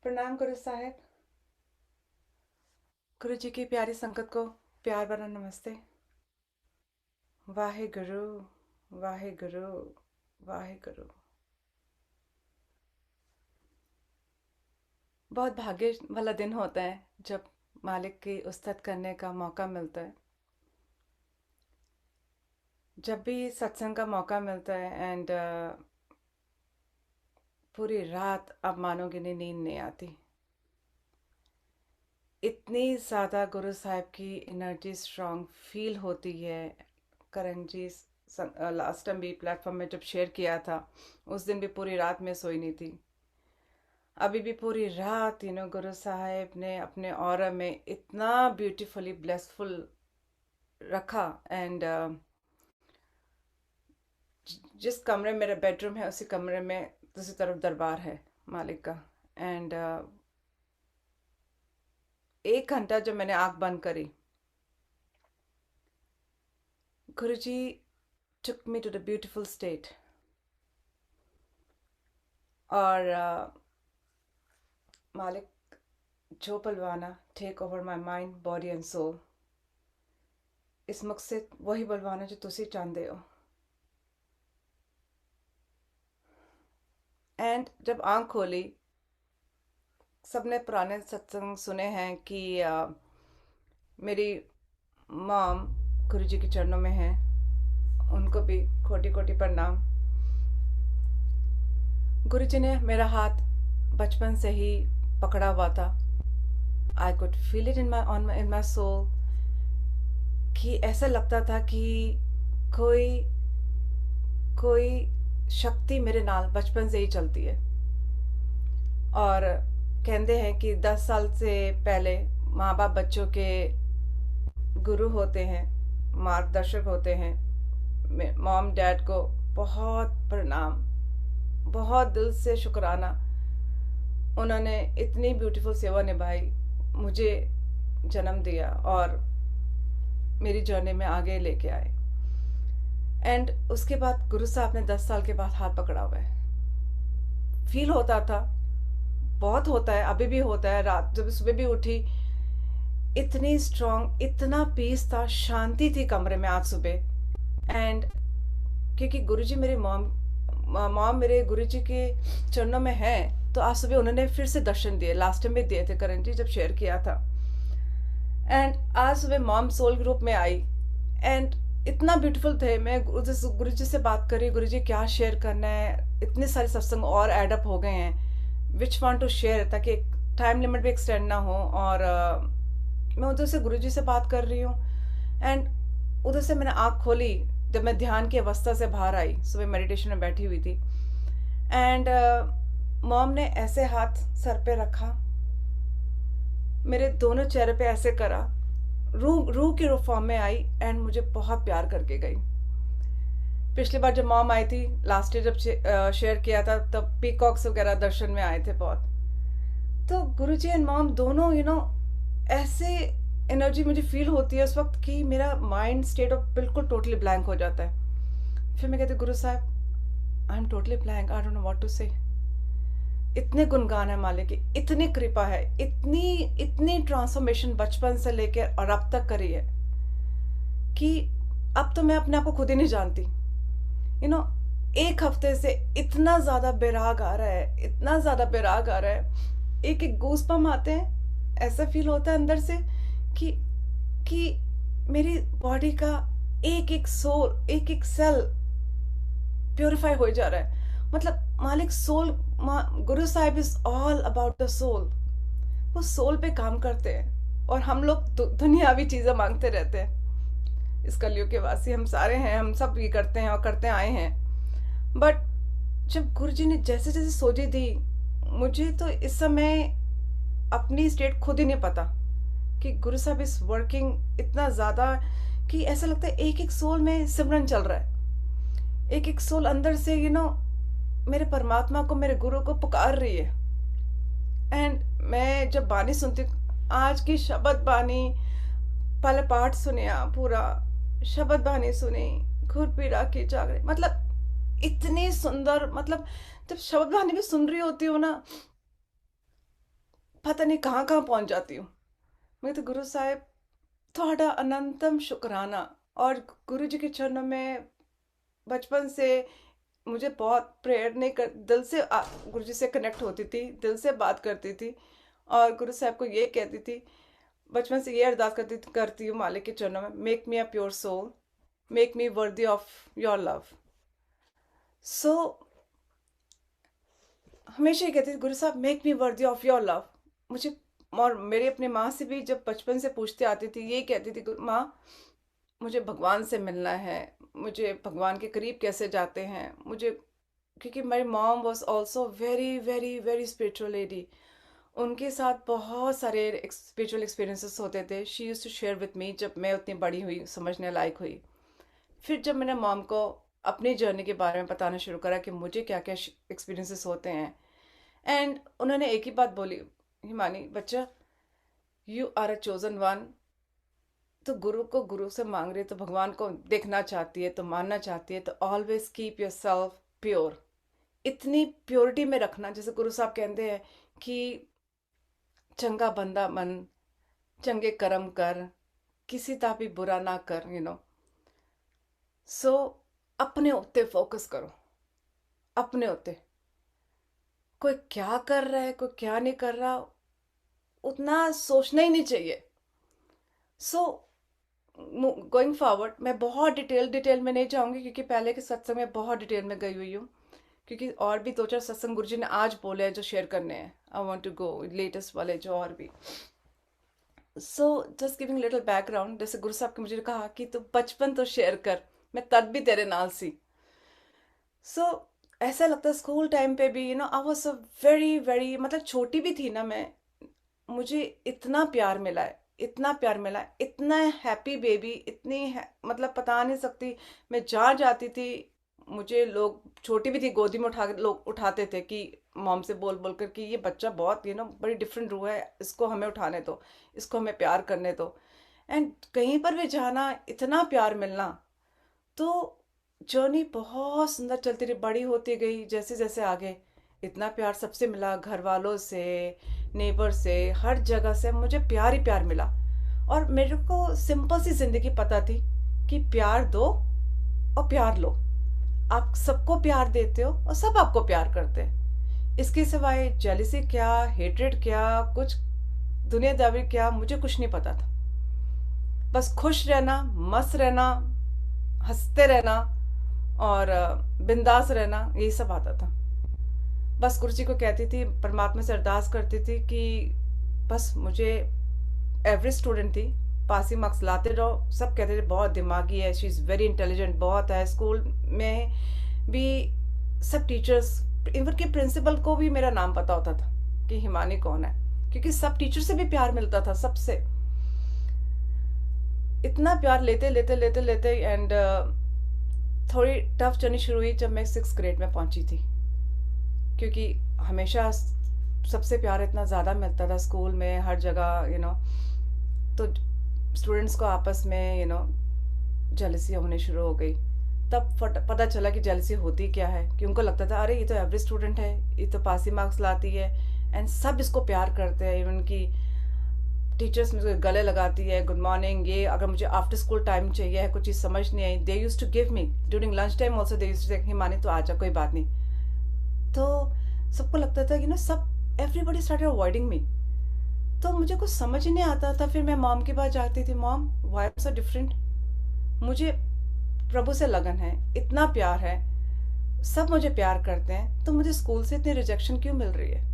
प्रणाम गुरु साहिब। गुरु जी की प्यारी संगत को प्यार भरा नमस्ते। वाहे गुरु, वाहे गुरु, वाहे गुरु। बहुत भाग्य वाला दिन होता है जब मालिक की उस्तत करने का मौका मिलता है। जब भी सत्संग का मौका मिलता है एंड पूरी रात आप मानोगे नहीं, नींद नहीं आती। इतनी ज़्यादा गुरु साहिब की एनर्जी स्ट्रांग फील होती है। करण जी लास्ट टाइम भी प्लेटफॉर्म में जब शेयर किया था, उस दिन भी पूरी रात में सोई नहीं थी। अभी भी पूरी रात गुरु साहिब ने अपने ऑरा में इतना ब्यूटीफुली ब्लेसफुल रखा। एंड जिस कमरे में मेरा बेडरूम है, उसी कमरे में दूसरी तरफ दरबार है मालिक का। एंड 1 घंटा जब मैंने आँख बंद करी, गुरुजी took me to the beautiful state। और मालिक जो बलवाना take over my mind body and soul, इस मुख से वही बलवाना जो तुसी चाहते हो। एंड जब आँख खोली, सबने पुराने सत्संग सुने हैं कि मेरी मॉम गुरुजी के चरणों में है, उनको भी कोटि कोटि प्रणाम। गुरुजी ने मेरा हाथ बचपन से ही पकड़ा हुआ था। I could feel it in my soul कि ऐसा लगता था कि कोई कोई शक्ति मेरे नाल बचपन से ही चलती है। और कहते हैं कि 10 साल से पहले माँ बाप बच्चों के गुरु होते हैं, मार्गदर्शक होते हैं। मॉम डैड को बहुत प्रणाम, बहुत दिल से शुक्राना। उन्होंने इतनी ब्यूटीफुल सेवा निभाई, मुझे जन्म दिया और मेरी जर्नी में आगे लेके आए। एंड उसके बाद गुरु साहब ने 10 साल के बाद हाथ पकड़ा हुआ है। फील होता था, बहुत होता है, अभी भी होता है। रात जब सुबह भी उठी, इतनी स्ट्रांग, इतना पीस था, शांति थी कमरे में आज सुबह। एंड क्योंकि गुरुजी मेरी मॉम मेरे गुरुजी के चरणों में है, तो आज सुबह उन्होंने फिर से दर्शन दिए। लास्ट टाइम भी दिए थे करण जी जब शेयर किया था। एंड आज सुबह मॉम सोल ग्रुप में आई एंड इतना ब्यूटीफुल थे। मैं गुरुजी से बात करी, गुरुजी क्या शेयर करना है। इतने सारे सत्संग और एडअप हो गए हैं, विच वांट टू शेयर, ताकि टाइम लिमिट भी एक्सटेंड ना हो। और मैं उधर से गुरुजी से बात कर रही हूँ एंड उधर से मैंने आँख खोली जब मैं ध्यान की अवस्था से बाहर आई। सुबह मेडिटेशन में बैठी हुई थी एंड मॉम ने ऐसे हाथ सर पे रखा, मेरे दोनों चेहरे पे ऐसे करा, रूह के फॉर्म में आई एंड मुझे बहुत प्यार करके गई। पिछली बार जब मॉम आई थी, लास्ट ईयर जब शेयर किया था, तब पीकॉक्स वगैरह दर्शन में आए थे बहुत। तो गुरुजी एंड मॉम दोनों ऐसे एनर्जी मुझे फील होती है उस वक्त कि मेरा माइंड स्टेट ऑफ बिल्कुल टोटली ब्लैंक हो जाता है। फिर मैं कहती गुरु साहब, I am totally blank, I don't know what to say. इतने गुणगान है मालिक की, इतनी कृपा है, इतनी ट्रांसफॉर्मेशन बचपन से लेकर और अब तक करी है कि अब तो मैं अपने आप को खुद ही नहीं जानती। एक हफ्ते से इतना ज्यादा बेराग आ रहा है, इतना ज्यादा बेराग आ रहा है, एक एक गूज़बम्प आते हैं। ऐसा फील होता है अंदर से कि मेरी बॉडी का एक एक सोल, एक एक सेल प्योरीफाई हो जा रहा है। मतलब मालिक सोल, गुरु साहिब is all about the soul. वो सोल पे काम करते हैं और हम लोग दुनियावी चीजें मांगते रहते हैं। इस कलयुग के वासी हम सारे हैं, हम सब ये करते हैं और करते आए हैं। बट जब गुरुजी ने जैसे जैसे सोची दी, मुझे तो इस समय अपनी स्टेट खुद ही नहीं पता कि गुरु साहब इज वर्किंग इतना ज्यादा कि ऐसा लगता है एक एक सोल में सिमरन चल रहा है। एक एक सोल अंदर से मेरे परमात्मा को, मेरे गुरु को पुकार रही है। एंड मैं जब बानी सुनती, आज की शब्द बानी, पहले पाठ सुनिया पूरा, शब्द बानी सुनी, घुर पीड़ा की जागरे, मतलब इतनी सुंदर। मतलब जब शब्द बानी भी सुन रही होती हूँ ना, पता नहीं कहाँ कहाँ पहुँच जाती हूँ। मैं तो गुरु साहिब थोड़ा अनंतम शुक्राना। और गुरु जी के चरणों में बचपन से मुझे बहुत प्रेयर नहीं कर, दिल से गुरु जी से कनेक्ट होती थी, दिल से बात करती थी और गुरु साहब को ये कहती थी, बचपन से ये अरदास करती हूँ मालिक के चरणों में, make me a pure soul, make me worthy of your love. सो हमेशा ये कहती थी गुरु साहब make me worthy of your love मुझे। और मेरी अपनी माँ से भी जब बचपन से पूछते आती थी, यही कहती थी माँ मुझे भगवान से मिलना है, मुझे भगवान के करीब कैसे जाते हैं मुझे, क्योंकि मेरी mom was also very very very spiritual lady. उनके साथ बहुत सारे स्पिरिचुअल एक्सपीरियंसेस होते थे। She use to share with me जब मैं उतनी बड़ी हुई, समझने लायक हुई। फिर जब मैंने मॉम को अपनी जर्नी के बारे में बताना शुरू करा कि मुझे क्या क्या एक्सपीरियंसेस होते हैं, एंड उन्होंने एक ही बात बोली, हिमानी बच्चा, you are a chosen one. तो गुरु को गुरु से मांग रही है तो भगवान को देखना चाहती है, तो मानना चाहती है, तो always keep your self pure. इतनी प्योरिटी में रखना, जैसे गुरु साहब कहते हैं कि चंगा बंदा मन, चंगे कर्म कर, किसी दा भी बुरा ना कर, सो अपने उत्ते फोकस करो, अपने उत्ते। कोई क्या कर रहा है, कोई क्या नहीं कर रहा, उतना सोचना ही नहीं चाहिए। सो गोइंग फॉरवर्ड मैं बहुत डिटेल में नहीं जाऊंगी, क्योंकि पहले के सत्संग में बहुत डिटेल में गई हुई हूँ, क्योंकि और भी दो चार सत्संग गुरुजी ने आज बोले हैं जो शेयर करने हैं। I want to go latest वाले जो और भी। So just giving little background, जैसे गुरु साहब ने मुझे कहा कि तू बचपन तो शेयर कर, मैं तब भी तेरे नाल सी। सो ऐसा लगता है स्कूल टाइम पे भी I was a very very, मतलब छोटी भी थी ना मैं, मुझे इतना प्यार मिला है, इतना प्यार मिला है, इतना हैप्पी बेबी, मतलब बता नहीं सकती। मैं जहाँ जाती थी मुझे लोग, छोटी भी थी, गोदी में लोग उठाते थे कि मॉम से बोल बोल कर कि ये बच्चा बहुत बड़ी डिफरेंट रूह है, इसको हमें उठाने दो, इसको हमें प्यार करने दो। एंड कहीं पर भी जाना इतना प्यार मिलना, तो जर्नी बहुत सुंदर चलती रही, बड़ी होती गई जैसे जैसे आगे। इतना प्यार सबसे मिला, घर वालों से, नेबर से, हर जगह से मुझे प्यार ही प्यार मिला। और मेरे को सिंपल सी जिंदगी पता थी कि प्यार दो और प्यार लो। आप सबको प्यार देते हो और सब आपको प्यार करते हैं। इसके सिवाय जेलिसी क्या, हेट्रेड क्या, कुछ दुनियादारी क्या, मुझे कुछ नहीं पता था। बस खुश रहना, मस्त रहना, हंसते रहना और बिंदास रहना, यही सब आता था। बस गुरु जी को कहती थी, परमात्मा से अरदास करती थी कि बस मुझे, एवरेज स्टूडेंट थी, पासिंग मार्क्स लाते रहो। सब कहते थे बहुत दिमागी है, शी इज़ वेरी इंटेलिजेंट, बहुत है। स्कूल में भी सब टीचर्स, इवन के प्रिंसिपल को भी मेरा नाम पता होता था कि हिमानी कौन है, क्योंकि सब टीचर से भी प्यार मिलता था, सबसे इतना प्यार लेते लेते लेते लेते। एंड थोड़ी टफ जर्नी शुरू हुई जब मैं 6th ग्रेड में पहुंची थी, क्योंकि हमेशा सबसे प्यार इतना ज़्यादा मिलता था स्कूल में, हर जगह तो स्टूडेंट्स को आपस में जेलसी होने शुरू हो गई। तब पता चला कि जेलसी होती क्या है, कि उनको लगता था अरे ये तो एवरेज स्टूडेंट है, ये तो पासिंग मार्क्स लाती है, एंड सब इसको प्यार करते हैं। इवन की टीचर्स मुझे गले लगाती है, गुड मॉर्निंग, ये अगर मुझे आफ्टर स्कूल टाइम चाहिए है, कुछ चीज़ समझ नहीं आई, they use to give me during lunch time also, they use to say Himani तो आ जा, कोई बात नहीं। तो सबको लगता था कि सब एवरीबडी स्टार्टेड अवॉइडिंग मी। तो मुझे कुछ समझ ही नहीं आता था। फिर मैं मॉम के पास जाती थी, mom why am so different, मुझे प्रभु से लगन है, इतना प्यार है, सब मुझे प्यार करते हैं, तो मुझे स्कूल से इतनी रिजेक्शन क्यों मिल रही है।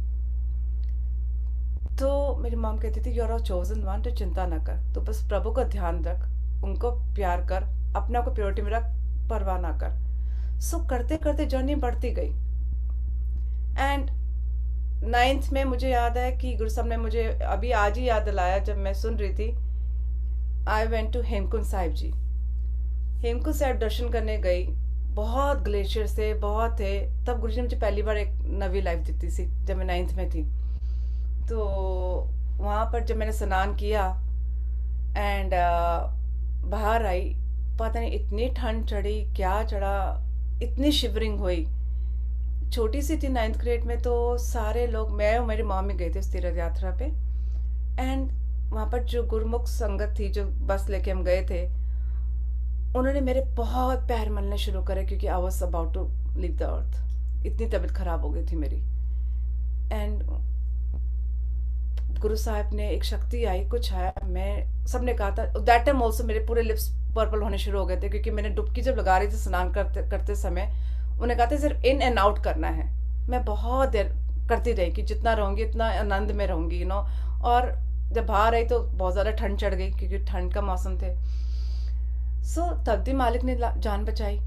तो मेरी मॉम कहती थी you are a chosen one, तो चिंता ना कर, तो बस प्रभु का ध्यान रख, उनको प्यार कर, अपने आप को प्योरिटी में रख, परवाह ना कर। सो करते करते जर्नी बढ़ती गई। एंड 9th में मुझे याद है कि गुरु साहब ने मुझे अभी आज ही याद दिलाया, जब मैं सुन रही थी, I went to Hemkund Sahib ji. Hemkund Sahib दर्शन करने गई, बहुत ग्लेशियर से बहुत थे। तब गुरु जी ने मुझे पहली बार एक नवी लाइफ दी थी जब मैं 9th में थी। तो वहाँ पर जब मैंने स्नान किया एंड बाहर आई, पता नहीं इतनी ठंड चढ़ी, क्या चढ़ा, इतनी शिवरिंग हुई, छोटी सी थी, 9th ग्रेड में, तो सारे लोग, मैं और मेरी मॉम ही गए थे उस तीर्थ यात्रा पे। एंड वहाँ पर जो गुरुमुख संगत थी, जो बस लेके हम गए थे, उन्होंने मेरे बहुत पैर मलने शुरू करे, क्योंकि I was about to leave the earth. इतनी तबीयत खराब हो गई थी मेरी। एंड गुरु साहब ने, एक शक्ति आई, कुछ आया, मैं, सबने कहा था दैट टाइम ऑल्सो मेरे पूरे लिप्स पर्पल होने शुरू हो गए थे, क्योंकि मैंने डुबकी जब लगा रही थी स्नान करते करते समय, उन्हें कहा था सिर्फ इन एंड आउट करना है। मैं बहुत देर करती रही कि जितना रहूंगी इतना आनंद में रहूंगी, और जब बाहर आई तो बहुत ज़्यादा ठंड चढ़ गई, क्योंकि ठंड का मौसम थे। सो तब भी मालिक ने जान बचाई।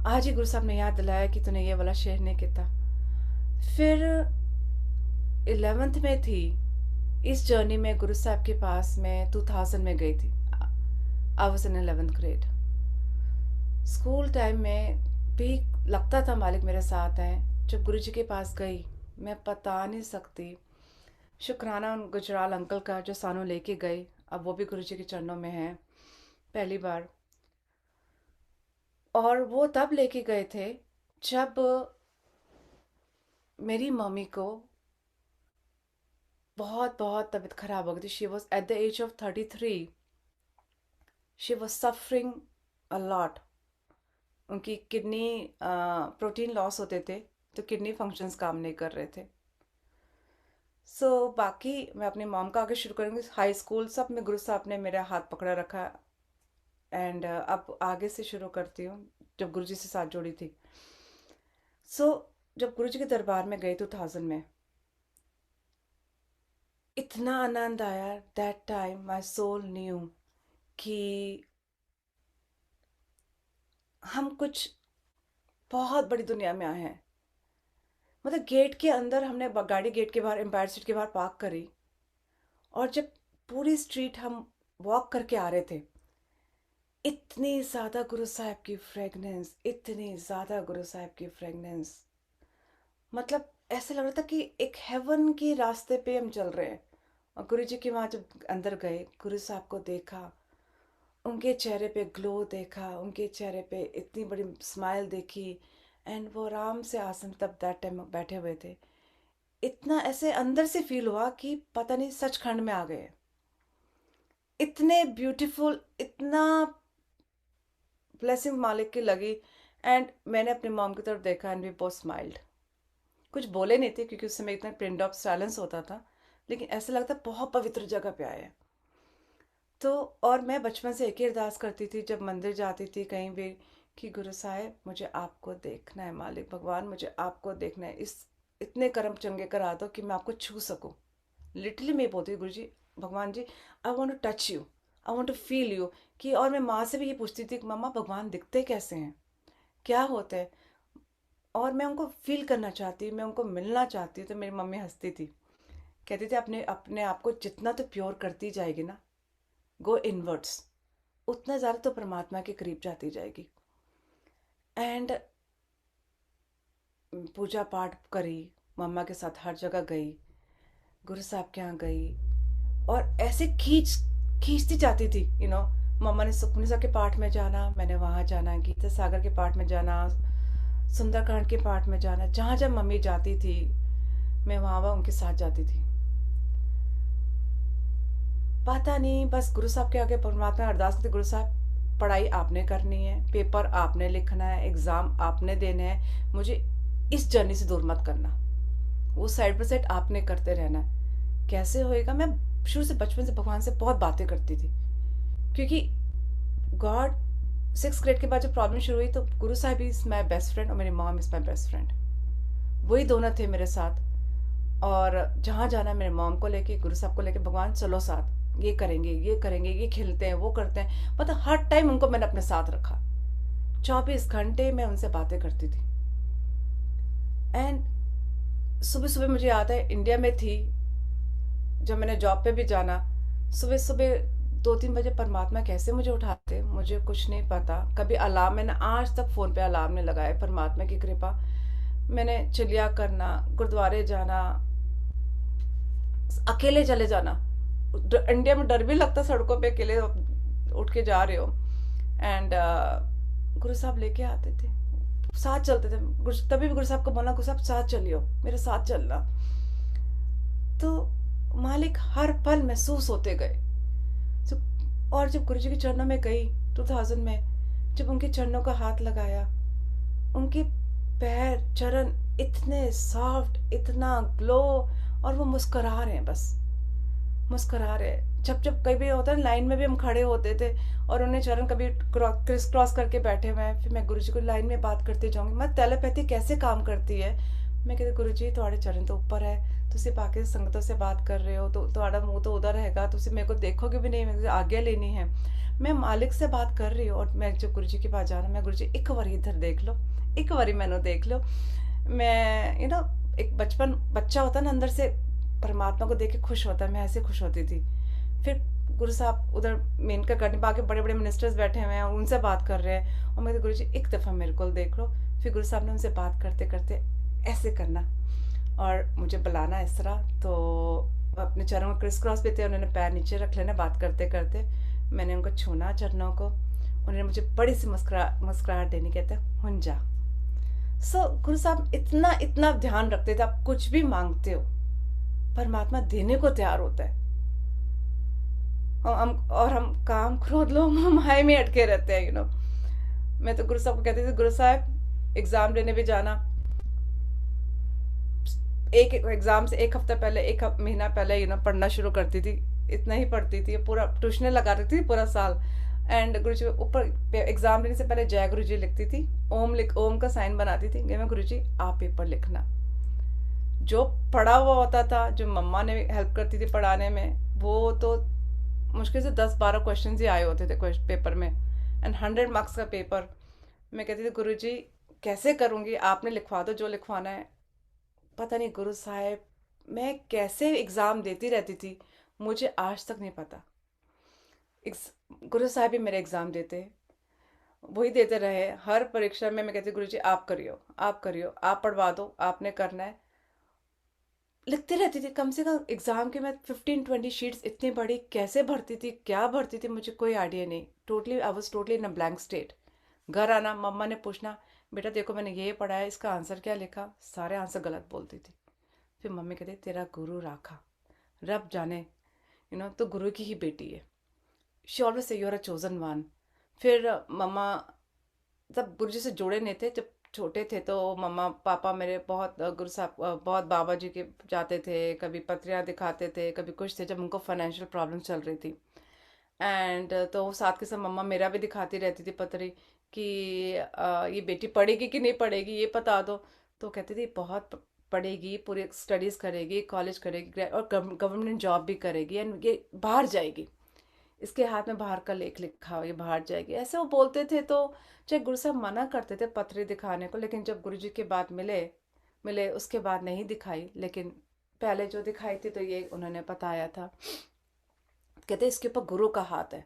आज ही गुरु साहब ने याद दिलाया कि तूने ये वाला शेर नहीं किया। फिर 11th में थी, इस जर्नी में गुरु साहब के पास मैं 2000 में गई थी। I was in 11th grade. School time में भी लगता था मालिक मेरे साथ हैं। जब गुरु जी के पास गई, मैं बता नहीं सकती, शुक्राना उन गुजराल अंकल का जो सानू लेके गए। अब वो भी गुरु जी के चरणों में हैं पहली बार। और वो तब लेके गए थे जब मेरी मम्मी को बहुत बहुत तबीयत खराब हो गई थी। She was at the age of 33, she was suffering a lot. उनकी किडनी प्रोटीन लॉस होते थे, तो किडनी फंक्शंस काम नहीं कर रहे थे। बाकी मैं अपनी मॉम का आगे शुरू करूँगी। हाई स्कूल सब में गुरु साहब ने मेरा हाथ पकड़ा रखा। एंड अब आगे से शुरू करती हूँ, जब गुरु जी से साथ जोड़ी थी। जब गुरु जी के दरबार में गई 2000 में, इतना आनंद आया। That time my soul knew कि हम कुछ बहुत बड़ी दुनिया में आए हैं। मतलब गेट के अंदर हमने गाड़ी गेट के बाहर, एम्पायर स्टेट के बाहर पार्क करी, और जब पूरी स्ट्रीट हम वॉक करके आ रहे थे, इतनी ज़्यादा गुरु साहब की फ्रेगनेंस, इतनी ज़्यादा गुरु साहब की फ्रेगनेंस, मतलब ऐसे लग रहा था कि एक हेवन के रास्ते पे हम चल रहे हैं। और गुरु जी के वहाँ जब अंदर गए, गुरु साहब को देखा, उनके चेहरे पे ग्लो देखा, उनके चेहरे पे इतनी बड़ी स्माइल देखी। एंड वो आराम से आसन, तब दैट टाइम बैठे हुए थे। इतना ऐसे अंदर से फील हुआ कि पता नहीं सचखंड में आ गए। इतने ब्यूटीफुल, इतना ब्लेसिंग मालिक की लगी। एंड मैंने अपनी मॉम की तरफ देखा, एंड वी बोथ स्माइल्ड। कुछ बोले नहीं थे, क्योंकि उस समय इतना पिन ऑफ साइलेंस होता था, लेकिन ऐसा लगता बहुत पवित्र जगह पे आए हैं। तो और मैं बचपन से एक ही अरदास करती थी जब मंदिर जाती थी कहीं भी, कि गुरु साहिब मुझे आपको देखना है, मालिक भगवान मुझे आपको देखना है, इस इतने कर्म चंगे करा दो कि मैं आपको छू सकूं। लिटरली मैं बोलती थी, गुरु जी, भगवान जी, I want to touch you, I want to feel you. कि और मैं माँ से भी ये पूछती थी, मम्मा भगवान दिखते कैसे हैं, क्या होते हैं, और मैं उनको फील करना चाहती, मैं उनको मिलना चाहती। तो मेरी मम्मी हंसती थी, कहती थी अपने अपने आप को जितना तो प्योर करती जाएगी ना, गो इनवर्ड्स, उतना ज़्यादा तो परमात्मा के करीब जाती जाएगी। एंड पूजा पाठ करी, मम्मा के साथ हर जगह गई, गुरु साहब के यहाँ गई, और ऐसे खींचती जाती थी, मम्मा ने सुखमनी साहब के पाठ में जाना, मैंने वहाँ जाना, गीता सागर के पाठ में जाना, सुंदरकांड के पाठ में जाना, जहाँ जब मम्मी जाती थी मैं वहाँ उनके साथ जाती थी। पता नहीं, बस गुरु साहब के आगे परमात्मा अरदास करती, गुरु साहब पढ़ाई आपने करनी है, पेपर आपने लिखना है, एग्ज़ाम आपने देने हैं, मुझे इस जर्नी से दूर मत करना, वो साइड बाय साइड आपने करते रहना है। कैसे होएगा? मैं शुरू से, बचपन से भगवान से बहुत बातें करती थी, क्योंकि गॉड, 6th ग्रेड के बाद जब प्रॉब्लम शुरू हुई, तो गुरु साहब इज़ माई बेस्ट फ्रेंड और मेरी mom is my best friend, वही दोनों थे मेरे साथ। और जहाँ जाना मेरे मॉम को लेके, गुरु साहब को लेके, भगवान चलो साथ, ये करेंगे, ये करेंगे, ये खेलते हैं, वो करते हैं, मतलब हर टाइम उनको मैंने अपने साथ रखा। 24 घंटे मैं उनसे बातें करती थी। एंड सुबह सुबह मुझे याद है, इंडिया में थी जब मैंने जॉब पे भी जाना, सुबह सुबह 2-3 बजे परमात्मा कैसे मुझे उठाते, मुझे कुछ नहीं पता। कभी अलार्म, मैंने आज तक फ़ोन पे अलार्म नहीं लगाया, परमात्मा की कृपा। मैंने चिलिया करना, गुरुद्वारे जाना, अकेले चले जाना। इंडिया में डर भी लगता, सड़कों पे अकेले उठ के जा रहे हो। एंड गुरु साहब लेके आते थे, साथ चलते थे। तभी भी गुरु साहब को बोला, गुरु साहब साथ चलियो, मेरे साथ चलना। तो मालिक हर पल महसूस होते गए। तो और जब गुरु जी के चरणों में गई 2000 में, जब उनके चरणों का हाथ लगाया, उनके पैर चरण इतने सॉफ्ट, इतना ग्लो, और वो मुस्कुरा रहे हैं, बस मुस्कुरा रहे हैं। जब जब कभी होता है लाइन में भी हम खड़े होते थे और उन्हें चरण कभी क्रिस क्रॉस करके बैठे हुए हैं, फिर मैं गुरुजी को लाइन में बात करती जाऊंगी। मैं टेलीपैथी कैसे काम करती है, मैं कहती गुरुजी तुम्हारे चरण तो ऊपर है, तुम बाकी संगतों से बात कर रहे हो तो तुम्हारा मुंह तो उधर रहेगा, तुम मेरे को देखोगे भी नहीं, मुझे आज्ञा लेनी है, मैं मालिक से बात कर रही हूँ। और मैं जब गुरुजी के पास जाना, मैं गुरुजी एक बार इधर देख लो, एक बार मैंने देख लो। मैं एक बचपन बच्चा होता है ना, अंदर से परमात्मा को देख के खुश होता है, मैं ऐसे खुश होती थी। फिर गुरु साहब उधर मेन का करने, बाकी बड़े बड़े मिनिस्टर्स बैठे हुए हैं, उनसे बात कर रहे हैं, और मैं गुरु जी एक दफ़ा मेरे को देख लो। फिर गुरु साहब ने उनसे बात करते करते ऐसे करना और मुझे बुलाना इस तरह। तो अपने चरणों में क्रिस क्रॉस भी थे, उन्होंने पैर नीचे रख लेना बात करते करते। मैंने उनको छूना चरणों को, उन्होंने मुझे बड़ी सी मुस्कुराहट देनी, कहते हुन जा। गुरु साहब इतना इतना ध्यान रखते थे, आप कुछ भी मांगते हो परमात्मा देने को तैयार होता है। हम काम क्रोध लोग माया में अटके रहते हैं, मैं तो गुरु साहब को कहती थी, गुरु साहब एग्जाम देने भी जाना, एक एग्जाम से एक हफ्ता पहले, एक महीना पहले पढ़ना शुरू करती थी। इतना ही पढ़ती थी, पूरा ट्यूशन लगा रही थी पूरा साल। एंड गुरु जी ऊपर एग्जाम देने से पहले जय गुरु जी लिखती थी, ओम का साइन बनाती थी, मैं गुरु जी आप पेपर लिखना। जो पढ़ा हुआ होता था, जो मम्मा ने हेल्प करती थी पढ़ाने में, वो तो मुश्किल से 10-12 क्वेश्चन ही आए होते थे पेपर में, एंड 100 मार्क्स का पेपर। मैं कहती थी गुरु जी कैसे करूँगी, आपने लिखवा दो जो लिखवाना है। पता नहीं गुरु साहब मैं कैसे एग्ज़ाम देती रहती थी, मुझे आज तक नहीं पता। गुरु साहब भी मेरे एग्ज़ाम देते, वही देते रहे हर परीक्षा में। मैं कहती गुरु जी आप करियो, आप करियो, आप पढ़वा दो, आपने करना है। लिखती रहती थी, कम से कम एग्ज़ाम के मैं 15-20 शीट्स इतनी बड़ी कैसे भरती थी, क्या भरती थी, मुझे कोई आइडिया नहीं। Totally I was totally in a blank state. घर आना, मम्मा ने पूछना बेटा देखो मैंने ये पढ़ा है, इसका आंसर क्या लिखा, सारे आंसर गलत बोलती थी। फिर मम्मी कहती तेरा गुरु राखा, रब जाने तो गुरु की ही बेटी है, she always say you are a chosen one. फिर मम्मा तब गुरु जी से जुड़े नहीं थे, जब छोटे थे तो मम्मा पापा मेरे बहुत गुरु साहब बहुत बाबा जी के जाते थे, कभी पत्रियाँ दिखाते थे, कभी कुछ थे, जब उनको फाइनेंशियल प्रॉब्लम चल रही थी। एंड तो साथ के साथ मम्मा मेरा भी दिखाती रहती थी पत्री कि ये बेटी पढ़ेगी कि नहीं पढ़ेगी, ये बता दो। तो कहती थी बहुत पढ़ेगी, पूरी स्टडीज़ करेगी, कॉलेज करेगी और गवर्नमेंट जॉब भी करेगी, एंड ये बाहर जाएगी, इसके हाथ में बाहर का लेख लिखा हो, ये बाहर जाएगी, ऐसे वो बोलते थे। तो चाहे गुरु साहब मना करते थे पत्री दिखाने को, लेकिन जब गुरु जी के बाद मिले मिले उसके बाद नहीं दिखाई, लेकिन पहले जो दिखाई थी तो ये उन्होंने बताया था। कहते इसके ऊपर गुरु का हाथ है,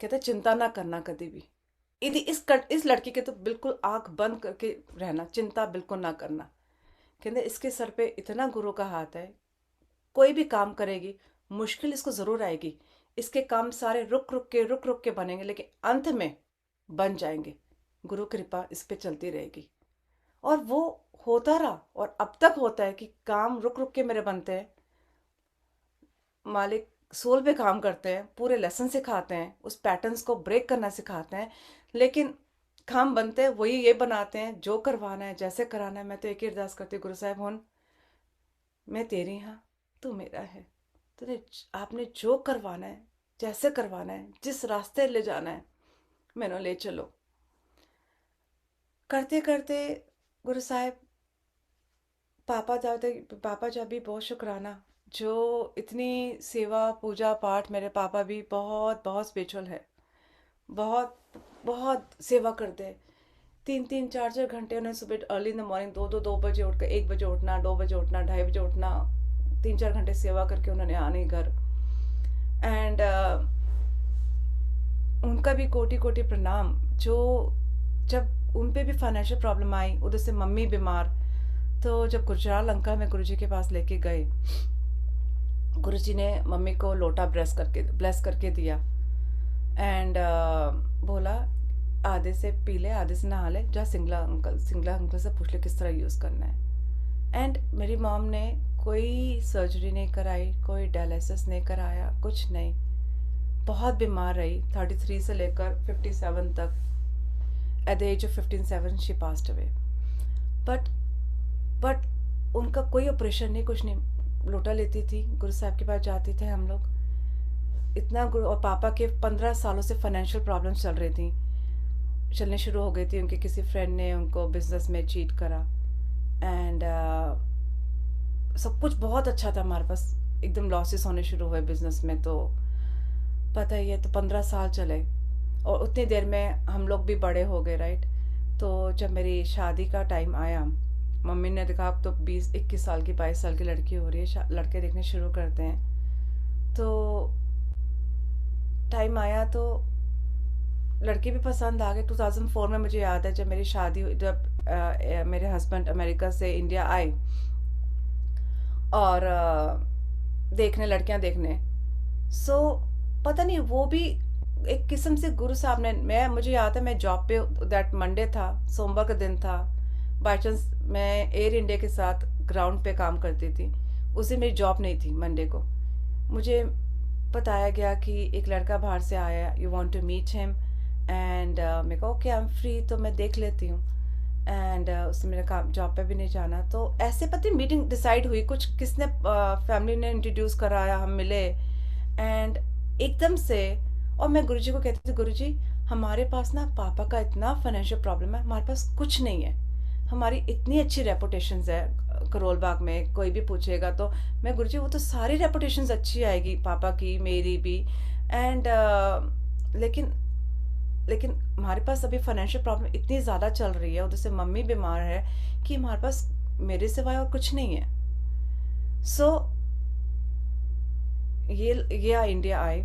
कहते चिंता ना करना कभी भी, यदि इस लड़की के तो बिल्कुल आंख बंद करके रहना, चिंता बिल्कुल ना करना। कहते इसके सर पे इतना गुरु का हाथ है, कोई भी काम करेगी मुश्किल इसको ज़रूर आएगी, इसके काम सारे रुक रुक के बनेंगे, लेकिन अंत में बन जाएंगे, गुरु कृपा इस पे चलती रहेगी। और वो होता रहा, और अब तक होता है कि काम रुक रुक के मेरे बनते हैं, मालिक सोल पे काम करते हैं, पूरे लेसन सिखाते हैं, उस पैटर्न्स को ब्रेक करना सिखाते हैं, लेकिन काम बनते हैं वही ये बनाते हैं जो करवाना है, जैसे कराना है। मैं तो एक ही अरदास करती हूँ गुरु साहब हुन मैं तेरी हाँ, तू मेरा है, तूने आपने जो करवाना है, जैसे करवाना है, जिस रास्ते ले जाना है, मैंने ले चलो। करते करते गुरु साहब पापा जा भी बहुत शुक्राना, जो इतनी सेवा पूजा पाठ, मेरे पापा भी बहुत बहुत स्पिरिचुअल है, बहुत बहुत सेवा करते हैं। 3-3 4-4 घंटे उन्हें सुबह अर्ली इन द मॉर्निंग 2 बजे उठकर 1 बजे उठना, 2 बजे उठना, 2:30 बजे उठना, 3-4 घंटे सेवा करके उन्होंने आने घर। एंड उनका भी कोटि कोटि प्रणाम। जो जब उन पे भी फाइनेंशियल प्रॉब्लम आई, उधर से मम्मी बीमार, तो जब गुजरात लंका में गुरुजी के पास लेके गए, गुरुजी ने मम्मी को लोटा ब्लेस करके दिया, एंड बोला आधे से पी ले, आधे से नहा ले, जा सिंगला अंकल से पूछ ले किस तरह यूज़ करना है। एंड मेरी मॉम ने कोई सर्जरी नहीं कराई, कोई डायलिसिस नहीं कराया, कुछ नहीं। बहुत बीमार रही, 33 से लेकर 57 तक। At the age of 57 she passed away. But but उनका कोई ऑपरेशन नहीं, कुछ नहीं। लोटा लेती थी, गुरु साहब के पास जाते थे हम लोग। इतना गुरु, और पापा के 15 सालों से फाइनेंशियल प्रॉब्लम्स चलने शुरू हो गई थी। उनके किसी फ्रेंड ने उनको बिजनेस में चीट करा। एंड सब कुछ बहुत अच्छा था हमारे पास, एकदम लॉसेस होने शुरू हुए बिजनेस में। तो पता ही है, तो 15 साल चले, और उतनी देर में हम लोग भी बड़े हो गए, राइट। तो जब मेरी शादी का टाइम आया, मम्मी ने देखा अब तो 20-21 साल की, 22 साल की लड़की हो रही है, लड़के देखने शुरू करते हैं। तो टाइम आया तो लड़के भी पसंद आ गए। 2004 में मुझे याद है, जब मेरी शादी हुई, जब मेरे हस्बैंड अमेरिका से इंडिया आए और देखने, लड़कियां देखने। सो पता नहीं, वो भी एक किस्म से गुरु साहब ने, मुझे याद है मैं जॉब पे, दैट मंडे था, सोमवार का दिन था। बाई चांस मैं एयर इंडिया के साथ ग्राउंड पे काम करती थी। उस दिन मेरी जॉब नहीं थी मंडे को। मुझे बताया गया कि एक लड़का बाहर से आया, you want to meet him. And मैं कहा ओके, आई एम फ्री, तो मैं देख लेती हूँ। एंड उसने मेरे काम, जॉब पे भी नहीं जाना, तो ऐसे पता मीटिंग डिसाइड हुई, कुछ किसने फैमिली ने इंट्रोड्यूस कराया, हम मिले। एंड एकदम से, और मैं गुरुजी को कहती थी, गुरुजी हमारे पास ना पापा का इतना फाइनेंशियल प्रॉब्लम है, हमारे पास कुछ नहीं है। हमारी इतनी अच्छी रेपुटेशन है करोल बाग में, कोई भी पूछेगा तो मैं, गुरुजी वो तो सारी रेपुटेशन अच्छी आएगी, पापा की, मेरी भी। एंड लेकिन लेकिन हमारे पास अभी फाइनेंशियल प्रॉब्लम इतनी ज़्यादा चल रही है, उधर से मम्मी बीमार है, कि हमारे पास मेरे सिवाय और कुछ नहीं है। सो ये इंडिया आए,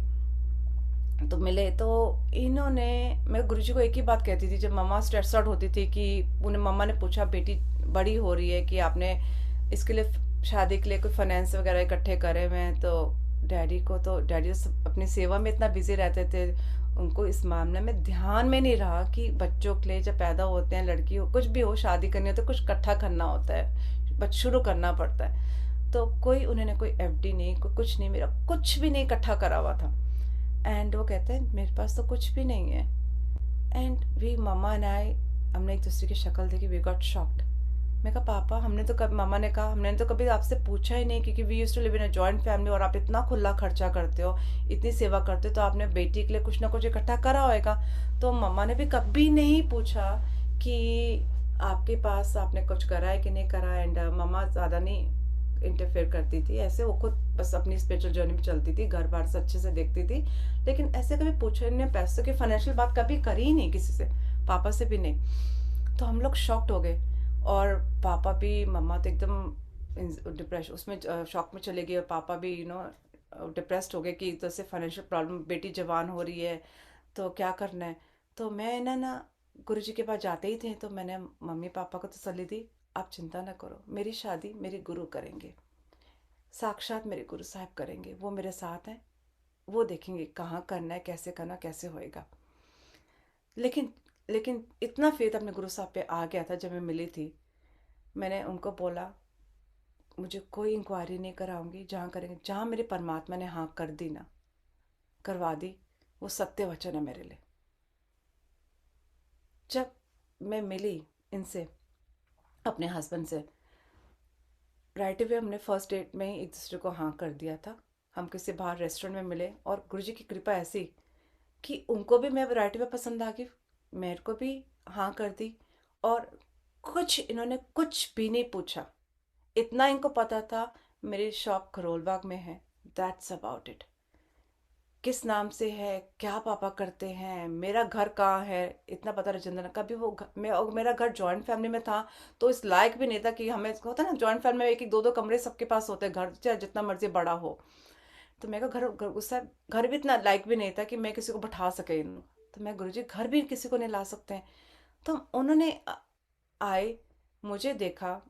तो मिले। तो इन्होंने, मैं गुरुजी को एक ही बात कहती थी, जब मम्मा स्ट्रेस आउट होती थी, कि उन्हें मम्मा ने पूछा, बेटी बड़ी हो रही है, कि आपने इसके लिए, शादी के लिए कोई फाइनेंस वगैरह इकट्ठे करे हुए हैं? तो डैडी अपनी सेवा में इतना बिजी रहते थे, उनको इस मामले में ध्यान में नहीं रहा कि बच्चों के लिए जब पैदा होते हैं, लड़की हो, कुछ भी हो, शादी करनी हो तो कुछ इकट्ठा करना होता है, बस शुरू करना पड़ता है। तो कोई उन्होंने कोई एफडी नहीं, कोई कुछ नहीं, मेरा कुछ भी नहीं इकट्ठा करा हुआ था। एंड वो कहते हैं मेरे पास तो कुछ भी नहीं है। एंड वी मम्मा एंड आई, हमने एक दूसरे की शक्ल देखी, वी गॉट शॉक्ड। मैं कहा पापा, हमने तो कभी, मामा ने कहा, हमने तो कभी आपसे पूछा ही नहीं, क्योंकि we used to live in a joint family, और आप इतना खुला खर्चा करते हो, इतनी सेवा करते हो, तो आपने बेटी के लिए कुछ ना कुछ इकट्ठा करा होएगा। तो मम्मा ने भी कभी नहीं पूछा कि आपके पास आपने कुछ करा है कि नहीं करा। एंड मम्मा ज़्यादा नहीं इंटरफेयर करती थी, ऐसे वो खुद बस अपनी स्पिरिचुअल जर्नी में चलती थी, घर बार से अच्छे से देखती थी, लेकिन ऐसे कभी पूछा नहीं, पैसों की फाइनेंशियल बात कभी करी ही नहीं किसी से, पापा से भी नहीं। तो हम लोग शॉक्ड हो गए, और पापा भी, मम्मा तो एकदम डिप्रेशन उसमें, शॉक में चले गए, और पापा भी डिप्रेस्ड हो गए कि तो से फाइनेंशियल प्रॉब्लम, बेटी जवान हो रही है तो क्या करना है। तो मैं ना गुरुजी के पास जाते ही थे, तो मैंने मम्मी पापा को तसल्ली दी, आप चिंता ना करो, मेरी शादी मेरे गुरु करेंगे, साक्षात मेरे गुरु साहब करेंगे, वो मेरे साथ हैं, वो देखेंगे कहाँ करना है, कैसे करना, कैसे होएगा। लेकिन लेकिन इतना फेथ अपने गुरु साहब पे आ गया था, जब मैं मिली थी, मैंने उनको बोला मुझे कोई इंक्वायरी नहीं कराऊंगी, जहाँ करेंगे, जहाँ मेरे परमात्मा ने हाँ कर दी ना, करवा दी, वो सत्य वचन है मेरे लिए। जब मैं मिली इनसे, अपने हस्बैंड से, राइट अवे हमने फर्स्ट डेट में ही एक दूसरे को हाँ कर दिया था। हम किसी बाहर रेस्टोरेंट में मिले, और गुरुजी की कृपा ऐसी कि उनको भी मैं राइट अवे पसंद आ गई, मेरे को भी हाँ कर दी। और कुछ इन्होंने कुछ भी नहीं पूछा, इतना इनको पता था मेरी शॉप करोलबाग में है, दैट्स अबाउट इट। किस नाम से है, क्या पापा करते हैं, मेरा घर कहाँ है, इतना पता राजेंद्र का भी। मेरा घर जॉइंट फैमिली में था, तो इस लायक भी नहीं था कि हमें, होता ना जॉइंट फैमिली में एक एक दो दो कमरे सबके पास होते हैं, घर चाहे जितना मर्जी बड़ा हो। तो मेरा उसका घर भी इतना लायक भी नहीं था कि मैं किसी को बैठा सके तो मैं, गुरुजी घर भी किसी को नहीं ला सकते हैं। तो उन्होंने आए, मुझे देखा,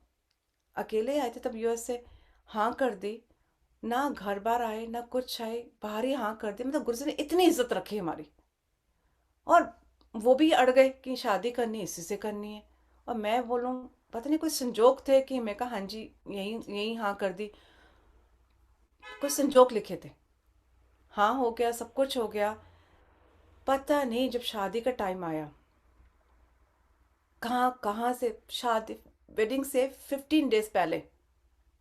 अकेले आए थे तब यूएस से, हाँ कर दी, ना घर बार आए ना कुछ आए, बाहर ही हाँ कर दी। मतलब गुरुजी ने इतनी इज्जत रखी हमारी। और वो भी अड़ गए कि शादी करनी है, इसी से करनी है। और मैं बोलूँ, पता नहीं कोई संजोग थे कि मैं कहा हाँ जी, यही यही हाँ कर दी। कुछ संजोग लिखे थे, हाँ हो गया, सब कुछ हो गया। पता नहीं जब शादी का टाइम आया, कहाँ कहाँ से शादी, वेडिंग से 15 डेज पहले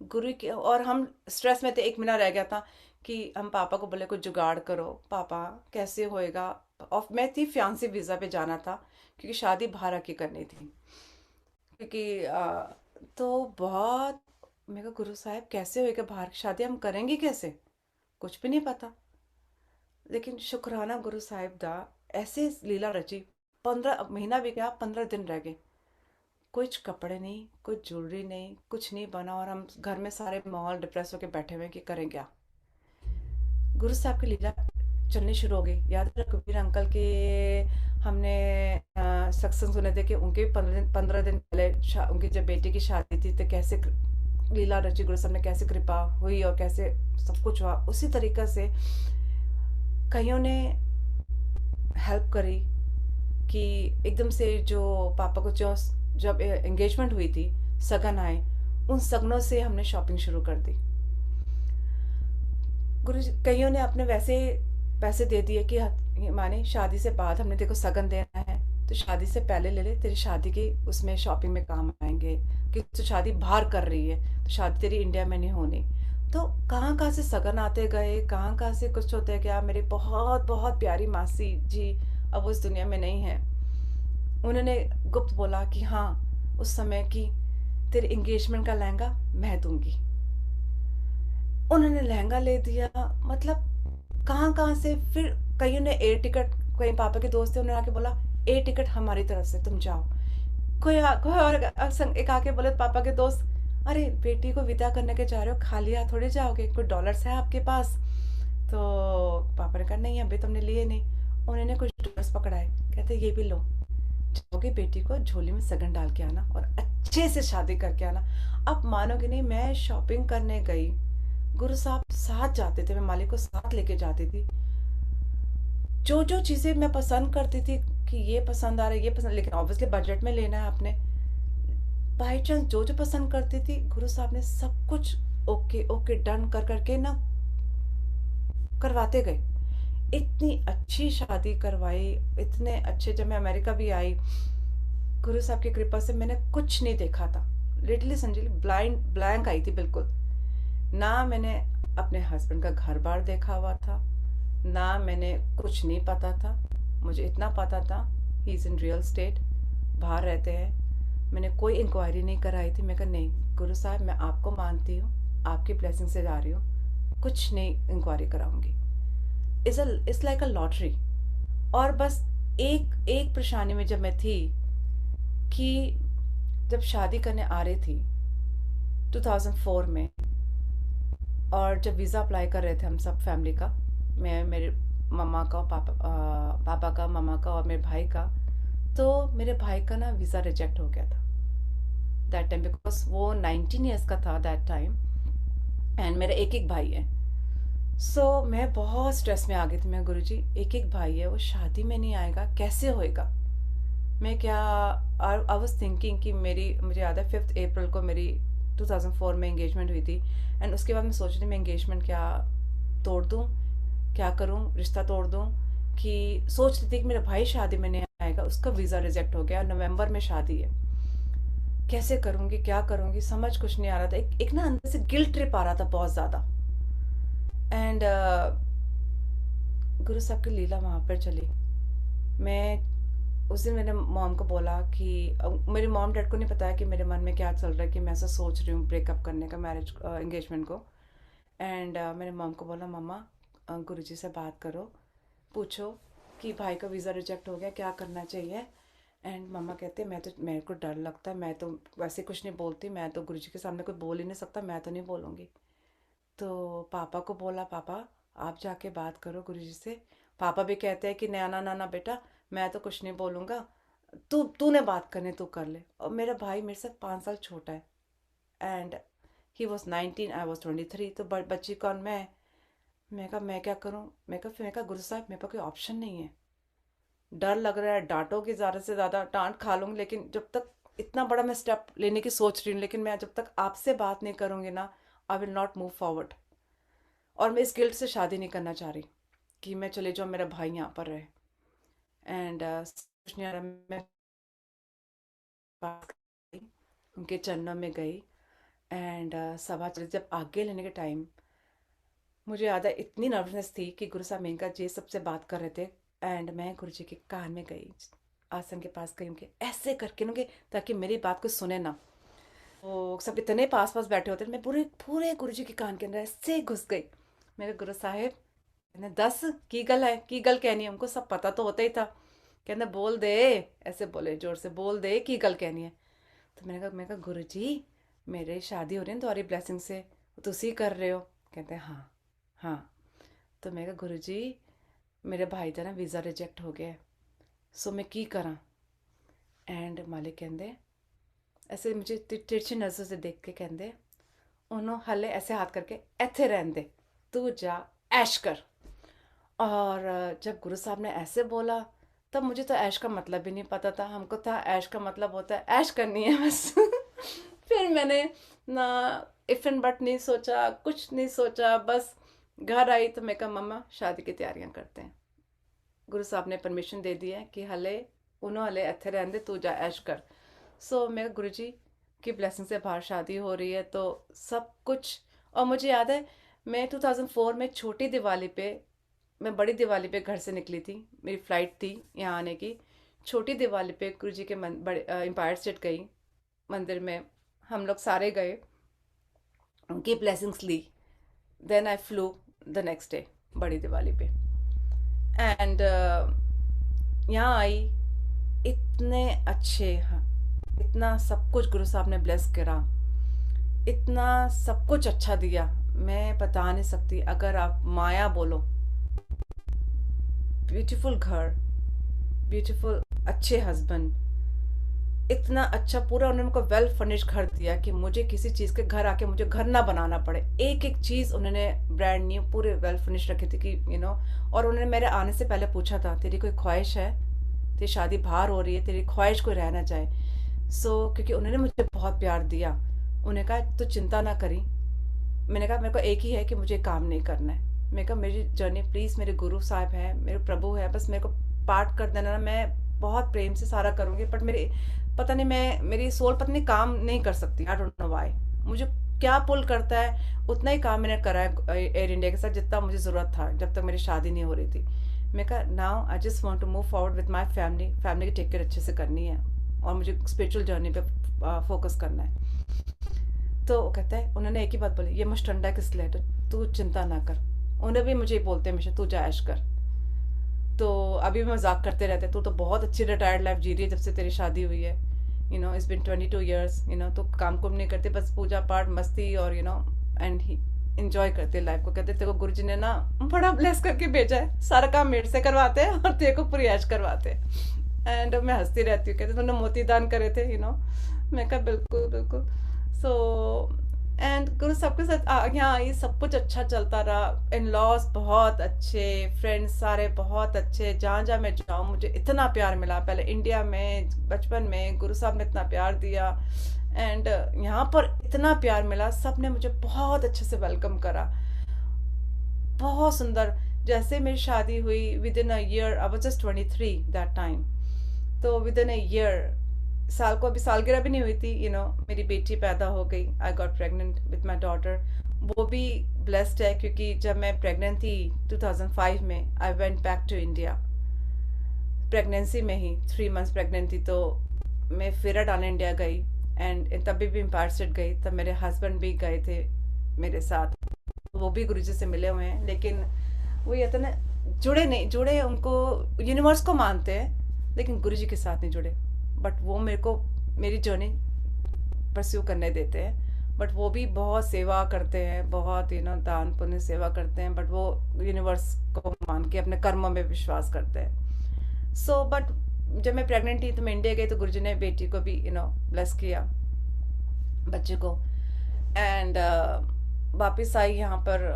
गुरु के, और हम स्ट्रेस में थे। एक महीना रह गया था कि हम पापा को बोले कुछ जुगाड़ करो, पापा कैसे होएगा। और मैं थी फियांसी वीज़ा पे जाना था, क्योंकि शादी बाहर आके करनी थी। क्योंकि तो बहुत, मैं कहा गुरु साहब कैसे होएगा बाहर की शादी, हम करेंगे कैसे, कुछ भी नहीं पता। लेकिन शुक्राना गुरु साहिब दा, ऐसे लीला रची। 15 महीना भी गया, 15 दिन रह गए। कुछ कपड़े नहीं, कुछ ज्वेलरी नहीं, कुछ नहीं बना, और हम घर में सारे माहौल डिप्रेस होके बैठे हुए हैं कि करें क्या। गुरु साहब की लीला चलनी शुरू हो गई। याद है कबीर अंकल के, हमने सत्संग सुने थे कि उनके 15 दिन पहले उनकी जब बेटी की शादी थी, तो कैसे लीला रची, गुरु साहब ने कैसे कृपा हुई और कैसे सब कुछ हुआ। उसी तरीका से कईयों ने हेल्प करी कि एकदम से जो पापा को जो जब एंगेजमेंट हुई थी, सगन आए, उन सगनों से हमने शॉपिंग शुरू कर दी। गुरु जी कईयों ने अपने वैसे पैसे दे दिए कि माने शादी से बाद हमने देखो सगन देना है, तो शादी से पहले ले ले, तेरी शादी की उसमें शॉपिंग में काम आएंगे। कि तू शादी बाहर कर रही है, तो शादी तेरी इंडिया में नहीं होनी। तो कहाँ कहाँ से सगन आते गए, कहाँ कहाँ से कुछ होते गया। मेरी बहुत बहुत प्यारी मासी जी अब उस दुनिया में नहीं है। उन्होंने गुप्त बोला कि हाँ, उस समय की तेरे एंगेजमेंट का लहंगा मैं दूंगी। उन्होंने लहंगा ले दिया। मतलब कहाँ कहाँ से फिर कईयों ने एयर टिकट, कहीं पापा के दोस्त थे, उन्होंने आके बोला एयर टिकट हमारी तरफ से, तुम जाओ। कोई और एक आके बोले पापा के दोस्त, अरे बेटी को विदा करने के जा रहे हो, खाली हाथ थोड़े जाओगे, कोई डॉलर्स है आपके पास। तो पापा ने कहा नहीं, अभी तुमने लिए नहीं। उन्होंने कुछ डॉलर्स पकड़ाए, कहते ये भी लो, जाओगे बेटी को झोली में सगन डाल के आना और अच्छे से शादी करके आना। अब मानोगे नहीं, मैं शॉपिंग करने गई, गुरु साहब साथ जाते थे, मैं मालिक को साथ लेके जाती थी। जो जो चीज़ें मैं पसंद करती थी कि ये पसंद आ रहा है, ये पसंद, लेकिन ऑब्वियसली बजट में लेना है आपने। बाई चांस जो जो पसंद करती थी, गुरु साहब ने सब कुछ ओके ओके डन कर करके ना करवाते गए। इतनी अच्छी शादी करवाई, इतने अच्छे। जब मैं अमेरिका भी आई, गुरु साहब की कृपा से मैंने कुछ नहीं देखा था। Literally Sanjali blind blank I थी बिल्कुल। ना मैंने अपने हस्बैंड का घर बार देखा हुआ था, ना मैंने कुछ नहीं पता था। मुझे इतना पता था he is in real estate, बाहर रहते हैं। मैंने कोई इंक्वायरी नहीं कराई थी। मैं कहा नहीं गुरु साहब, मैं आपको मानती हूँ, आपकी ब्लेसिंग से जा रही हूँ, कुछ नहीं इंक्वायरी कराऊंगी। It's like a lottery. और बस एक एक परेशानी में जब मैं थी कि जब शादी करने आ रही थी 2004 में, और जब वीज़ा अप्लाई कर रहे थे हम सब फैमिली का, मैं, मेरे मम्मा का, पापा का, मम्मा का और मेरे भाई का, तो मेरे भाई का ना वीज़ा रिजेक्ट हो गया था दैट टाइम, बिकॉज वो 19 ईयर्स का था दैट टाइम। एंड मेरा एक एक भाई है। मैं बहुत स्ट्रेस में आ गई थी। मैं गुरु जी, एक एक भाई है, वो शादी में नहीं आएगा, कैसे होएगा। मैं क्या, आई वॉज थिंकिंग कि मेरी, मुझे याद है 5 अप्रैल को मेरी 2004 में एंगेजमेंट हुई थी। एंड उसके बाद मैं सोच रही थी मैं एंगेजमेंट क्या तोड़ दूँ, क्या करूँ, रिश्ता तोड़ दूँ। कि सोच रही थी कि मेरा भाई शादी में नहीं आएगा, उसका वीज़ा रिजेक्ट हो गया, नवंबर में शादी है, कैसे करूँगी, क्या करूँगी, समझ कुछ नहीं आ रहा था। एक ना अंदर से गिल्ट ट्रिप आ रहा था बहुत ज़्यादा। एंड गुरु साहब की लीला वहाँ पर चली। मैं उस दिन मैंने मॉम को बोला कि मेरी मॉम डैड को नहीं पता है कि मेरे मन में क्या चल रहा है, कि मैं ऐसा सोच रही हूँ ब्रेकअप करने का, मैरिज एंगेजमेंट को। एंड मैंने मॉम को बोला मम्मा, गुरुजी से बात करो, पूछो कि भाई का वीज़ा रिजेक्ट हो गया, क्या करना चाहिए। एंड मम्मा कहते मैं तो, मेरे को डर लगता है, मैं तो वैसे कुछ नहीं बोलती, मैं तो गुरुजी के सामने कोई बोल ही नहीं सकता, मैं तो नहीं बोलूँगी। तो पापा को बोला, पापा आप जाके बात करो गुरुजी से। पापा भी कहते हैं कि ना ना ना ना बेटा, मैं तो कुछ नहीं बोलूँगा, तूने बात करने तू कर ले। और मेरा भाई मेरे से 5 साल छोटा है। And he was 19, I was 23, तो बच्ची कौन मैं। मैं कहा मैं क्या करूँ, मैं कहा गुरु साहब मेरे पास कोई ऑप्शन नहीं है। डर लग रहा है, डांटोगे ज़्यादा से ज़्यादा, डांट खा लूँगी, लेकिन जब तक इतना बड़ा मैं स्टेप लेने की सोच रही हूँ, लेकिन मैं जब तक आपसे बात नहीं करूँगी ना, I will not move forward. और मैं इस गिल्ट से शादी नहीं करना चाह रही कि मैं चले जाऊँ, मेरा भाई यहाँ पर रहे। एंड कुछ नहीं आ रहा, मैं पास गई, उनके चरणों में गई। एंड सभा चली, जब आगे लेने के टाइम मुझे याद है इतनी नर्वसनेस थी कि गुरु साहब मेनका जी सबसे बात कर रहे थे। एंड मैं गुरु जी के कान में गई, आसन के पास गई उनके, ऐसे करके उनके, ताकि मेरी बात को सुने ना। वो सब इतने पास पास बैठे होते थे, मैं पूरे पूरे गुरु जी के कान के अंदर ऐसे घुस गई। मेरे गुरु साहिब कहने, दस की गल है, की गल कहनी है, उनको सब पता तो होता ही था। कहने बोल दे, ऐसे बोले जोर से, बोल दे की गल कहनी है। तो मैंने कहा गुरु जी, मेरे शादी हो रही है तुम्हारी ब्लेसिंग से, तुसी कर रहे हो? कहते हैं हाँ, हाँ। तो मैं कहा गुरु जी, मेरे भाई का ना वीज़ा रिजेक्ट हो गया है, सो मैं की करा? एंड मालिक कहते ऐसे मुझे तिरछी नज़र से देख के कहते, उन्होंने हले ऐसे हाथ करके, ऐथे रहन दे, तू जा ऐश कर। और जब गुरु साहब ने ऐसे बोला, तब मुझे तो ऐश का मतलब भी नहीं पता था। हमको था ऐश का मतलब होता है ऐश करनी है बस। फिर मैंने ना इफ एंड बट नहीं सोचा, कुछ नहीं सोचा, बस घर आई तो मैं कहा मम्मा शादी की तैयारियां करते हैं। गुरु साहब ने परमिशन दे दी है कि हले उन्होंने हले इत्थे रहन दे, तू जा ऐश कर। सो मैं गुरु जी की ब्लेसिंग से बाहर शादी हो रही है तो सब कुछ। और मुझे याद है मैं 2004 में छोटी दिवाली पे, मैं बड़ी दिवाली पे घर से निकली थी, मेरी फ़्लाइट थी यहाँ आने की। छोटी दिवाली पे गुरु जी के बड़े एम्पायर स्टेट गई, मंदिर में हम लोग सारे गए, उनकी ब्लेसिंग्स ली। Then I flew the next day बड़ी दिवाली पे। एंड यहाँ आई, इतने अच्छे, हाँ, इतना सब कुछ गुरु साहब ने ब्लेस करा, इतना सब कुछ अच्छा दिया, मैं बता नहीं सकती। अगर आप माया बोलो, ब्यूटीफुल घर, ब्यूटीफुल अच्छे हस्बैंड, इतना अच्छा पूरा उन्होंने मुझको वेल फर्निश्ड घर दिया कि मुझे किसी चीज़ के घर आके मुझे घर ना बनाना पड़े। एक एक चीज़ उन्होंने ब्रांड न्यू पूरे वेल फर्निश्ड रखी थी कि और उन्होंने मेरे आने से पहले पूछा था, तेरी कोई ख्वाहिश है, तेरी शादी बाहर हो रही है, तेरी ख्वाहिश कोई रहना चाहे? क्योंकि उन्होंने मुझे बहुत प्यार दिया। उन्होंने कहा तू चिंता ना करी। मैंने कहा मेरे को एक ही है कि मुझे काम नहीं करना है। मैंने कहा मेरी जर्नी प्लीज़, मेरे गुरु साहब हैं, मेरे प्रभु है, बस मेरे को पार्ट कर देना ना, मैं बहुत प्रेम से सारा करूँगी। बट मेरे पता नहीं, मैं मेरी सोल पता नहीं काम नहीं कर सकती, आई डोंट नो व्हाई। मुझे क्या पुल करता है, उतना ही काम मैंने करा है एयर इंडिया के साथ जितना मुझे ज़रूरत था जब तक मेरी शादी नहीं हो रही थी। मैं कहा now I just want to move forward with my family, family की टेक केयर अच्छे से करनी है और मुझे स्पिरिचुअल जर्नी पे फोकस करना है। तो वो कहता है, उन्होंने एक ही बात बोली, ये मस्टंडा किस लिए, तो तू चिंता ना कर। उन्हें भी मुझे बोलते हैं हमेशा, तू जा ऐश कर। तो अभी भी मजाक करते रहते, तू तो बहुत अच्छी रिटायर्ड लाइफ जी रही है जब से तेरी शादी हुई है, इट्स बिन 22 years, तो काम कुम नहीं करते, बस पूजा पाठ मस्ती और एंड ही इंजॉय करते लाइफ को। कहते तेरे को गुरु जी ने ना बड़ा ब्लेस करके भेजा है, सारा काम मेरे से करवाते हैं और तेरे को पूरी ऐश करवाते हैं। एंड मैं हंसती रहती हूँ, कहते तूने मोती दान करे थे, मैं कहा बिल्कुल बिल्कुल। सो एंड गुरु सबके साथ यहाँ आई, सब कुछ अच्छा चलता रहा। इन लॉज बहुत अच्छे, फ्रेंड्स सारे बहुत अच्छे, जहाँ जहाँ मैं जाऊँ मुझे इतना प्यार मिला। पहले इंडिया में बचपन में गुरु साहब ने इतना प्यार दिया, एंड यहाँ पर इतना प्यार मिला, सब ने मुझे बहुत अच्छे से वेलकम करा, बहुत सुंदर। जैसे मेरी शादी हुई, with in a year, I was just 23 that time, तो विद इन अ ईयर, साल को अभी सालगिरह भी नहीं हुई थी, मेरी बेटी पैदा हो गई। I got pregnant with my daughter. वो भी ब्लेस्ड है क्योंकि जब मैं प्रेग्नेंट थी 2005 में, I went back to India pregnancy में ही, 3 months प्रेग्नेंट थी, तो मैं फेरा डालने इंडिया गई। एंड तभी भी एम्पायर स्टेट गई, तब मेरे हस्बैंड भी गए थे मेरे साथ, वो भी गुरुजी से मिले हुए हैं। लेकिन वो ये था ना, जुड़े नहीं, जुड़े उनको यूनिवर्स को मानते हैं लेकिन गुरुजी के साथ नहीं जुड़े। बट वो मेरे को मेरी जर्नी परस्यू करने देते हैं। बट वो भी बहुत सेवा करते हैं, बहुत दान पुण्य सेवा करते हैं, बट वो यूनिवर्स को मान के अपने कर्मों में विश्वास करते हैं। बट जब मैं प्रेग्नेंट थी तो मैं इंडिया गई, तो गुरुजी ने बेटी को भी ब्लेस किया, बच्चे को। एंड वापस आई यहाँ पर,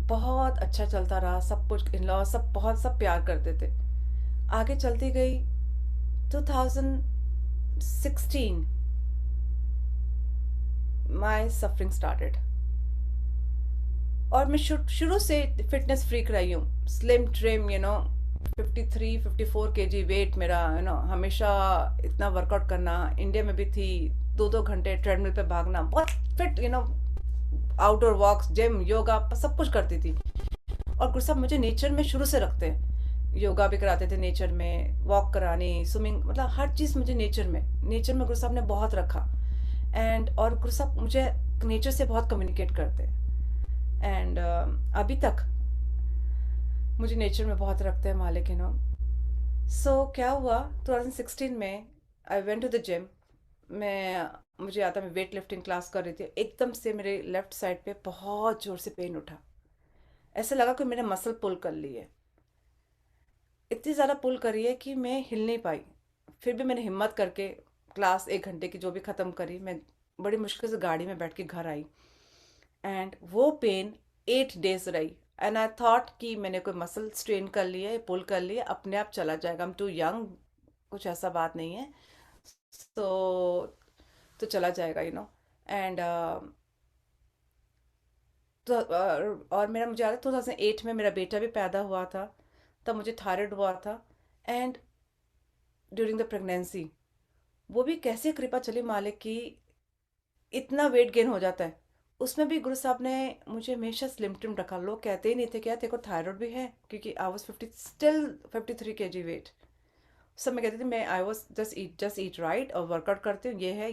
बहुत अच्छा चलता रहा सब कुछ। इन लॉ सब बहुत सब प्यार करते थे, आगे चलती गई। 2016 माई सफरिंग स्टार्टेड। और मैं शुरू से फिटनेस फ्रीक रही हूँ, स्लिम ट्रिम, 53-54 kg वेट मेरा, हमेशा इतना वर्कआउट करना, इंडिया में भी थी, 2-2 घंटे ट्रेडमिल पे भागना, बहुत फिट, आउटडोर वॉक्स, जिम, योगा, सब कुछ करती थी। और गुरु साहब मुझे नेचर में शुरू से रखते हैं, योगा भी कराते थे नेचर में, वॉक करानी, स्विमिंग, मतलब हर चीज़ मुझे नेचर में गुरु साहब ने बहुत रखा। एंड और गुरु साहब मुझे नेचर से बहुत कम्युनिकेट करते हैं। एंड अभी तक मुझे नेचर में बहुत रखते हैं मालिक, सो क्या हुआ, 2016 में I went to the gym. मुझे याद था, मैं वेट लिफ्टिंग क्लास कर रही थी, एकदम से मेरे लेफ्ट साइड पे बहुत ज़ोर से पेन उठा। ऐसे लगा कि मैंने मसल पुल कर ली है, इतनी ज़्यादा पुल करी है कि मैं हिल नहीं पाई। फिर भी मैंने हिम्मत करके क्लास 1 घंटे की जो भी ख़त्म करी। मैं बड़ी मुश्किल से गाड़ी में बैठ के घर आई। एंड वो पेन 8 डेज रही। एंड आई थॉट कि मैंने कोई मसल स्ट्रेन कर लिया है, पुल कर लिया, अपने आप चला जाएगा, I'm टू यंग, कुछ ऐसा बात नहीं है। तो चला जाएगा, एंड तो और मेरा, मुझे याद है 2008 में मेरा बेटा भी पैदा हुआ था, तब मुझे थायराइड हुआ था। एंड ड्यूरिंग द प्रेगनेंसी, वो भी कैसे कृपा चली मालिक की, इतना वेट गेन हो जाता है। उसमें भी गुरु साहब ने मुझे हमेशा स्लिम ट्रिम रखा। लोग कहते ही नहीं थे क्या तेरे को थायराइड भी है, क्योंकि आई वॉज 53 kg वेट। सब मैं कहती थी मैं I was just eat right और वर्कआउट करती हूँ, ये है,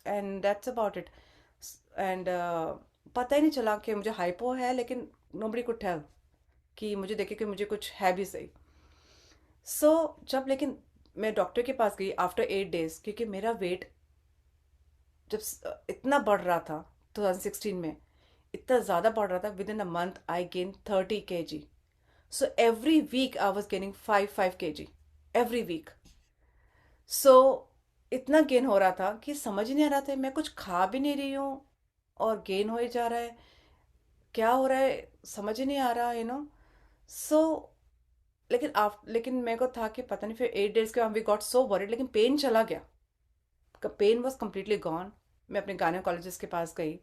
and that's about it. And पता ही नहीं चला कि मुझे हाइपो है, लेकिन नोबडी कुड टेल कि मुझे देखे कि मुझे कुछ है भी सही। जब लेकिन मैं डॉक्टर के पास गई आफ्टर 8 डेज, क्योंकि मेरा वेट जब इतना बढ़ रहा था 2016 में, इतना ज़्यादा बढ़ रहा था, within a month I gain 30 kg। So every week I was gaining 5-5 kg every week. So इतना गेन हो रहा था कि समझ ही नहीं आ रहा था, मैं कुछ खा भी नहीं रही हूँ और गेन हो ही जा रहा है, क्या हो रहा है समझ ही नहीं आ रहा, सो लेकिन मेरे को था कि पता नहीं, फिर 8 डेज के बाद वी गॉट सो वरीड, लेकिन पेन चला गया, पेन वॉज कम्प्लीटली गॉन। मैं अपने गायनेकोलॉजिस्ट के पास गई,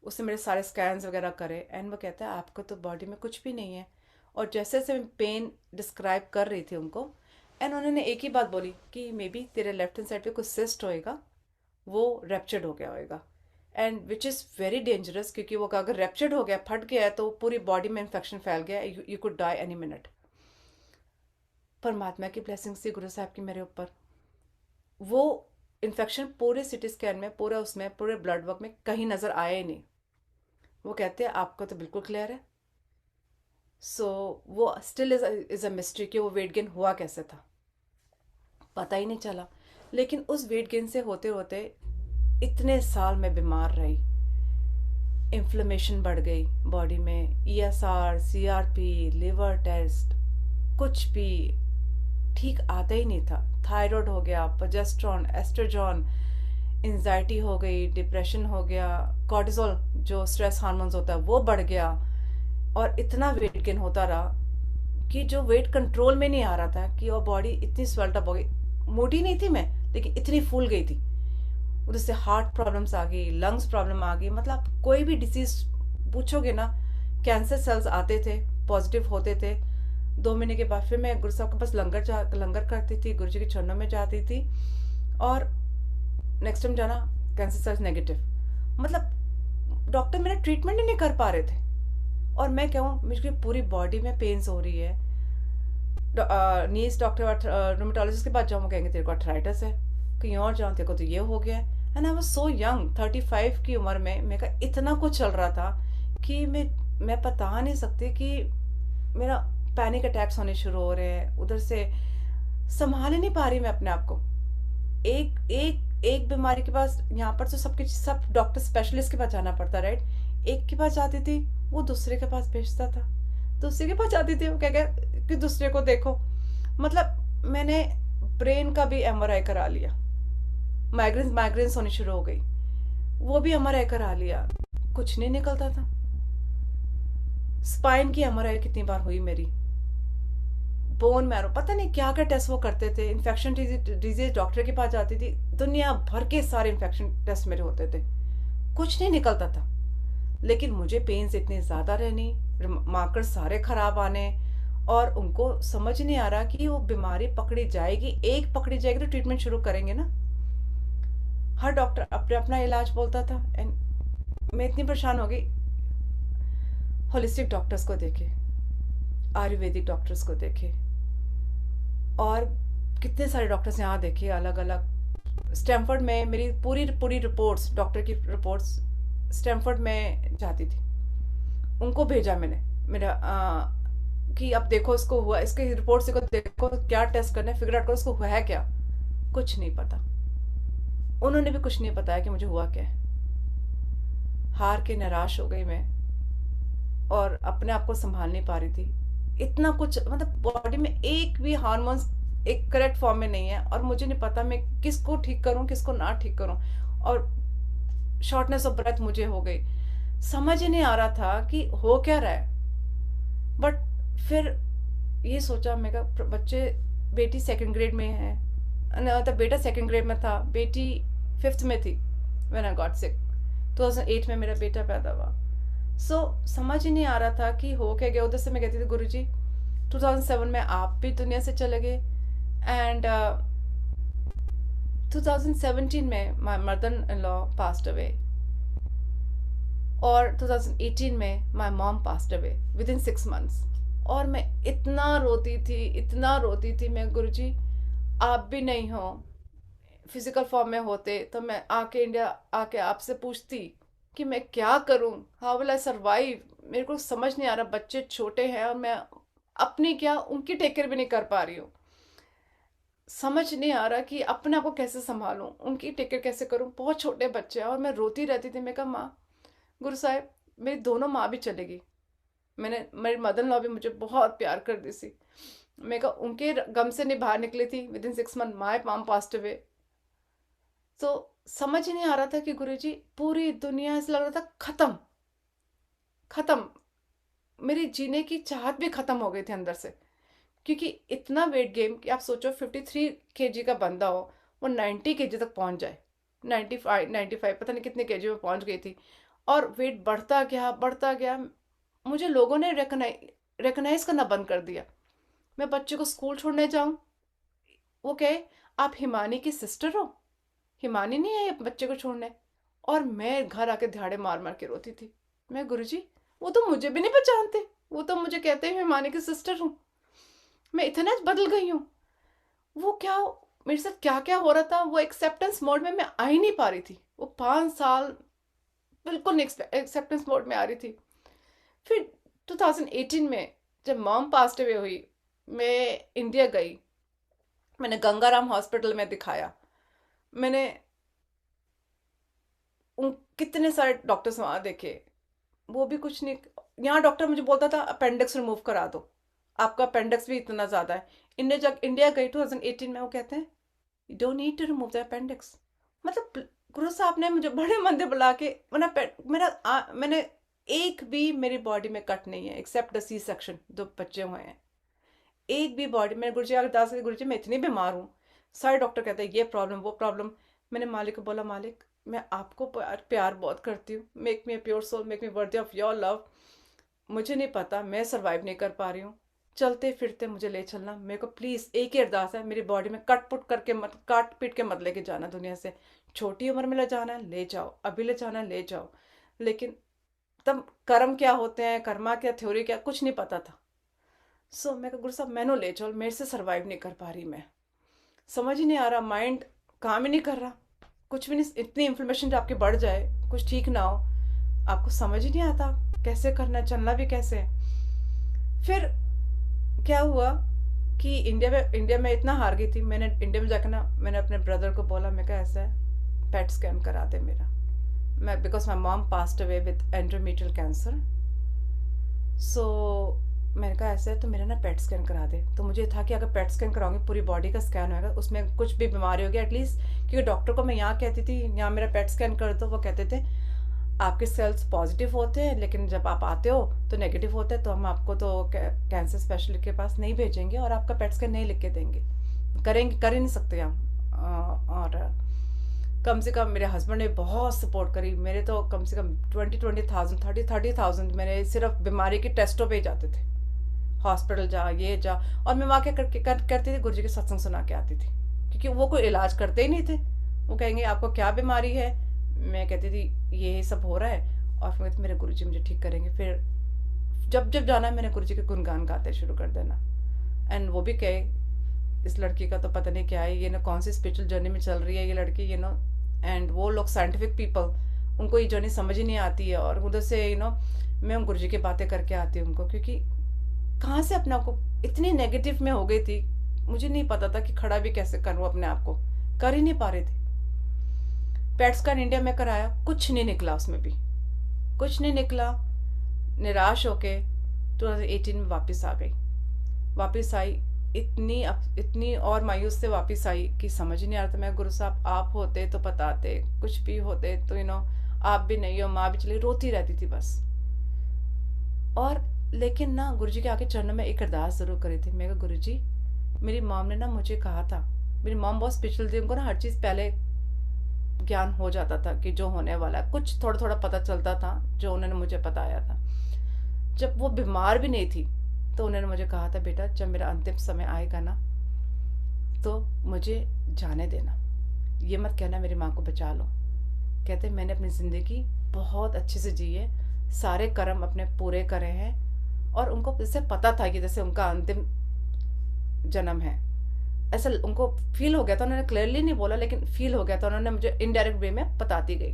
उसने मेरे सारे स्कैन्स वगैरह करे, एंड वो कहता है आपको तो बॉडी में कुछ भी नहीं है। और जैसे जैसे मैं पेन डिस्क्राइब कर रही थी उनको, एंड उन्होंने एक ही बात बोली कि मे बी तेरे लेफ्ट हैंड साइड पे कुछ सिस्ट होएगा, वो रेप्चर्ड हो गया होएगा, and which is very dangerous, क्योंकि वो अगर रेप्चर्ड हो गया, फट गया है, तो पूरी बॉडी में इन्फेक्शन फैल गया, you could die any minute. परमात्मा की ब्लेसिंग थी गुरु साहब की मेरे ऊपर। वो इन्फेक्शन पूरे सिटी स्कैन में, पूरे ब्लड वर्क में कहीं नज़र आया ही नहीं। वो कहते हैं आपको तो बिल्कुल क्लियर है। सो वो स्टिल इज़ अ मिस्ट्री कि वो वेट गेन हुआ कैसे था, पता ही नहीं चला। लेकिन उस वेट गेन से होते होते इतने साल मैं बीमार रही, इन्फ्लेमेशन बढ़ गई बॉडी में, ESR, CRP, लिवर टेस्ट, कुछ भी ठीक आता ही नहीं था। थायराइड हो गया, प्रोजेस्टेरॉन, एस्ट्रोजन, एंजाइटी हो गई, डिप्रेशन हो गया, कॉर्टिसोल जो स्ट्रेस हार्मोन्स होता है वो बढ़ गया, और इतना वेट गेन होता रहा कि जो वेट कंट्रोल में नहीं आ रहा था, कि वो बॉडी इतनी स्वेल्ट अप हो गई। मोटी नहीं थी मैं, लेकिन इतनी फूल गई थी। उधर से हार्ट प्रॉब्लम्स आ गई, लंग्स प्रॉब्लम आ गई, मतलब कोई भी डिसीज पूछोगे ना, कैंसर सेल्स आते थे, पॉजिटिव होते थे। 2 महीने के बाद फिर मैं गुरु साहब के पास लंगर करती थी, गुरु जी के चरणों में जाती थी, और नेक्स्ट टाइम जाना कैंसर सेल्स नेगेटिव, मतलब डॉक्टर मेरा ट्रीटमेंट ही नहीं कर पा रहे थे। और मैं कहूँ मुझे पूरी बॉडी में पेन्स हो रही है, नीज डॉक्टर रोमेटोलॉजिस्ट के पास जाऊँ, कहेंगे तेरे को अर्थराइटिस है, कहीं और जाऊँ तेरे को तो ये हो गया है। And I was so young, 35 की उम्र में मेरे का इतना कुछ चल रहा था कि मैं बता नहीं सकती कि मेरा पैनिक अटैक्स होने शुरू हो रहे हैं, उधर से संभाल ही नहीं पा रही मैं अपने आप को। एक एक एक बीमारी के पास, यहाँ पर तो सब डॉक्टर स्पेशलिस्ट के पास जाना पड़ता, राइट। एक के पास जाती थी, वो दूसरे के पास भेजता था, दूसरे के पास जाती थी, वो क्या क्या कि दूसरे को देखो। मतलब मैंने ब्रेन का भी MRI करा लिया, माइग्रेन्स होनी शुरू हो गई, वो भी MRI करा लिया, कुछ नहीं निकलता था। स्पाइन की MRI कितनी बार हुई मेरी, बोन मैरो, पता नहीं क्या क्या टेस्ट वो करते थे। इन्फेक्शन डिजीज डॉक्टर के पास जाती थी, दुनिया भर के सारे इन्फेक्शन टेस्ट मेरे होते थे, कुछ नहीं निकलता था। लेकिन मुझे पेन्स इतने ज़्यादा रहनी, मार्कर सारे खराब आने, और उनको समझ नहीं आ रहा कि वो बीमारी पकड़ी जाएगी, एक पकड़ी जाएगी तो ट्रीटमेंट शुरू करेंगे ना। हर डॉक्टर अपने अपना इलाज बोलता था, एंड मैं इतनी परेशान हो गई। होलिस्टिक डॉक्टर्स को देखे, आयुर्वेदिक डॉक्टर्स को देखे, और कितने सारे डॉक्टर्स यहाँ देखे अलग अलग। स्टैनफोर्ड में मेरी पूरी पूरी रिपोर्ट्स, डॉक्टर की रिपोर्ट्स स्टैनफोर्ड में जाती थी, उनको भेजा मैंने। मेरा कि अब देखो इसको हुआ, इसके रिपोर्ट से को देखो क्या टेस्ट करना है, फिगर आउट करो इसको हुआ है क्या। कुछ नहीं पता, उन्होंने भी कुछ नहीं बताया कि मुझे हुआ क्या है। हार के निराश हो गई मैं, और अपने आप को संभाल नहीं पा रही थी। इतना कुछ, मतलब बॉडी में एक भी हार्मोन्स एक करेक्ट फॉर्म में नहीं है, और मुझे नहीं पता मैं किसको ठीक करूं किसको ना ठीक करूं। और शॉर्टनेस ऑफ ब्रेथ मुझे हो गई, समझ ही नहीं आ रहा था कि हो क्या रहा है। बट फिर ये सोचा, मैं कहा बच्चे, बेटी सेकंड ग्रेड में है, तो बेटा सेकंड ग्रेड में था, बेटी फिफ्थ में थी व्हेन आई गॉट सिक। 2008 में मेरा बेटा पैदा हुआ। समझ ही नहीं आ रहा था कि हो क्या गया। उधर से मैं कहती थी गुरुजी 2007 में आप भी दुनिया से चले गए, एंड 2017 में my mother in law passed away, और 2018 में my mom passed away with in 6 months. और मैं इतना रोती थी मैं, गुरुजी आप भी नहीं हो, फिजिकल फॉर्म में होते तो मैं आके इंडिया आके आपसे पूछती कि मैं क्या करूं, हाउ विल आई सर्वाइव। मेरे को समझ नहीं आ रहा, बच्चे छोटे हैं और मैं अपनी क्या उनकी टेक केयर भी नहीं कर पा रही हूँ। समझ नहीं आ रहा कि अपने आप को कैसे संभालूं, उनकी टेक केयर कैसे करूं। बहुत छोटे बच्चे हैं, और मैं रोती रहती थी। मैं कहा माँ, गुरु साहिब मेरी दोनों माँ भी चलेगी, मेरी मदर इन लॉ भी मुझे बहुत प्यार कर दी सी। मैं कहा उनके गम से नहीं बाहर निकली थी। With in 6 month my mom passed away. तो समझ ही नहीं आ रहा था कि गुरुजी पूरी दुनिया ऐसा लग रहा था खत्म खत्म, मेरी जीने की चाहत भी खत्म हो गई थी अंदर से। क्योंकि इतना वेट गेन कि आप सोचो 53 केजी का बंदा हो, वो 90 केजी तक पहुंच जाए, 95 पता नहीं कितने केजी में पहुंच गई थी। और वेट बढ़ता गया। मुझे लोगों ने रिकग्नाइज करना बंद कर दिया। मैं बच्चे को स्कूल छोड़ने जाऊं, वो कहे आप हिमानी की सिस्टर हो, हिमानी नहीं आई बच्चे को छोड़ने। और मैं घर आके दिहाड़े मार मार के रोती थी। मैं गुरुजी वो तो मुझे भी नहीं पहचानते, वो तो मुझे कहते हैं हिमानी की सिस्टर हूँ। मैं इतना बदल गई हूँ। वो क्या, मेरे साथ क्या क्या हो रहा था, वो एक्सेप्टेंस मोड में मैं आ ही नहीं पा रही थी। वो 5 साल बिल्कुल एक्सेप्टेंस मोड में आ रही थी। फिर 2018 में जब मॉम पास्ट अवे हुई, मैं इंडिया गई, मैंने गंगाराम हॉस्पिटल में दिखाया। मैंने उन कितने सारे डॉक्टर्स वहाँ देखे, वो भी कुछ नहीं। यहाँ डॉक्टर मुझे बोलता था अपेंडिक्स रिमूव करा दो, आपका अपेंडिक्स भी इतना ज़्यादा है। इंडिया गई 2018 में, वो कहते हैं you don't need to remove the appendix. मतलब गुरु साहब ने मुझे बड़े मंदिर बुला के मैंने एक भी मेरी बॉडी में कट नहीं है एक्सेप्ट द सी सेक्शन, 2 बच्चे हुए हैं। एक भी बॉडी, मैंने गुरुजी अगर दास गुरुजी मैं इतनी बीमार हूँ, सारे डॉक्टर कहते हैं ये प्रॉब्लम वो प्रॉब्लम। मैंने मालिक को बोला मालिक मैं आपको प्यार बहुत करती हूँ, make me a pure soul, make me worthy of your love. मुझे नहीं पता, मैं सर्वाइव नहीं कर पा रही हूँ, चलते फिरते मुझे ले चलना। मेरे को प्लीज़ एक ही अरदास है, मेरी बॉडी में काट पीट के मत लेके जाना दुनिया से। छोटी उम्र में ले जाना है ले जाओ, अभी ले जाना है ले जाओ, लेकिन तब कर्म क्या होते हैं, कर्मा क्या, थ्योरी क्या, कुछ नहीं पता था। मैं कहा गुरु साहब मैंने ले चलो, मेरे से सर्वाइव नहीं कर पा रही मैं। समझ ही नहीं आ रहा, माइंड काम ही नहीं कर रहा, कुछ भी नहीं। इतनी इन्फ्लेमेशन जब आपकी बढ़ जाए, कुछ ठीक ना हो, आपको समझ ही नहीं आता कैसे करना है, चलना भी कैसे है। फिर क्या हुआ कि इंडिया में इतना हार गई थी। मैंने इंडिया में जाकर ना, मैंने अपने ब्रदर को बोला, मैं कहा ऐसा है पेट स्कैन करा दे मेरा, मैं because my mom passed away with endometrial cancer. मैंने कहा ऐसा है तो मेरा ना पेट स्कैन करा दे। तो मुझे था कि अगर पेट स्कैन कराऊंगी पूरी बॉडी का स्कैन होगा, उसमें कुछ भी बीमारी होगी एटलीस्ट। क्योंकि डॉक्टर को मैं यहाँ कहती थी यहाँ मेरा पेट स्कैन कर दो, वो कहते थे आपके सेल्स पॉजिटिव होते हैं, लेकिन जब आप आते हो तो नेगेटिव होते हैं, तो हम आपको तो कैंसर स्पेशलिस्ट के पास नहीं भेजेंगे और आपका पेट स्कैन नहीं लिख के देंगे, करेंगे, कर ही नहीं सकते हम। और कम से कम मेरे हस्बैंड ने बहुत सपोर्ट करी, मेरे तो कम से कम 20,000 30,000 मेरे सिर्फ बीमारी के टेस्टों पे ही जाते थे। हॉस्पिटल जा, ये जा, और मैं वहाँ क्या करती थी, गुरु जी के सत्संग सुना के आती थी, क्योंकि वो कोई इलाज करते ही नहीं थे। वो कहेंगे आपको क्या बीमारी है, मैं कहती थी ये सब हो रहा है, और फिर मेरे गुरु जी मुझे ठीक करेंगे। फिर जब जब जाना मैंने गुरु जी के गुणगान गाते शुरू कर देना। एंड वो भी कहे इस लड़की का तो पता नहीं क्या है, ये ना कौन सी स्पिरिचुअल जर्नी में चल रही है ये लड़की, एंड वो लोग साइंटिफिक पीपल, उनको ये जर्नी समझ ही नहीं आती है, और उधर से मैं उन गुरु जी की बातें करके आती हूँ उनको, क्योंकि कहाँ से अपने आप को इतनी नेगेटिव में हो गई थी, मुझे नहीं पता था कि खड़ा भी कैसे करूँ अपने आप को, कर ही नहीं पा रही थी। पेट स्कैन इंडिया में कराया, कुछ नहीं निकला, उसमें भी कुछ नहीं निकला। निराश होके 2018 में वापस आ गई। वापस आई, इतनी और मायूस से वापस आई कि समझ ही नहीं आ रहा था। मैं गुरु साहब आप होते तो बताते, कुछ भी होते तो आप भी नहीं हो, माँ भी चली, रोती रहती थी बस। और लेकिन ना गुरु जी के आगे चरणों में एक अरदास जरूर करी थी। मैं गुरु जी, मेरी मॉम ने ना मुझे कहा था, मेरी मॉम बहुत स्पिरिचुअल थी, उनको ना हर चीज़ पहले ज्ञान हो जाता था कि जो होने वाला है, कुछ थोड़ा थोड़ा पता चलता था जो उन्होंने मुझे बताया था। जब वो बीमार भी नहीं थी तो उन्होंने मुझे कहा था, बेटा जब मेरा अंतिम समय आएगा ना तो मुझे जाने देना, ये मत कहना मेरी माँ को बचा लो। कहते मैंने अपनी ज़िंदगी बहुत अच्छे से जी है, सारे कर्म अपने पूरे करे हैं, और उनको इससे पता था कि जैसे उनका अंतिम जन्म है, ऐसा उनको फील हो गया था। उन्होंने क्लियरली नहीं बोला, लेकिन फील हो गया था, उन्होंने मुझे इनडायरेक्ट वे में बताती गई।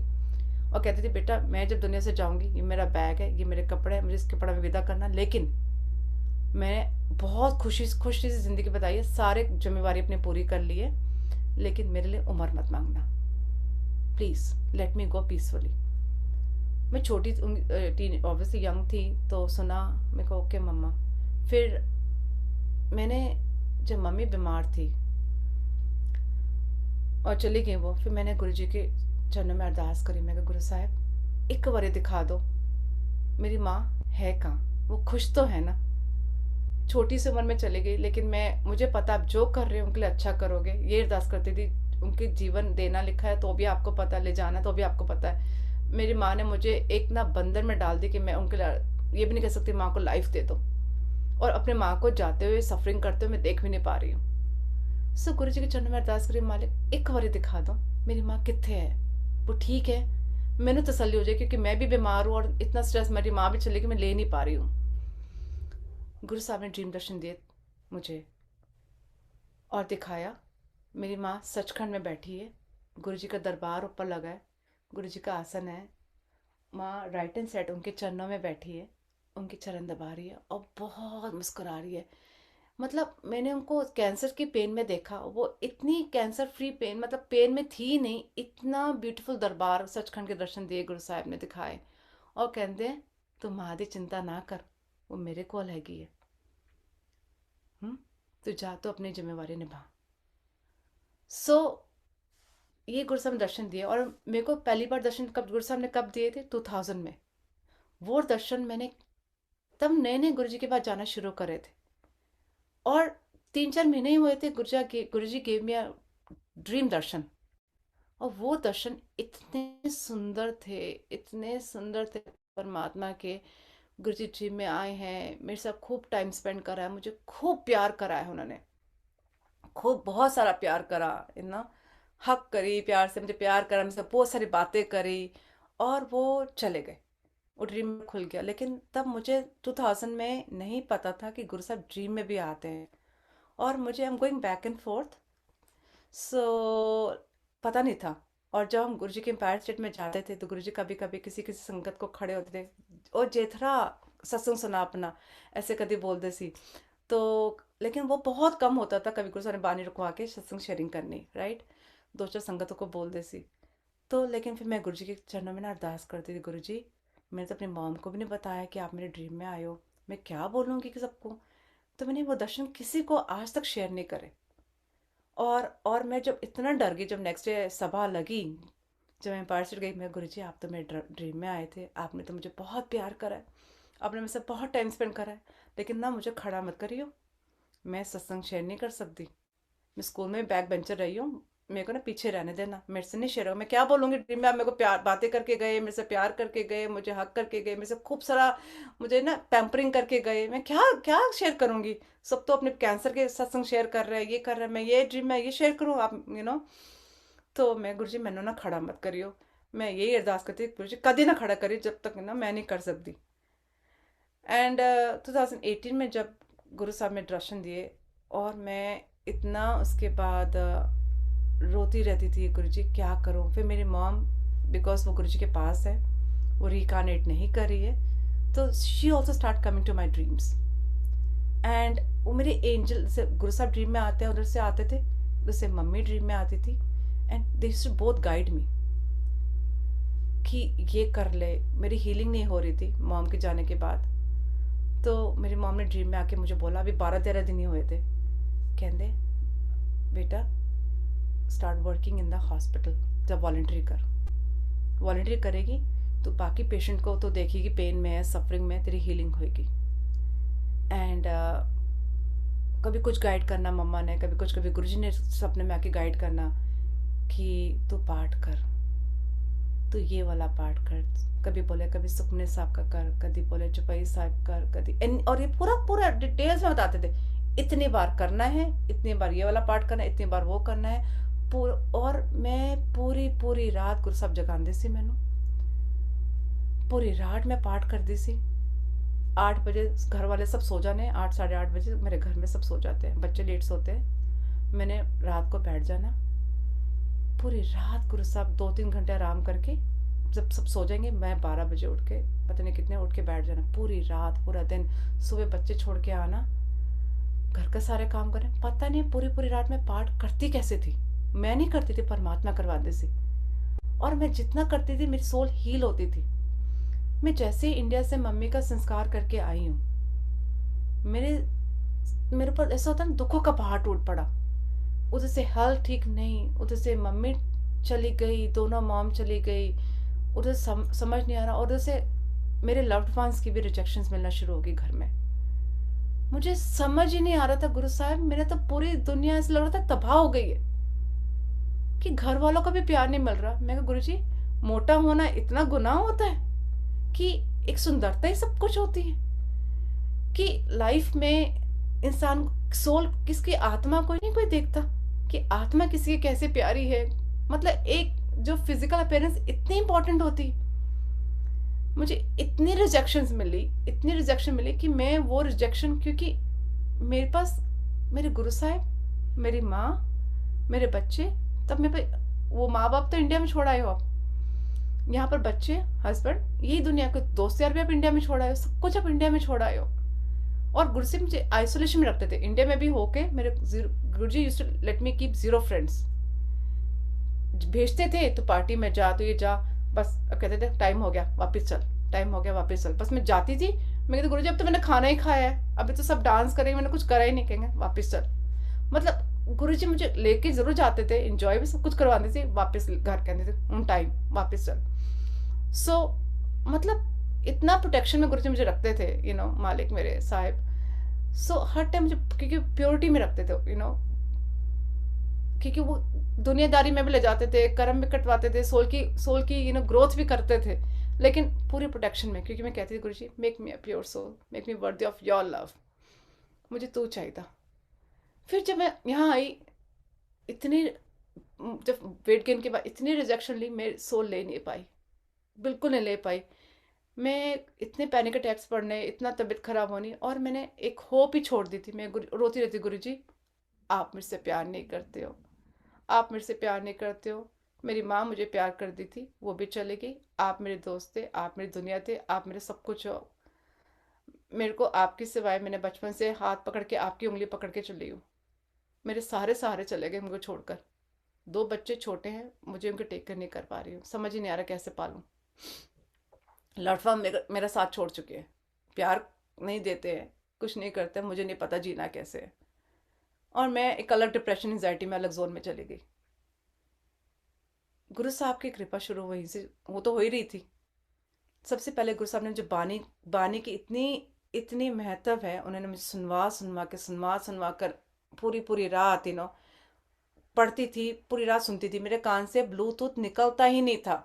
और कहती थी बेटा मैं जब दुनिया से जाऊंगी, ये मेरा बैग है, ये मेरे कपड़े हैं, मुझे इसके कपड़े में विदा करना, लेकिन मैं बहुत खुशी से ज़िंदगी बताई है, सारे जिम्मेवारी अपनी पूरी कर ली है, लेकिन मेरे लिए उम्र मत मांगना, please let me go peacefully. मैं छोटी टीन ऑब्वियसली यंग थी, तो सुना, मेरे को ओके मम्मा। फिर मैंने, जब मम्मी बीमार थी और चली गई वो, फिर मैंने गुरु जी के चरणों में अरदास करी। मैं कहा गुरु साहब एक बार दिखा दो, मेरी माँ है कहाँ, वो खुश तो है ना। छोटी सी उम्र में चली गई, लेकिन मुझे पता आप जो कर रहे हो उनके लिए अच्छा करोगे, ये अरदास करती थी। उनके जीवन देना लिखा है तो भी आपको पता है, ले जाना तो भी आपको पता है। मेरी माँ ने मुझे एक ना बंधन में डाल दी कि मैं उनके लिए ये भी नहीं कह सकती माँ को लाइफ दे दो, और अपने माँ को जाते हुए सफरिंग करते हुए मैं देख भी नहीं पा रही हूँ। सो गुरु जी के चरणों में अरदास करी, मालिक एक बार दिखा दो मेरी माँ कितने है, वो ठीक है, मैंने तसल्ली हो जाए, क्योंकि मैं भी बीमार हूँ और इतना स्ट्रेस मेरी माँ भी चलेगी, मैं ले नहीं पा रही हूँ। गुरु साहब ने ड्रीम दर्शन दिए मुझे और दिखाया, मेरी माँ सचखंड में बैठी है, गुरु जी का दरबार ऊपर लगा है, गुरु जी का आसन है, माँ राइट हैंड साइड उनके चरणों में बैठी है, उनके चरण दबा रही है और बहुत मुस्कुरा रही है। मतलब मैंने उनको कैंसर की पेन में देखा, वो इतनी कैंसर फ्री पेन, मतलब पेन में थी नहीं, इतना ब्यूटीफुल दरबार सचखंड के दर्शन दिए गुरु साहब ने दिखाए, और कहते हैं तू माँ दी चिंता ना कर, वो मेरे कोल हैगी है, तू जा तो अपनी जिम्मेवारी निभा। सो ये गुरु साहब ने दर्शन दिए, और मेरे को पहली बार दर्शन कब गुरु साहब ने कब दिए थे, 2000 में। वो दर्शन मैंने तब नए नए गुरु जी के पास जाना शुरू करे थे, और 3-4 महीने ही हुए थे, गुरु जी गेव मी ड्रीम दर्शन। और वो दर्शन इतने सुंदर थे, इतने सुंदर थे परमात्मा के। गुरु जी ड्रीम में आए हैं, मेरे साथ खूब टाइम स्पेंड करा है, मुझे खूब प्यार करा है उन्होंने, खूब बहुत सारा प्यार करा, हक करी प्यार से, मुझे प्यार करा, मुझसे बहुत सारी बातें करी, और वो चले गए, वो ड्रीम में खुल गया। लेकिन तब मुझे 2000 में नहीं पता था कि गुरु साहब ड्रीम में भी आते हैं, और मुझे I am going back and forth, so पता नहीं था। और जब हम गुरु जी के एम्पायर स्टेट में जाते थे तो गुरु जी कभी कभी किसी किसी संगत को खड़े होते थे, और जेथरा सत्संग सुना अपना, ऐसे कभी बोलते सी, तो लेकिन वो बहुत कम होता था, कभी गुरु साहब ने बानी रुकवा के सत्संग शेयरिंग करनी, राइट, 2-4 संगतों को बोल दे सी। तो लेकिन फिर मैं गुरु जी के चरणों में ना अरदास करती थी, गुरु जी मैंने तो अपनी मॉम को भी नहीं बताया कि आप मेरे ड्रीम में आए हो, मैं क्या बोलूँगी कि सबको। तो मैंने वो दर्शन किसी को आज तक शेयर नहीं करे। और मैं जब इतना डर गई, जब नेक्स्ट डे सभा लगी, जब मैं बाहर चढ़ गई, मैं गुरुजी आप तो मेरे ड्रीम में आए थे, आपने तो मुझे बहुत प्यार करा है, आपने मेरे से बहुत टाइम स्पेंड करा है, लेकिन ना मुझे खड़ा मत करियो, मैं सत्संग शेयर नहीं कर सकती। मैं स्कूल में बैक बेंचर रही हूँ, मेरे को ना पीछे रहने देना, मेरे से नहीं शेयर होगा। मैं क्या बोलूँगी ड्रीम में, आप मेरे को प्यार बातें करके गए, मेरे से प्यार करके गए, मुझे हक करके गए, मेरे से खूब सारा मुझे ना पैम्परिंग करके गए, मैं क्या क्या शेयर करूँगी। सब तो अपने कैंसर के सत्संग शेयर कर रहे हैं, ये कर रहे हैं, मैं ये ड्रीम में ये शेयर करूँ, आप तो मैं गुरु जी मैनू ना खड़ा मत करियो। मैं यही अरदास करती गुरु जी कभी ना खड़ा करियो, जब तक ना मैं नहीं कर सकती। एंड 2018 में जब गुरु साहब ने दर्शन दिए, और मैं इतना उसके बाद रोती रहती थी, गुरु जी क्या करूँ। फिर मेरी मॉम, बिकॉज वो गुरु जी के पास है, वो रिकानेट नहीं कर रही है, तो she also start coming to my dreams. And वो मेरे एंजल से गुरु साहब ड्रीम में आते हैं, उधर से आते थे, उधर से मम्मी ड्रीम में आती थी, and they too both guide me कि ये कर ले। मेरी हीलिंग नहीं हो रही थी मॉम के जाने के बाद, तो मेरी मॉम ने ड्रीम में आके मुझे बोला, अभी 12-13 दिन ही हुए थे, कहते बेटा start working in the hospital, जब वॉल्ट्री कर, वॉल्ट्री करेगी तो बाकी पेशेंट को तो देखेगी, पेन में है, सफरिंग में, तेरी हीलिंग होगी। एंड कभी कुछ गाइड करना मम्मा ने, कभी कुछ, कभी गुरुजी ने सपने में आके गाइड करना कि तू पाठ कर, तू ये वाला पाठ कर। कभी बोले कभी सुखमनी साहब का कर, कभी बोले चौपाई साहब कर, कभी, और ये पूरा पूरा डिटेल्स में बताते थे, इतनी बार करना है, इतनी बार ये वाला पाठ करना है, इतनी बार वो करना है। और मैं पूरी पूरी रात गुरु साहब जगांदे सी, मैनू पूरी रात मैं पाठ करती सी। 8 बजे घर वाले सब सो जाने, 8-8:30 बजे मेरे घर में सब सो जाते हैं, बच्चे लेट सोते हैं, मैंने रात को बैठ जाना पूरी रात। गुरु साहब 2-3 घंटे आराम करके जब सब सो जाएंगे, मैं 12 बजे उठ के, पता नहीं कितने उठ के बैठ जाना, पूरी रात पूरा दिन। सुबह बच्चे छोड़ के आना, घर का सारे काम करें, पता नहीं पूरी पूरी रात में पाठ करती कैसे थी। मैं नहीं करती थी, परमात्मा करवाते थे। और मैं जितना करती थी मेरी सोल हील होती थी। मैं जैसे ही इंडिया से मम्मी का संस्कार करके आई हूँ, मेरे मेरे ऊपर ऐसा होता है, दुखों का पहाड़ टूट पड़ा। उधर से हाल ठीक नहीं, उधर से मम्मी चली गई, दोनों मॉम चली गई, उधर समझ नहीं आ रहा, और उधर से मेरे लव्ड वंस की भी रिजेक्शंस मिलना शुरू हो गई घर में। मुझे समझ ही नहीं आ रहा था गुरु साहब, मेरा तो पूरी दुनिया ऐसा लग रहा था तबाह हो गई है, कि घर वालों का भी प्यार नहीं मिल रहा। मैं कहा गुरु जी, मोटा होना इतना गुनाह होता है कि एक सुंदरता ही सब कुछ होती है, कि लाइफ में इंसान सोल, किसकी आत्मा कोई नहीं कोई देखता कि आत्मा किसी की कैसे प्यारी है। मतलब एक जो फिजिकल अपीयरेंस इतनी इंपॉर्टेंट होती। मुझे इतनी रिजेक्शंस मिली, इतनी रिजेक्शन मिली कि मैं वो रिजेक्शन, क्योंकि मेरे पास मेरे गुरु साहब, मेरी माँ, मेरे बच्चे, तब मेरे पे वो माँ बाप तो इंडिया में छोड़ आए हो आप, यहाँ पर बच्चे, हस्बैंड, यही दुनिया को दोस्त यार भी आप इंडिया में छोड़ आए हो, सब कुछ आप इंडिया में छोड़ आए हो। और गुरु से मुझे आइसोलेशन में रखते थे, इंडिया में भी होके मेरे guru ji used to let me keep 0 friends. भेजते थे तो पार्टी में जा, तो ये जा, बस अब कहते थे टाइम हो गया वापस चल, टाइम हो गया वापस चल। बस मैं जाती थी, मैं कहती गुरु जी अब तो मैंने खाना ही खाया है, अभी तो सब डांस करेंगे, मैंने कुछ करा ही नहीं, कहेंगे वापस चल। मतलब गुरु जी मुझे लेके जरूर जाते थे, इंजॉय भी सब कुछ करवाते थे, वापस घर कहते थे टाइम वापस चल। सो मतलब इतना प्रोटेक्शन में गुरु जी मुझे रखते थे, मालिक मेरे साहिब। सो हर टाइम मुझे, क्योंकि प्योरिटी में रखते थे, क्योंकि वो दुनियादारी में भी ले जाते थे, कर्म भी कटवाते थे, सोल की ग्रोथ भी करते थे, लेकिन पूरी प्रोटेक्शन में, क्योंकि मैं कहती थी guru ji make me a pure soul, make me worthy of your love, मुझे तू चाहिए था। फिर जब मैं यहाँ आई, इतनी, जब वेट गेन के बाद इतनी रिजेक्शन ली, मेरी सोल ले नहीं पाई, बिल्कुल नहीं ले पाई। मैं इतने पैनिक अटैक्स पड़ने, इतना तबीयत खराब होनी, और मैंने एक होप ही छोड़ दी थी। मैं रोती रहती, गुरु जी आप मुझसे प्यार नहीं करते हो, आप मेरे से प्यार नहीं करते हो। मेरी माँ मुझे प्यार कर दी थी, वो भी चली गई। आप मेरे दोस्त थे, आप मेरी दुनिया थे, आप मेरे सब कुछ हो। मेरे को आपकी सिवाय, मैंने बचपन से हाथ पकड़ के आपकी उंगली पकड़ के चली हूँ। मेरे सारे सहारे चले गए मुझे छोड़कर। 2 बच्चे छोटे हैं, मुझे उनके टेक कर नहीं कर पा रही हूँ, समझ ही नहीं आ रहा कैसे पालूँ। लड़फा मेरा साथ छोड़ चुके हैं, प्यार नहीं देते हैं, कुछ नहीं करते, मुझे नहीं पता जीना कैसे है। और मैं एक अलग डिप्रेशन एंजाइटी में, अलग जोन में चली गई। गुरु साहब की कृपा शुरू वहीं से, वो तो हो ही रही थी। सबसे पहले गुरु साहब ने मुझे बानी, बानी की इतनी इतनी महत्व है, उन्होंने मुझे सुनवा सुनवा कर पूरी पूरी रात पढ़ती थी, पूरी रात सुनती थी। मेरे कान से ब्लूटूथ निकलता ही नहीं था।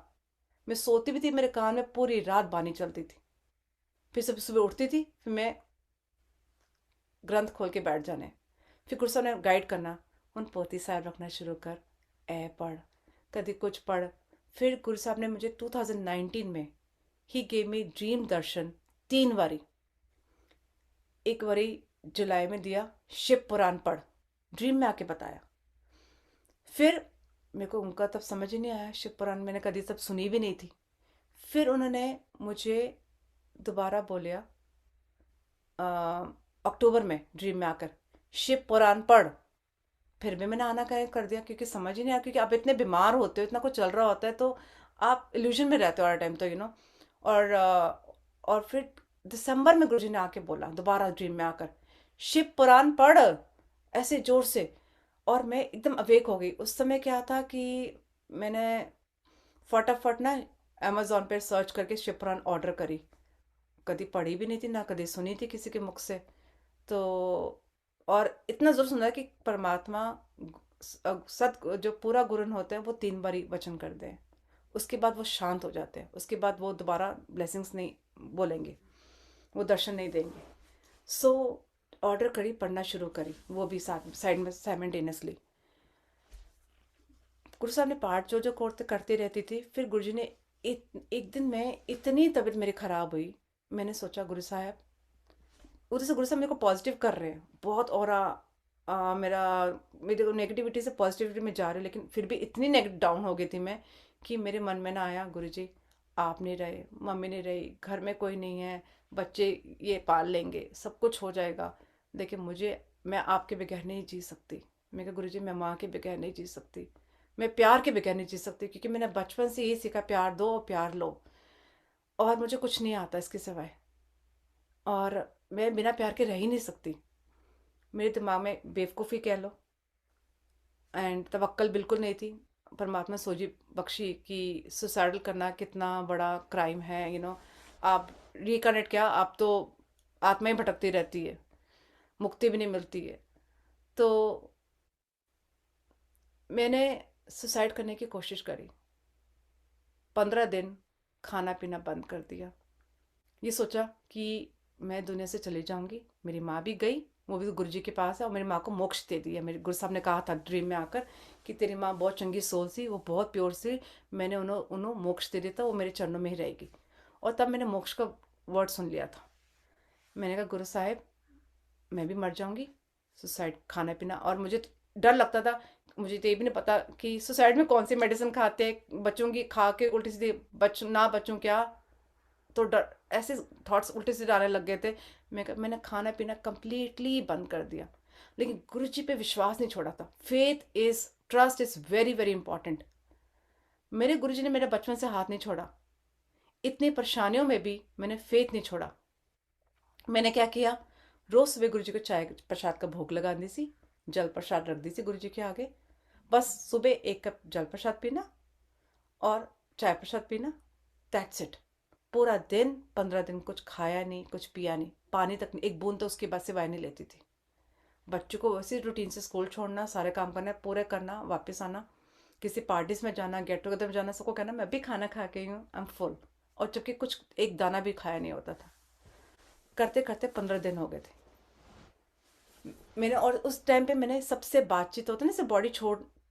मैं सोती भी थी, मेरे कान में पूरी रात बानी चलती थी। फिर सुबह सुबह उठती थी, फिर मैं ग्रंथ खोल के बैठ जाने। फिर गुरु साहब ने गाइड करना, उन पोती साहब रखना शुरू कर, ए पढ़, कभी कुछ पढ़। फिर गुरु साहब ने मुझे 2019 में ही गेव मी ड्रीम दर्शन 3 बारी। एक बारी जुलाई में दिया, शिव पुराण पढ़, ड्रीम में आके बताया। फिर मेरे को उनका तब समझ ही नहीं आया, शिव पुराण मैंने कभी तब सुनी भी नहीं थी। फिर उन्होंने मुझे दोबारा बोलिया अक्टूबर में ड्रीम में आकर, शिव पुराण पढ़। फिर भी मैंने आना कर दिया, क्योंकि समझ ही नहीं आया, क्योंकि आप इतने बीमार होते हो, इतना कुछ चल रहा होता है, तो आप इल्यूजन में रहते हो हर टाइम, तो और और फिर दिसंबर में गुरुजी ने आके बोला दोबारा ड्रीम में आकर, शिव पुराण पढ़, ऐसे जोर से। और मैं एकदम अवेक हो गई। उस समय क्या था कि मैंने फटाफट ना अमेजोन पे सर्च करके शिव पुराण ऑर्डर करी। कभी पढ़ी भी नहीं थी, ना कभी सुनी थी किसी के मुख से। तो और इतना ज़रूर सुना है कि परमात्मा सत जो पूरा गुरन होते हैं वो 3 बारी वचन कर दें, उसके बाद वो शांत हो जाते हैं, उसके बाद वो दोबारा ब्लेसिंग्स नहीं बोलेंगे, वो दर्शन नहीं देंगे। सो ऑर्डर करी, पढ़ना शुरू करी, वो भी साथ साइड में साइमल्टेनियसली। गुरु साहब ने पाठ जो जो करते करती रहती थी। फिर गुरु जी ने एक दिन में इतनी तबीयत मेरी ख़राब हुई, मैंने सोचा गुरु साहब, उधर से गुरु साहब मेरे को पॉजिटिव कर रहे हैं बहुत, और मेरा मेरे नेगेटिविटी से पॉजिटिविटी में जा रही हूँ, लेकिन फिर भी इतनी नेगेटिव डाउन हो गई थी मैं कि मेरे मन में ना आया, गुरु जी आप नहीं रहे, मम्मी नहीं रही, घर में कोई नहीं है, बच्चे ये पाल लेंगे, सब कुछ हो जाएगा, लेकिन मुझे, मैं आपके बगैर नहीं जी सकती। मैं कहा गुरु जी मैं माँ के बगैर नहीं जी सकती, मैं प्यार के बगैर नहीं जी सकती, क्योंकि मैंने बचपन से यही सीखा, प्यार दो और प्यार लो, और मुझे कुछ नहीं आता इसके सिवाय, और मैं बिना प्यार के रह ही नहीं सकती। मेरे दिमाग में बेवकूफ़ी कह लो, एंड तवक्कल बिल्कुल नहीं थी। परमात्मा सोजी बख्शी कि सुसाइडल करना कितना बड़ा क्राइम है, आप रिकनेक्ट, क्या आप तो आत्मा ही भटकती रहती है, मुक्ति भी नहीं मिलती है। तो मैंने सुसाइड करने की कोशिश करी। 15 दिन खाना पीना बंद कर दिया। ये सोचा कि मैं दुनिया से चली जाऊंगी, मेरी माँ भी गई, वो भी गुरु जी के पास है, और मेरी माँ को मोक्ष दे दिया। मेरे गुरु साहब ने कहा था ड्रीम में आकर कि तेरी माँ बहुत चंगी सोल सी, वो बहुत प्योर सी, मैंने उन्हों उन्हों मोक्ष दे दिया था, वो मेरे चरणों में ही रहेगी। और तब मैंने मोक्ष का वर्ड सुन लिया था। मैंने कहा गुरु साहब मैं भी मर जाऊंगी, सुसाइड खाना पीना, और मुझे तो डर लगता था। मुझे तो ये भी नहीं पता कि सुसाइड में कौन सी मेडिसिन खाते हैं, बचूंगी खा के उल्टी सीधी, बचूं क्या, तो डर, ऐसे थॉट्स उल्टे से आने लग गए थे। मैंने खाना पीना कंप्लीटली बंद कर दिया, लेकिन गुरु जी पे विश्वास नहीं छोड़ा था। Faith is, trust is very very important. मेरे गुरु जी ने मेरे बचपन से हाथ नहीं छोड़ा, इतनी परेशानियों में भी मैंने फेथ नहीं छोड़ा। मैंने क्या किया, रोज सुबह गुरु जी को चाय प्रसाद का भोग लगा दी सी, जल प्रसाद रख दी सी गुरु जी के आगे, बस सुबह 1 कप जल प्रसाद पीना और चाय प्रसाद पीना, दैट्स इट। पूरा दिन 15 दिन कुछ खाया नहीं, कुछ पिया नहीं, पानी तक नहीं, एक बूंद तो उसके बाद सिवाय नहीं लेती थी। बच्चों को वैसे रूटीन से स्कूल छोड़ना, सारे काम करना, पूरे करना, वापस आना, किसी पार्टीज में जाना, गेट टुगेदर में जाना, सबको कहना मैं भी खाना खा के हूँ, आई एम फुल, और जबकि कुछ एक दाना भी खाया नहीं होता था। करते करते 15 दिन हो गए थे मैंने। और उस टाइम पे मैंने सबसे बातचीत होती है ना, बॉडी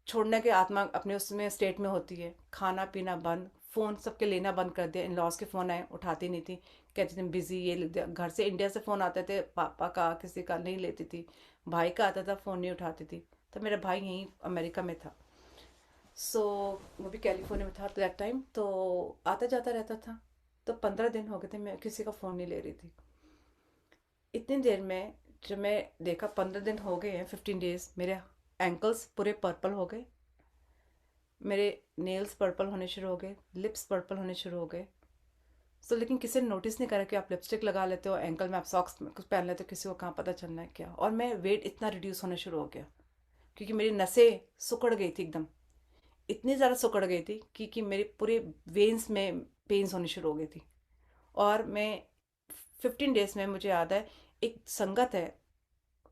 छोड़ने के आत्मा अपने उसमें स्टेट में होती है, खाना पीना बंद, फ़ोन सबके लेना बंद कर दिया। इन लॉज के फ़ोन आए, उठाती नहीं थी, कहती थी बिज़ी, ये लिख दिया। घर से इंडिया से फ़ोन आते थे, पापा का किसी का नहीं लेती थी, भाई का आता था फ़ोन नहीं उठाती थी। तो मेरा भाई यहीं अमेरिका में था, सो वो भी कैलिफोर्निया में था दैट टाइम, तो आता जाता रहता था। तो 15 दिन हो गए थे मैं किसी का फ़ोन नहीं ले रही थी। इतनी देर में जब मैं देखा 15 दिन हो गए हैं, 15 डेज, मेरे एंकल्स पूरे पर्पल हो गए, मेरे नेल्स पर्पल होने शुरू हो गए, लिप्स पर्पल होने शुरू हो गए। सो लेकिन किसी ने नोटिस नहीं करा कि आप लिपस्टिक लगा लेते हो, एंकल में आप सॉक्स कुछ पहन लेते हो, किसी को कहाँ पता चलना है क्या। और मैं वेट इतना रिड्यूस होना शुरू हो गया, क्योंकि मेरी नसें सुकड़ गई थी एकदम, इतनी ज़्यादा सिकुड़ गई थी कि मेरी पूरी वेन्स में पेन्स होनी शुरू हो गई थी। और मैं 15 डेज़ में, मुझे याद है, एक संगत है,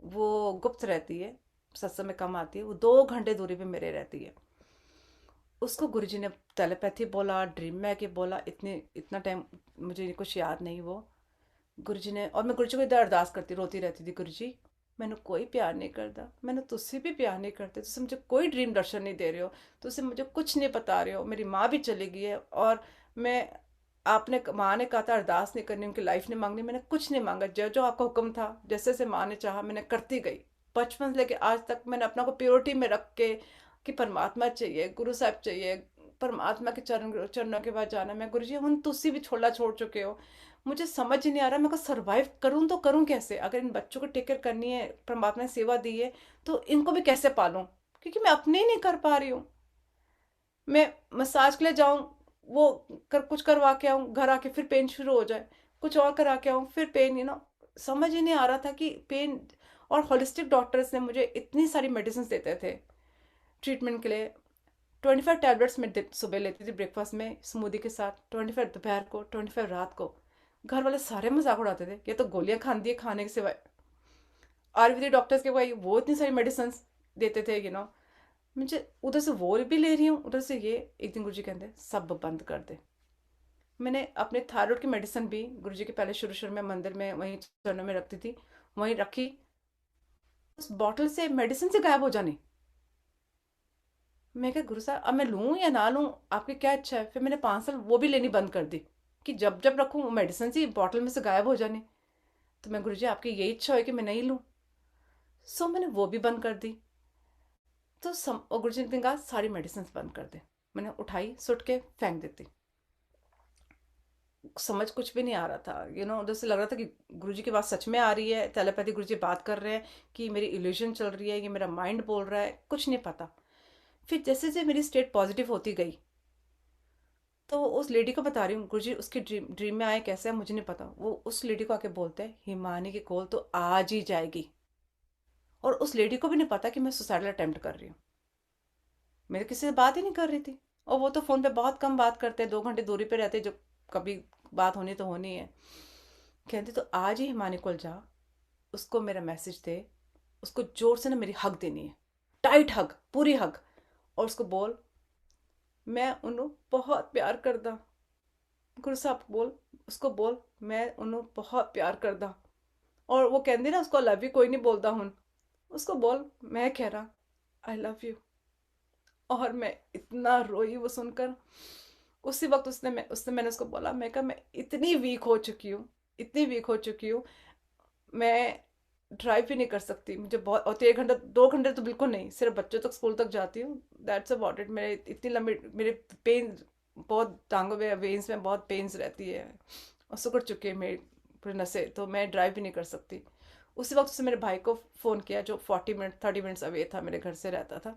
वो गुप्त रहती है, सत्संग में कम आती है, वो 2 घंटे दूरी पे मेरे रहती है। उसको गुरुजी ने टेलीपैथी बोला, ड्रीम में आके बोला, इतना टाइम मुझे कुछ याद नहीं वो। गुरुजी ने, और मैं गुरुजी को इधर अरदास करती रोती रहती थी, गुरुजी मैंने कोई प्यार नहीं करता, मैंने तुझसे भी प्यार नहीं करते, तुझसे मुझे कोई ड्रीम दर्शन नहीं दे रहे हो, तुझसे मुझे कुछ नहीं बता रहे हो, मेरी माँ भी चली गई है, और मैं, आपने, माँ ने कहा था अरदास नहीं करनी, उनकी लाइफ नहीं मांगनी, मैंने कुछ नहीं मांगा, जो जो आपका हुक्म था, जैसे जैसे माँ ने चाहा मैंने करती गई। बचपन से लेके आज तक मैंने अपना को प्योरिटी में रख के कि परमात्मा चाहिए, गुरु साहब चाहिए, परमात्मा के चरणों के बाद जाना। मैं गुरु जी हम तुसी भी छोड़ चुके हो, मुझे समझ ही नहीं आ रहा मैं को सर्वाइव करूं तो करूं कैसे, अगर इन बच्चों को टेक केयर करनी है, परमात्मा ने सेवा दी है, तो इनको भी कैसे पालूं, क्योंकि मैं अपने ही नहीं कर पा रही हूँ। मैं मसाज के लिए जाऊं, वो कुछ करवा के आऊं, घर आके फिर पेन शुरू हो जाए, कुछ और करा के आऊं, फिर पेन, समझ ही नहीं आ रहा था कि पेन। और होलिस्टिक डॉक्टर्स ने मुझे इतनी सारी मेडिसिन देते थे ट्रीटमेंट के लिए। 25 टैबलेट्स मैं सुबह लेती थी ब्रेकफास्ट में स्मूदी के साथ, 25 दोपहर को, 25 रात को। घर वाले सारे मजाक उड़ाते थे, ये तो गोलियां खान दी है खाने के सिवाय। आयुर्वेदिक डॉक्टर्स के भाई वो इतनी सारी मेडिसिन देते थे, मुझे उधर से वो भी ले रही हूँ, उधर से ये। एक दिन गुरुजी कहते सब बंद कर दे। मैंने अपने थायराइड की मेडिसिन भी गुरुजी के पहले शुरू शुरू में मंदिर में वहीं चरणों में रखती थी, वहीं रखी, उस बॉटल से मेडिसिन से गायब हो जानी। मैं क्या गुरु साहब अब मैं लूँ या ना लूँ, आपकी क्या इच्छा है। फिर मैंने 5 साल वो भी लेनी बंद कर दी कि जब जब रखूँ वो मेडिसिन सी बॉटल में से गायब हो जानी। तो मैं गुरु जी आपकी यही इच्छा है कि मैं नहीं लूँ, सो मैंने वो भी बंद कर दी। तो और गुरु जी ने कहा सारी मेडिसिन बंद कर दे। मैंने उठाई, सुट के फेंक देती। समझ कुछ भी नहीं आ रहा था, उधर से लग रहा था कि गुरुजी की बात सच में आ रही है, टेलीपैथी गुरुजी बात कर रहे हैं कि मेरी इल्यूजन चल रही है, ये मेरा माइंड बोल रहा है, कुछ नहीं पता। फिर जैसे जैसे मेरी स्टेट पॉजिटिव होती गई, तो उस लेडी को बता रही हूँ गुरुजी उसकी ड्रीम में आए कैसे है मुझे नहीं पता, वो उस लेडी को आके बोलते हैं हिमानी की कॉल तो आज ही जाएगी। और उस लेडी को भी नहीं पता कि मैं सुसाइडल अटेम्प्ट कर रही हूँ, मैं किसी से बात ही नहीं कर रही थी। और वो तो फ़ोन पे बहुत कम बात करते हैं, 2 घंटे दूरी पे रहते, जो कभी बात होनी तो होनी है। कहते तो आज ही हिमानी कॉल जा, उसको मेरा मैसेज दे, उसको जोर से ना मेरी हक देनी है, टाइट हक, पूरी हक। और उसको बोल मैं उन्हों बहुत प्यार करदा। गुरु साहब बोल, उसको बोल मैं उन्हों बहुत प्यार करदा। और वो कहती ना उसको लव यू कोई नहीं बोलता हूँ, उसको बोल मैं कह रहा आई लव यू। और मैं इतना रोई वो सुनकर। उसी वक्त उसने मैंने उसको बोला, मैं कहा मैं इतनी वीक हो चुकी हूँ, इतनी वीक हो चुकी हूँ, मैं ड्राइव भी नहीं कर सकती, मुझे बहुत, और 1 घंटा 2 घंटे तो बिल्कुल नहीं, सिर्फ बच्चों तक स्कूल तक जाती हूँ, दैट्स अबाउट इट। मेरे इतनी लंबी, मेरे पेन बहुत, टांगों में वेन्स में बहुत पेन्स रहती है, और सिकुड़ चुकी है मेरी पूरी नसें, तो मैं ड्राइव भी नहीं कर सकती। उसी वक्त से मेरे भाई को फ़ोन किया, जो 30 मिनट्स अवे था, मेरे घर से रहता था।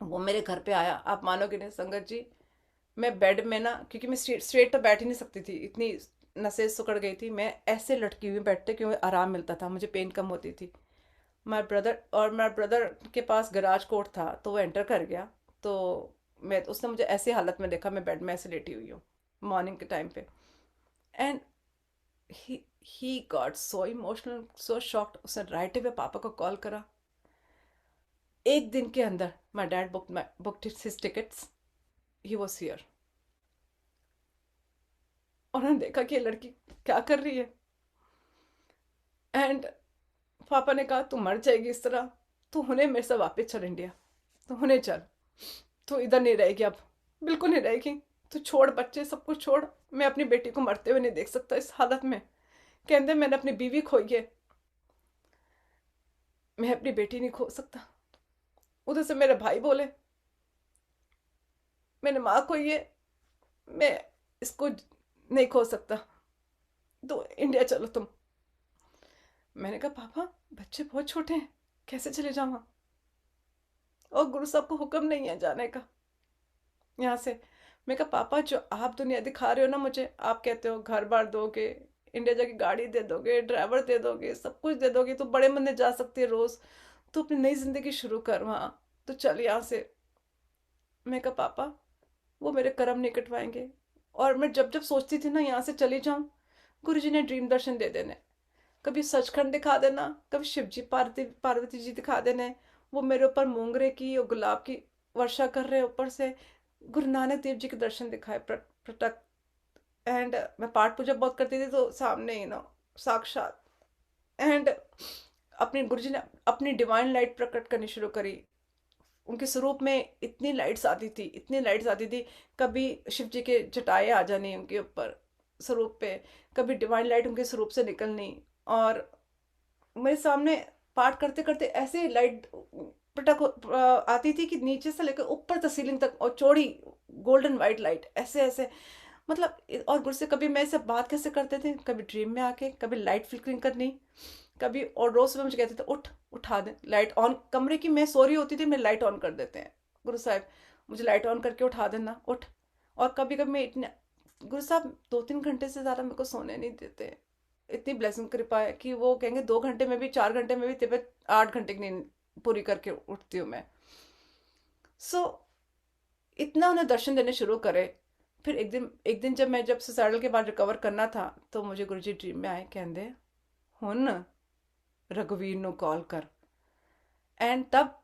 वो मेरे घर पे आया, आप मानोगे नहीं संगत जी, मैं बेड में ना, क्योंकि मैं स्ट्रेट तो बैठ ही नहीं सकती थी, इतनी नसें सिकुड़ गई थी, मैं ऐसे लटकी हुई बैठते क्योंकि आराम मिलता था, मुझे पेन कम होती थी। माय ब्रदर के पास गराज कोर्ट था, तो वो एंटर कर गया। तो मैं, उसने मुझे ऐसी हालत में देखा, मैं बेड में ऐसे लेटी हुई हूँ मॉर्निंग के टाइम पे। And he got so emotional, so shocked, उसने राइट अवे पापा को कॉल करा। एक दिन के अंदर my dad booked his tickets, he was here. और उन्होंने देखा कि ये लड़की क्या कर रही है। एंड पापा ने कहा तू मर जाएगी इस तरह, तू हुने मेरे से वापस चल इंडिया, तू हुने चल, तू इधर नहीं रहेगी अब, बिल्कुल नहीं रहेगी, तू छोड़ बच्चे सब कुछ छोड़, मैं अपनी बेटी को मरते हुए नहीं देख सकता इस हालत में। कहते मैंने अपनी बीवी खोई है, मैं अपनी बेटी नहीं खो सकता। उधर से मेरे भाई बोले मैंने माँ खोई है, मैं इसको नहीं खो सकता, तो इंडिया चलो तुम। मैंने कहा पापा बच्चे बहुत छोटे हैं, कैसे चले जाऊँ, और गुरु साहब को हुक्म नहीं है जाने का यहाँ से। मैं कहा पापा जो आप दुनिया दिखा रहे हो ना मुझे, आप कहते हो घर बार दोगे, इंडिया जाके गाड़ी दे दोगे, ड्राइवर दे दोगे, सब कुछ दे दोगे, तो बड़े मंदिर जा सकती है रोज, तो अपनी नई जिंदगी शुरू कर वहाँ, तो चल यहाँ से। मैं कहा पापा वो मेरे कर्म नहीं कटवाएंगे। और मैं जब जब सोचती थी ना यहाँ से चली जाऊं, गुरु जी ने ड्रीम दर्शन दे देने। कभी सचखंड दिखा देना, कभी शिव जी पार्वती पार्वती जी दिखा देने, वो मेरे ऊपर मोंगरे की और गुलाब की वर्षा कर रहे ऊपर से। गुरु नानक देव जी के दर्शन दिखाए प्रटक। एंड मैं पाठ पूजा बहुत करती थी तो सामने साक्षात। एंड अपने गुरु जी ने अपनी डिवाइन लाइट प्रकट करनी शुरू करी। उनके स्वरूप में इतनी लाइट्स आती थी, इतनी लाइट्स आती थी। कभी शिव जी के जटाएं आ जानी उनके ऊपर स्वरूप पे, कभी डिवाइन लाइट उनके स्वरूप से निकलनी। और मेरे सामने पाठ करते करते ऐसे लाइट आती थी कि नीचे से लेकर ऊपर तक सीलिंग तक, और चौड़ी गोल्डन वाइट लाइट ऐसे ऐसे। मतलब और गुरु से कभी मैं इससे बात कैसे करते थे, कभी ड्रीम में आके, कभी लाइट फ्लिकरिंग करनी, कभी। और रोज सुबह मुझे कहते थे उठ, उठा दे लाइट ऑन, कमरे की मैं सो रही होती थी, मेरी लाइट ऑन कर देते हैं गुरु साहब, मुझे लाइट ऑन करके उठा देना, उठ। और कभी कभी मैं इतने, गुरु साहब 2-3 घंटे से ज़्यादा मेरे को सोने नहीं देते। इतनी ब्लेसिंग कृपा है कि वो कहेंगे 2 घंटे में भी, 4 घंटे में भी तेरे 8 घंटे की नींद पूरी करके उठती हूँ मैं। सो इतना उन्हें दर्शन देने शुरू करे। फिर एक दिन जब सुसाइडल के बाद रिकवर करना था, तो मुझे गुरुजी ड्रीम में आए, कहते हुन रघुवीर नु कॉल कर। एंड तब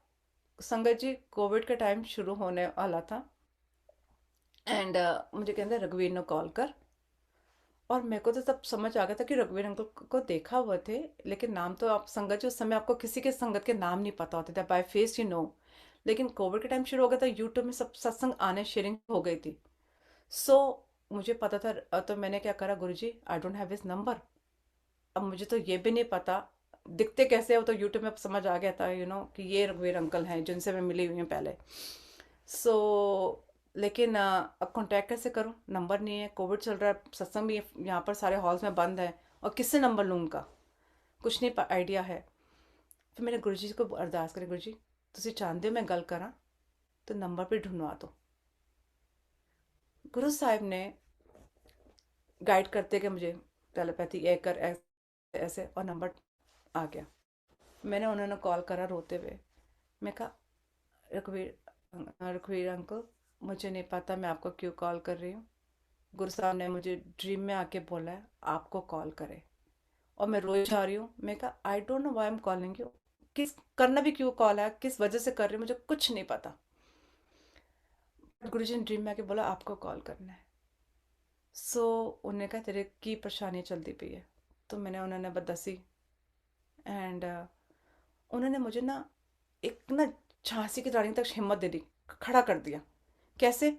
संगत जी कोविड का टाइम शुरू होने वाला था। एंड मुझे कहते रघुवीर नु कॉल कर। और मेरे को तो तब समझ आ गया था कि रघुवीर अंकल को देखा हुआ थे, लेकिन नाम तो आप संगत जी उस समय आपको किसी के संगत के नाम नहीं पता होते थे, बाय फेस लेकिन कोविड के टाइम शुरू हो गया था, यूट्यूब में सब सत्संग आने, शेयरिंग हो गई थी। सो मुझे पता था। तो मैंने क्या करा, Guruji I don't have his number. अब मुझे तो ये भी नहीं पता दिखते कैसे हो, तो यूट्यूब में समझ आ गया था कि ये रघुवीर अंकल हैं जिनसे मैं मिली हुई हूँ पहले। सो लेकिन अब कांटेक्ट कैसे करूँ, नंबर नहीं है, कोविड चल रहा है, सत्संग भी यहाँ पर सारे हॉल्स में बंद है, और किससे नंबर लूँ उनका, कुछ नहीं आइडिया है। फिर मैंने गुरु जी को अरदास करी, गुरु जी तुम चाहते हो मैं गल करा तो नंबर भी ढूंढवा दो। गुरु साहिब ने गाइड करते गए मुझे, टेलीपैथी ये कर ऐसे ऐसे, और नंबर आ गया। मैंने उन्होंने कॉल करा रोते हुए। मैं कहा रघुवीर रघुवीर अंकल, मुझे नहीं पता मैं आपको क्यों कॉल कर रही हूँ। गुरु साहब ने मुझे ड्रीम में आके बोला है आपको कॉल करे, और मैं रोई जा रही हूँ। मैं कहा आई don't know why am calling you, किस करना भी क्यों कॉल है, किस वजह से कर रही हूँ, मुझे कुछ नहीं पता। गुरु जी ने ड्रीम में आके बोला आपको कॉल करना है। सो उन्होंने कहा तेरे की परेशानी चलती पई है, तो मैंने उन्होंने बतासी। एंड उन्होंने मुझे ना एक ना झांसी की रानी तक हिम्मत दे दी, खड़ा कर दिया। कैसे,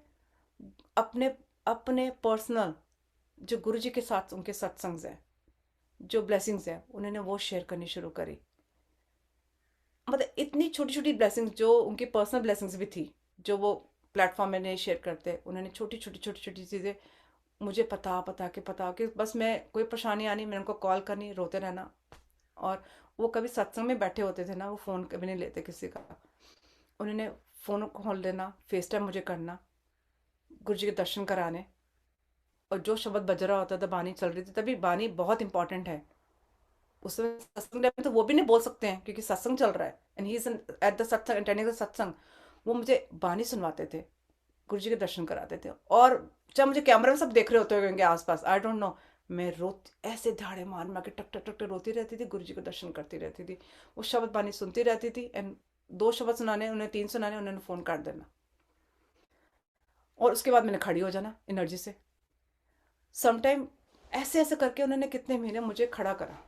अपने अपने पर्सनल जो गुरु जी के साथ उनके सत्संग है, जो ब्लेसिंग्स है, उन्होंने वो शेयर करनी शुरू करी। मतलब इतनी छोटी छोटी ब्लेसिंग्स जो उनकी पर्सनल ब्लेसिंग्स भी थी, जो वो प्लेटफॉर्म में नहीं शेयर करते, उन्होंने छोटी छोटी छोटी छोटी चीज़ें मुझे पता कि बस मैं कोई परेशानी आनी, मैंने उनको कॉल करनी, रोते रहना। और वो कभी सत्संग में बैठे होते थे ना, वो फ़ोन कभी नहीं लेते किसी का। उन्होंने फ़ोन खोल देना, फेस टाइम मुझे करना, गुरु जी के दर्शन कराने। और जो शब्द बज रहा होता था, बानी चल रही थी, तभी बानी बहुत इंपॉर्टेंट है उस समय सत्संग में, तो वो भी नहीं बोल सकते हैं क्योंकि सत्संग चल रहा है, and he is at the सत्संग, अटेंडिंग द सत्संग। वो मुझे बानी सुनवाते थे, गुरु जी के दर्शन कराते थे। और जब मुझे कैमरा में सब देख रहे होते होंगे आसपास, आई डोंट नो, मैं ऐसे धाड़े मार मार के टक टक टक टक रोती रहती थी, गुरु जी को दर्शन करती रहती थी, वो शब्द बानी सुनती रहती थी। एंड 2 शब्द सुनाने, उन्हें 3 सुनाने, उन्होंने फ़ोन काट देना, और उसके बाद मैंने खड़ी हो जाना एनर्जी से। समटाइम ऐसे ऐसे करके उन्होंने कितने महीने मुझे खड़ा करा,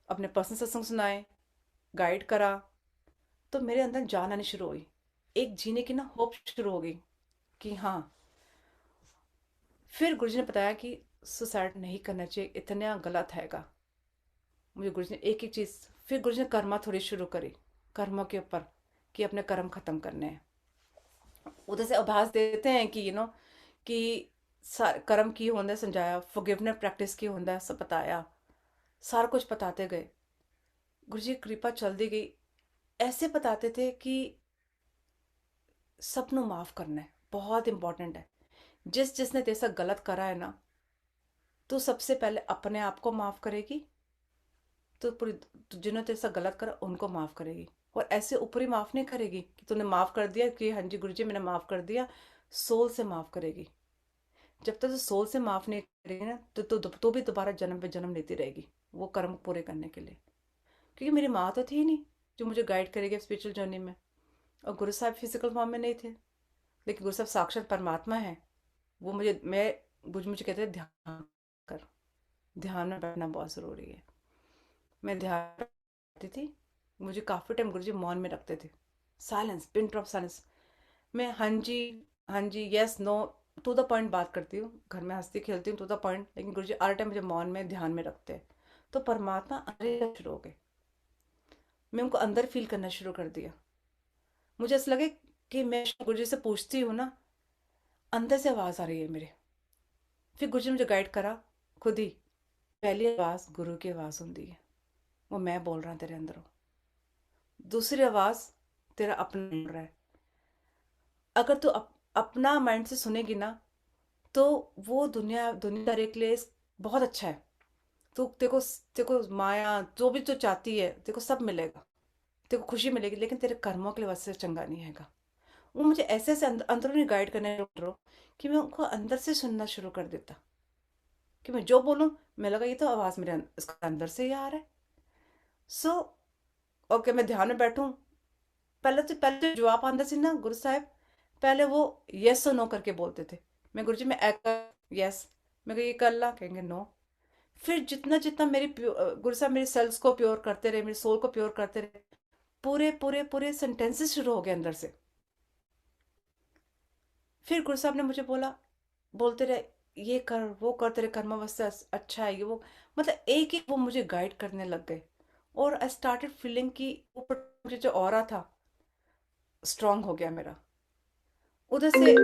अपने पर्सनल सत्संग सुनाए, गाइड करा। तो मेरे अंदर जान आनी शुरू हुई, एक जीने की ना होप शुरू हो गई कि हाँ। फिर गुरुजी ने बताया कि सुसाइड नहीं करना चाहिए, इतना गलत हैगा। मुझे गुरुजी ने एक एक चीज़, फिर गुरुजी ने कर्मा थोड़ी शुरू करी, कर्मों के ऊपर, कि अपने कर्म खत्म करने हैं। उधर से आभास देते हैं कि कि कर्म की होंदा समझाया, फॉरगिवनेस प्रैक्टिस की होंदा सब बताया, सारा कुछ बताते गए। गुरुजी की कृपा चलती गई। ऐसे बताते थे कि सबनों माफ़ करना है, बहुत इंपॉर्टेंट है। जिसने तेरे साथ गलत करा है ना, तो सबसे पहले अपने आप को माफ़ करेगी, तो पूरी, तो जिन्होंने तेरे साथ गलत करा उनको माफ़ करेगी, और ऐसे ऊपरी माफ़ नहीं करेगी कि तूने माफ़ कर दिया कि हाँ जी गुरु जी मैंने माफ़ कर दिया। सोल से माफ़ करेगी। जब तक तो सोल से माफ़ नहीं करेगी ना तो भी दोबारा जन्म पे जन्म लेती रहेगी, वो कर्म पूरे करने के लिए। क्योंकि मेरी माँ तो थी ही नहीं जो मुझे गाइड करेगी स्पिरिचुअल जर्नी में। और गुरु साहब फिजिकल फॉर्म में नहीं थे, लेकिन गुरु साहब साक्षात परमात्मा है। वो मुझे कहते हैं ध्यान कर, ध्यान में बैठना बहुत ज़रूरी है। मैं ध्यान करती थी। मुझे काफ़ी टाइम गुरुजी मौन में रखते थे। Silence, pin drop silence. मैं हाँ जी, yes, no, to the point बात करती हूँ। घर में हंसती खेलती हूँ टू द पॉइंट, लेकिन गुरुजी हर टाइम मुझे मौन में ध्यान में रखते हैं। तो परमात्मा अंदर शुरू हो गए। मैं उनको अंदर फील करना शुरू कर दिया। मुझे ऐसा लगे कि मैं गुरुजी से पूछती हूँ ना, अंदर से आवाज़ आ रही है मेरे। फिर गुरुजी ने मुझे गाइड करा खुद ही। पहली आवाज़ गुरु की आवाज़ होती है, वो मैं बोल रहा तेरे अंदर हो। दूसरी आवाज़ तेरा अपना बोल रहा है। अगर तू अपना माइंड से सुनेगी ना, तो वो दुनियादारी के लिए बहुत अच्छा है। तू तेको माया जो भी तू चाहती है तेको सब मिलेगा, तेको खुशी मिलेगी, लेकिन तेरे कर्मों के लिए वैसे चंगा नहीं हैगा। वो मुझे ऐसे ऐसे अंदरूनी गाइड करने रहो कि मैं उनको अंदर से सुनना शुरू कर देता। कि मैं जो बोलूँ, मैं लगा ये तो आवाज़ मेरे इसका अंदर से ही आ रहा है। सो ओके, मैं ध्यान में बैठूं। पहले तो जवाब आंदा सी ना गुरु साहब, पहले वो यस और नो करके बोलते थे। मैं गुरु जी मैं यस, मैं ये कर ला, कहेंगे नो। फिर जितना जितना गुरु साहब मेरे सेल्स को प्योर करते रहे, मेरे सोल को प्योर करते रहे। पूरे पूरे पूरे सेंटेंसेस शुरू हो गए अंदर से। फिर गुरु साहब ने मुझे बोलते रहे ये कर वो कर, तेरे कर्म वास्ते अच्छा है ये वो। मतलब एक एक वो मुझे गाइड करने लग गए। और आई स्टार्टेड फीलिंग कि ऊपर मुझे जो ऑरा था स्ट्रांग हो गया मेरा उधर से।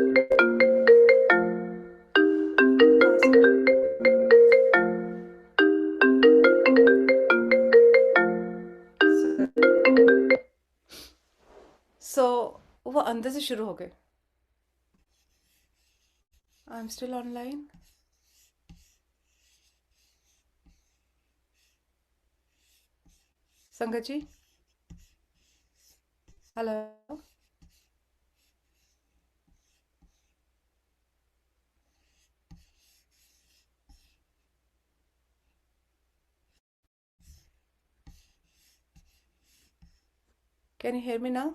सो वो अंदर से शुरू हो गए। I am still online. Sangat ji, hello. Can you hear me now?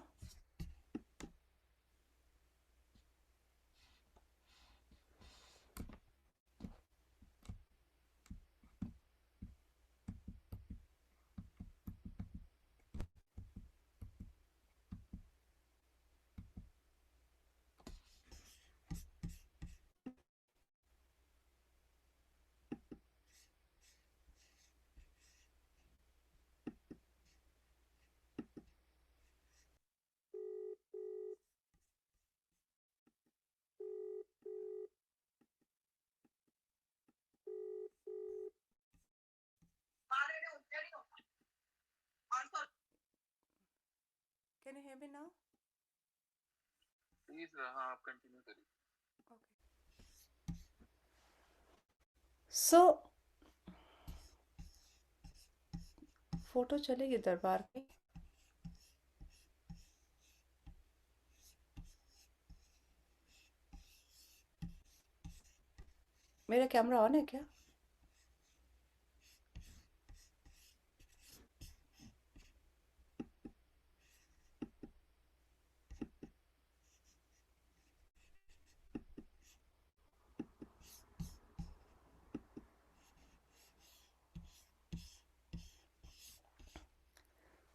Can you hear me now? Please हाँ आप कंटिन्यू करिए। सो फोटो चलेगी दरबार की? मेरा कैमरा ऑन है क्या?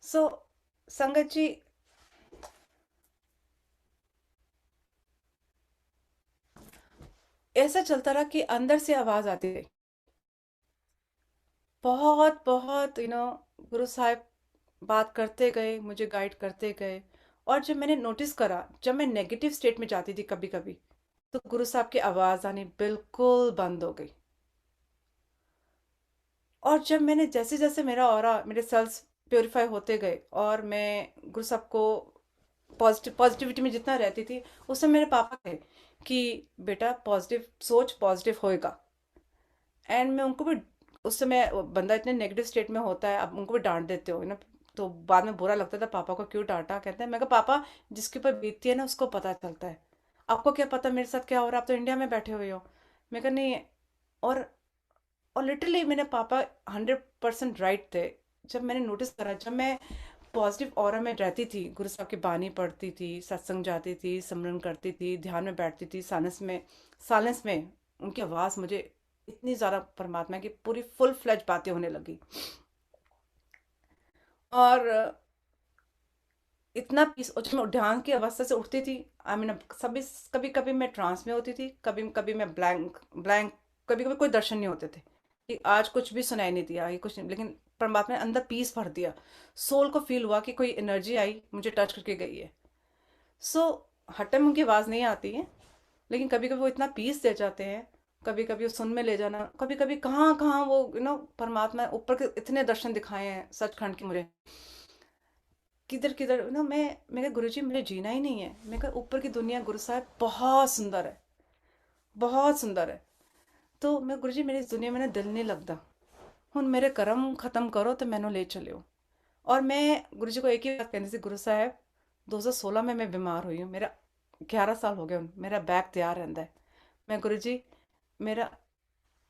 सो संगत जी, ऐसा चलता रहा कि अंदर से आवाज आती रही। बहुत बहुत गुरु साहब बात करते गए, मुझे गाइड करते गए। और जब मैंने नोटिस करा, जब मैं नेगेटिव स्टेट में जाती थी कभी कभी, तो गुरु साहब की आवाज आनी बिल्कुल बंद हो गई। और जब मैंने जैसे जैसे मेरे सेल्स प्योरीफाई होते गए, और मैं गुरु साहब को पॉजिटिविटी में जितना रहती थी, उससे मेरे पापा थे कि बेटा पॉजिटिव सोच, पॉजिटिव होएगा। एंड मैं उनको भी, उस समय वो बंदा इतने नेगेटिव स्टेट में होता है, आप उनको भी डांट देते हो ना, तो बाद में बुरा लगता था, पापा को क्यों डांटा, कहते हैं, मैं कहा पापा, जिसके ऊपर बीतती है ना उसको पता चलता है, आपको क्या पता मेरे साथ क्या हो रहा है, आप तो इंडिया में बैठे हुए हो। मैं कहा नहीं। और और लिटरली मेरे पापा 100% राइट थे। जब मैंने नोटिस करा, जब मैं पॉजिटिव ऑरा में रहती थी, गुरु साहब की बानी पढ़ती थी, सत्संग जाती थी, सिमरन करती थी, ध्यान में बैठती थी, साइलेंस में उनकी आवाज़ मुझे इतनी ज़्यादा परमात्मा की पूरी फुल फ्लेज बातें होने लगी। और इतना पीस, और जब मैं ध्यान की अवस्था से उठती थी, आई मीन, सभी, कभी कभी मैं ट्रांस में होती थी, कभी कभी मैं ब्लैंक ब्लैंक, कभी कभी कोई दर्शन नहीं होते थे कि आज कुछ भी सुनाई नहीं दिया, ये कुछ नहीं, लेकिन परमात्मा ने अंदर पीस भर दिया। सोल को फील हुआ कि कोई एनर्जी आई, मुझे टच करके गई है। सो हर टाइम उनकी आवाज़ नहीं आती है, लेकिन कभी कभी वो इतना पीस दे जाते हैं। कभी कभी वो सुन में ले जाना, कभी कभी कहाँ कहाँ वो परमात्मा ऊपर के इतने दर्शन दिखाए हैं सचखंड के मुझे, किधर किधर ना। मैं कहा गुरुजी मुझे जीना ही नहीं है, मैं कहा ऊपर की दुनिया गुरु साहब बहुत सुंदर है, बहुत सुंदर है। तो मैं गुरुजी मेरी इस दुनिया में ना दिल नहीं लगता, हुन मेरे कर्म खत्म करो तो मैनू ले चलियो। और मैं गुरुजी को एक ही बात कहनी थी, गुरु साहब 2016 में मैं बीमार हुई हूँ, मेरा 11 साल हो गए हुन, मेरा बैग तैयार रहता है। मैं गुरुजी, मेरा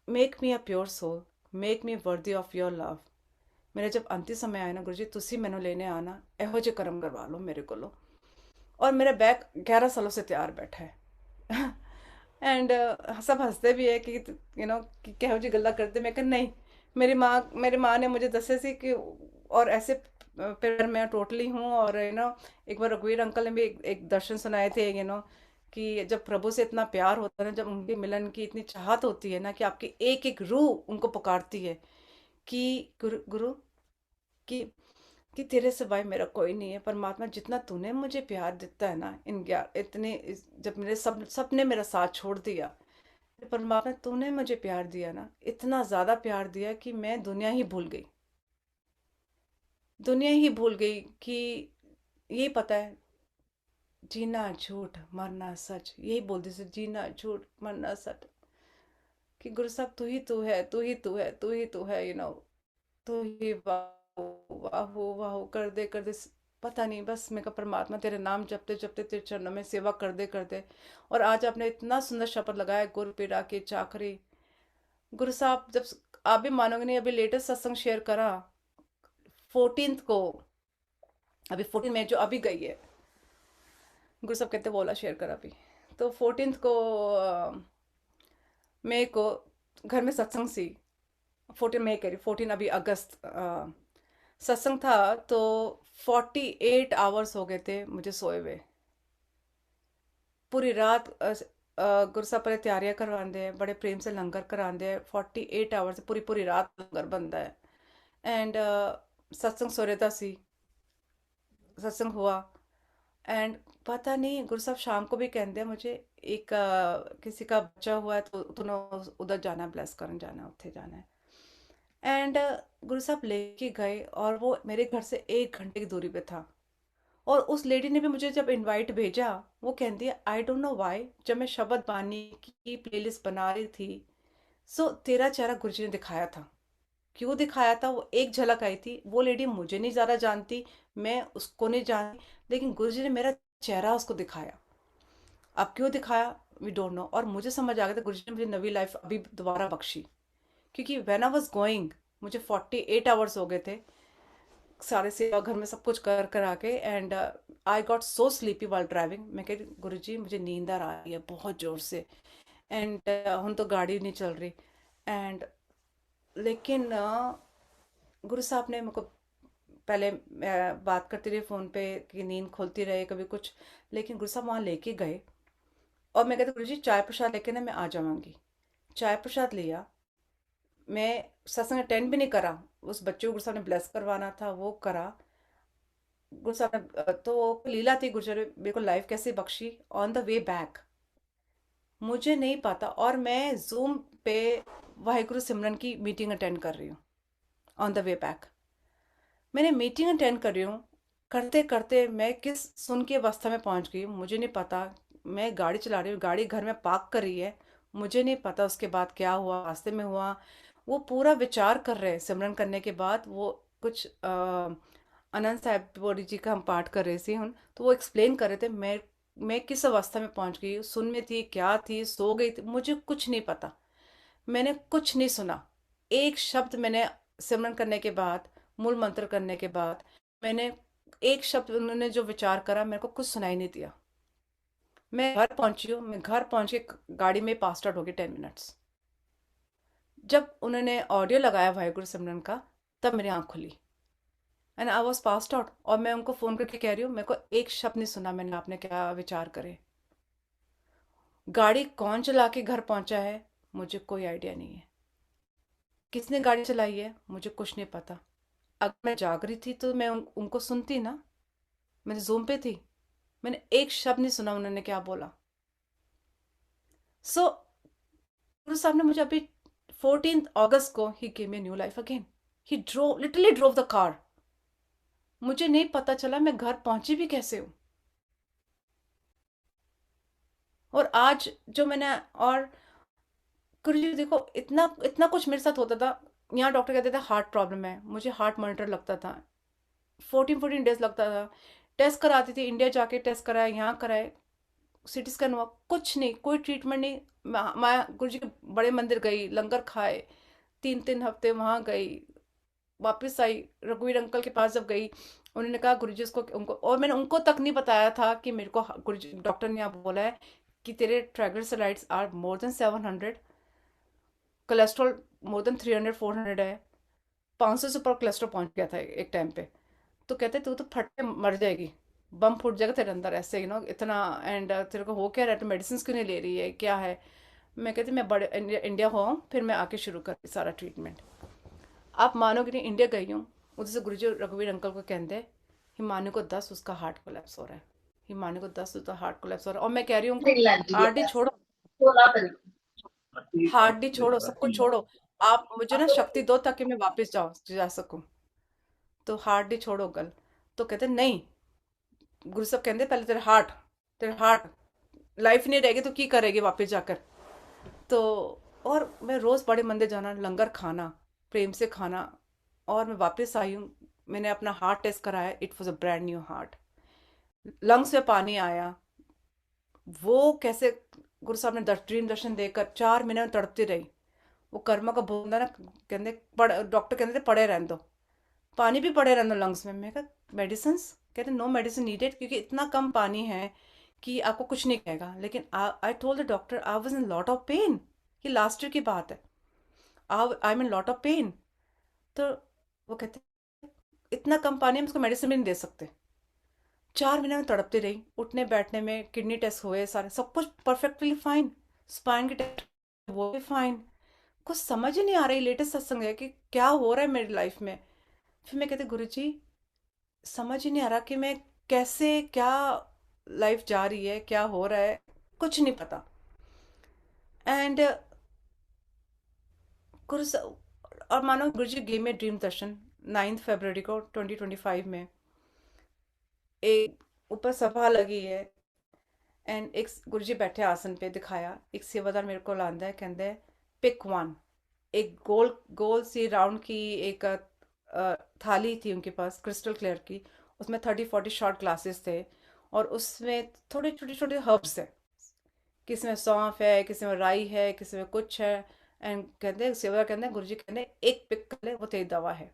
make me a pure soul, make me worthy of your love. मेरा जब अंतिम समय आए ना गुरुजी, तुसी मैनू लेने आना, ਇਹੋ ਜਿਹੇ ਕਰਮ ਕਰਵਾ ਲਓ ਮੇਰੇ ਕੋਲੋਂ। और मेरा बैग 11 सालों से तैयार बैठा है। एंड सब हंसते भी है कि कि कहो जी गल्ला करते, मैं कहा नहीं। मेरी माँ ने मुझे दसे सी कि, और ऐसे फिर मैं टोटली हूँ। और एक बार रघुवीर अंकल ने भी एक दर्शन सुनाए थे, कि जब प्रभु से इतना प्यार होता है ना, जब उनके मिलन की इतनी चाहत होती है ना, कि आपकी एक एक रूह उनको पुकारती है कि गुरु गुरु, कि तेरे सिवाय मेरा कोई नहीं है परमात्मा, जितना तूने मुझे प्यार देता है ना, जब मेरे सब सबने मेरा साथ छोड़ दिया, परमात्मा तूने मुझे प्यार दिया ना, इतना ज्यादा प्यार दिया कि मैं दुनिया ही भूल गई, दुनिया ही भूल गई। कि यही पता है, जीना झूठ मरना सच, यही बोलती थी, जीना झूठ मरना सच। कि गुरु साहब तू ही तू है, तू ही तू है, तू ही तू है, तो ही वाहो वाहो कर दे पता नहीं, बस मैं कहा परमात्मा तेरे नाम जपते जपते तेरे चरणों में सेवा कर दे। और आज आपने इतना सुंदर शपथ लगाया, गुरु पीड़ा की चाकरी। गुरु साहब जब, आप भी मानोगे नहीं, अभी लेटेस्ट सत्संग शेयर करा 14th को, अभी 14 में जो अभी गई है, गुरु साहब कहते बोला शेयर करा अभी, तो 14th को मई को घर में सत्संग सी, 14 मई कह रही, 14 अभी अगस्त सत्संग था। तो 48 आवर्स हो गए थे मुझे सोए हुए, पूरी रात गुरु साहब पहले तैयारियां करवाते हैं, बड़े प्रेम से लंगर कराते हैं, 48 आवर्स पूरी पूरी रात लंगर बनता है। एंड सत्संग सोरेता सी, सत्संग हुआ। एंड पता नहीं, गुरु साहब शाम को भी कहते हैं मुझे, एक किसी का बच्चा हुआ है तो तूने उधर जाना है, ब्लेस करने जाना है, उत्थे जाना है। एंड गुरु साहब लेके गए, और वो मेरे घर से 1 घंटे की दूरी पे था। और उस लेडी ने भी मुझे जब इनवाइट भेजा, वो कहती है आई डोंट नो व्हाई, जब मैं शब्द बानी की प्लेलिस्ट बना रही थी, सो तेरा चेहरा गुरुजी ने दिखाया था। क्यों दिखाया था, वो एक झलक आई थी। वो लेडी मुझे नहीं ज़्यादा जानती, मैं उसको नहीं जानती, लेकिन गुरुजी ने मेरा चेहरा उसको दिखाया। अब क्यों दिखाया, वी डोंट नो। और मुझे समझ आ गया था गुरुजी ने मुझे नवी लाइफ अभी दोबारा बख्शी, क्योंकि व्हेन आई वाज गोइंग, मुझे 48 आवर्स हो गए थे सारे सेवा घर में सब कुछ कर कर आके। And I got so sleepy वाल ड्राइविंग। मैं कह रही गुरु जी मुझे नींद आ रही है बहुत जोर से। एंड हम तो गाड़ी नहीं चल रही। एंड लेकिन गुरु साहब ने मेरे को पहले बात करती रही फ़ोन पे कि नींद खोलती रहे कभी कुछ, लेकिन गुरु साहब वहाँ लेके गए। और मैं कहती गुरु जी चाय प्रसाद लेके ना मैं आ जाऊँगी। चाय प्रसाद लिया, मैं सत्संग अटेंड भी नहीं करा, उस बच्चे को गुरु साहब ने ब्लेस करवाना था वो करा। गुरु साहब ने तो लीला थी, गुरु जी ने मेरे को लाइफ कैसे बख्शी ऑन द वे बैक मुझे नहीं पता। और मैं जूम पे वाहिगुरु सिमरन की मीटिंग अटेंड कर रही हूँ ऑन द वे बैक। मैंने मीटिंग अटेंड कर रही हूँ, करते करते मैं किस सुन की अवस्था में पहुंच गई हूँ मुझे नहीं पता। मैं गाड़ी चला रही हूँ, गाड़ी घर में पार्क कर रही है, मुझे नहीं पता उसके बाद क्या हुआ, रास्ते में हुआ। वो पूरा विचार कर रहे हैं सिमरन करने के बाद, वो कुछ आनंद साहब बोरी जी का हम पाठ कर रहे थे हम, तो वो एक्सप्लेन कर रहे थे मैं किस अवस्था में पहुंच गई, सुन में थी, क्या थी, सो गई थी, मुझे कुछ नहीं पता। मैंने कुछ नहीं सुना। एक शब्द मैंने सिमरन करने के बाद, मूल मंत्र करने के बाद, मैंने एक शब्द उन्होंने जो विचार करा मेरे को कुछ सुनाई नहीं दिया। मैं घर पहुंची हूँ, मैं घर पहुंच के गाड़ी में पास आउट हो गई 10 मिनट्स। जब उन्होंने ऑडियो लगाया वाहिगुरु सिमरन का, तब मेरी आंख खुली and I was passed out. और मैं उनको फोन करके कह रही हूँ मेरे को एक शब्द नहीं सुना, मैंने आपने क्या विचार करे। गाड़ी कौन चला के घर पहुंचा है मुझे कोई आइडिया नहीं है, किसने गाड़ी चलाई है मुझे कुछ नहीं पता। अगर मैं जाग रही थी तो मैं उनको सुनती ना, मैंने जूम पे थी, मैंने एक शब्द नहीं सुना उन्होंने क्या बोला। सो गुरु साहब ने मुझे अभी 14 अगस्त को he gave me new life again. He drove, literally drove the car. मुझे नहीं पता चला मैं घर पहुंची भी कैसे हूँ। और आज जो मैंने, और गुरु जी देखो, इतना इतना कुछ मेरे साथ होता था। यहाँ डॉक्टर कहते थे हार्ट प्रॉब्लम है, मुझे हार्ट मॉनिटर लगता था, 14 14 डेज लगता था। टेस्ट कराती थी, इंडिया जाके टेस्ट कराए, यहाँ कराए, सिटी स्कैन हुआ, कुछ नहीं, कोई ट्रीटमेंट नहीं। मैं गुरु जी के बड़े मंदिर गई, लंगर खाए, 3 3 हफ्ते वहाँ गई, वापस आई, रघुवीर अंकल के पास जब गई, उन्होंने कहा गुरु जी उसको उनको, और मैंने उनको तक नहीं बताया था कि मेरे को गुरु जी डॉक्टर ने यहाँ बोला है कि तेरे triglycerides are more than 700, cholesterol more than 300 400 है, 500 से ऊपर कोलेस्ट्रॉल पहुंच गया था एक टाइम पे। तो कहते तू तो फट के मर जाएगी, बम फूट जाएगा तेरे अंदर ऐसे इतना। एंड तेरे को हो क्या रहा है, तो मेडिसिन क्यों नहीं ले रही है, क्या है। मैं कहती मैं बड़े इंडिया हो आऊं, फिर मैं आके शुरू कर सारा ट्रीटमेंट। आप मानोगे नहीं, इंडिया गई हूँ, उधर से गुरुजी रघुवीर अंकल को कहते हैं हिमानी को 10 उसका हार्ट कोलैप्स हो रहा है, हिमानी को 10 उसका हार्ट कोलैप्स हो रहा है। और मैं कह रही हूँ उनको, आरडी छोड़ो, 16 तारीख हार्डी छोड़ो, सब कुछ छोड़ो, आप मुझे ना शक्ति दो ताकि मैं वापस जा सकूं। तो हार्डी छोड़ो कल। तो कहते नहीं, गुरु साहब कहते पहले तेरे हार्ट लाइफ नहीं रहेगी तो की करेगी वापस जाकर। तो और मैं रोज़ बड़े मंदिर जाना, लंगर खाना, प्रेम से खाना। और मैं वापस आई हूँ, मैंने अपना हार्ट टेस्ट कराया, it was a brand new heart. Lungs में पानी आया। वो कैसे, गुरु साहब ने ड्रीम दर्शन देकर 4 महीने में तड़पती रही। वो कर्मा का बूंदा ना, कहते पड़, डॉक्टर कहते थे पड़े रहने दो, पानी भी पड़े रहने दो लंग्स में। मैं कहा मेडिसिन, कहते नो मेडिसिन नीडेड, क्योंकि इतना कम पानी है कि आपको कुछ नहीं कहेगा। लेकिन I told the doctor I was in lot of pain, कि लास्ट ईयर की बात है, I am in lot of pain. तो वो कहते इतना कम पानी में उसको मेडिसिन भी नहीं दे सकते। 4 महीने में तड़पती रही, उठने बैठने में, किडनी टेस्ट हुए सारे, सब कुछ परफेक्टली फाइन, स्पाइन के टेस्ट वो भी फाइन। कुछ समझ ही नहीं आ रही, लेटेस्ट सत्संग है कि क्या हो रहा है मेरी लाइफ में। फिर मैं कहती गुरु जी, समझ ही नहीं आ रहा कि मैं कैसे, क्या लाइफ जा रही है, क्या हो रहा है, कुछ नहीं पता। एंड गुरु और मानो गुरु जी गेम में ड्रीम दर्शन 9 फरवरी को 2025 में, एक ऊपर सभा लगी है एंड एक गुरु जी बैठे आसन पे, दिखाया एक सेवादार मेरे को लांदा है, कहते हैं पिक वन। एक गोल गोल सी राउंड की एक थाली थी उनके पास, क्रिस्टल क्लियर की, उसमें 30 40 शॉर्ट ग्लासेस थे, और उसमें थोड़े छोटे छोटे हर्ब्स है, किसी में सौंफ है, किसी में राई है, किसी में कुछ है। एंड कहते हैं सेवा कहते हैं गुरु जी कहते हैं एक पिक कर ले वो तेरी दवा है।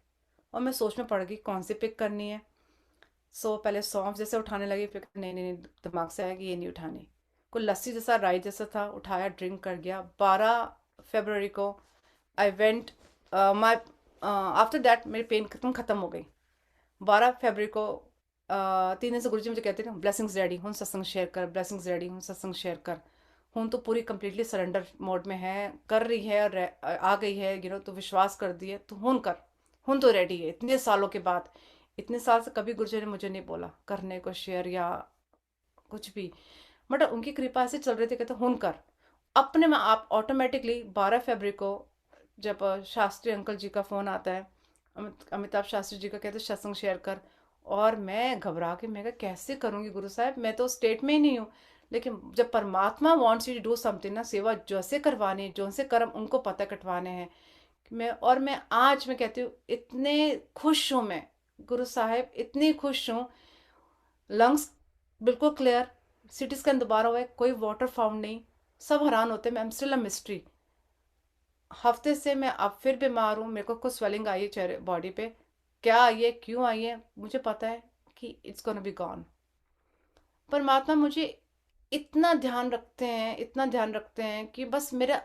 और मैं सोच में पड़ गई कौन सी पिक करनी है। सो पहले सौंफ जैसे उठाने लगी, फिर नहीं नहीं नहीं, दिमाग से आया कि ये नहीं उठानी। कोई लस्सी जैसा, राई जैसा था, उठाया, ड्रिंक कर गया। 12 फरवरी को I went, my after that मेरी पेन खत्म हो गई। 12 फरवरी को 3 दिन से गुरु जी मुझे कहते थे ब्लेसिंग्स रेडी हूँ, सत्संग शेयर कर, ब्लेसिंग्स रेडी हूँ, सत्संग शेयर कर। हूँ तो पूरी कंप्लीटली सरेंडर मोड में है, कर रही है, और आ गई है, तो विश्वास कर दिए, तो हूँ कर, हूँ तो रेडी है। इतने सालों के बाद, इतने साल से कभी गुरु जी ने मुझे नहीं बोला करने को शेयर या कुछ भी, बट उनकी कृपा से चल रही थी, कहते हूँ कर। अपने में आप ऑटोमेटिकली 12 फरवरी को जब शास्त्री अंकल जी का फ़ोन आता है, अमिताभ शास्त्री जी का, कहते सत्संग शेयर कर। और मैं घबरा के, मैं कहा कैसे करूँगी गुरु साहब, मैं तो स्टेट में ही नहीं हूँ। लेकिन जब परमात्मा wants you to do something ना, सेवा जैसे करवानी है, जो से कर्म उनको पता कटवाने हैं। मैं कहती हूँ इतने खुश हूँ मैं, गुरु साहिब इतनी खुश हूँ, लंग्स बिल्कुल क्लियर, सिटी स्कैन दोबारा हुआ है, कोई वाटर फाउंड नहीं, सब हैरान होते हैं, मैं एम स्टिल अ मिस्ट्री। हफ्ते से मैं अब फिर बीमार हूँ, मेरे को कुछ स्वेलिंग आई है चेहरे बॉडी पे, क्या आई है क्यों आई है मुझे पता है कि इट्स गोना बी गॉन। परमात्मा मुझे इतना ध्यान रखते हैं, इतना ध्यान रखते हैं कि बस मेरा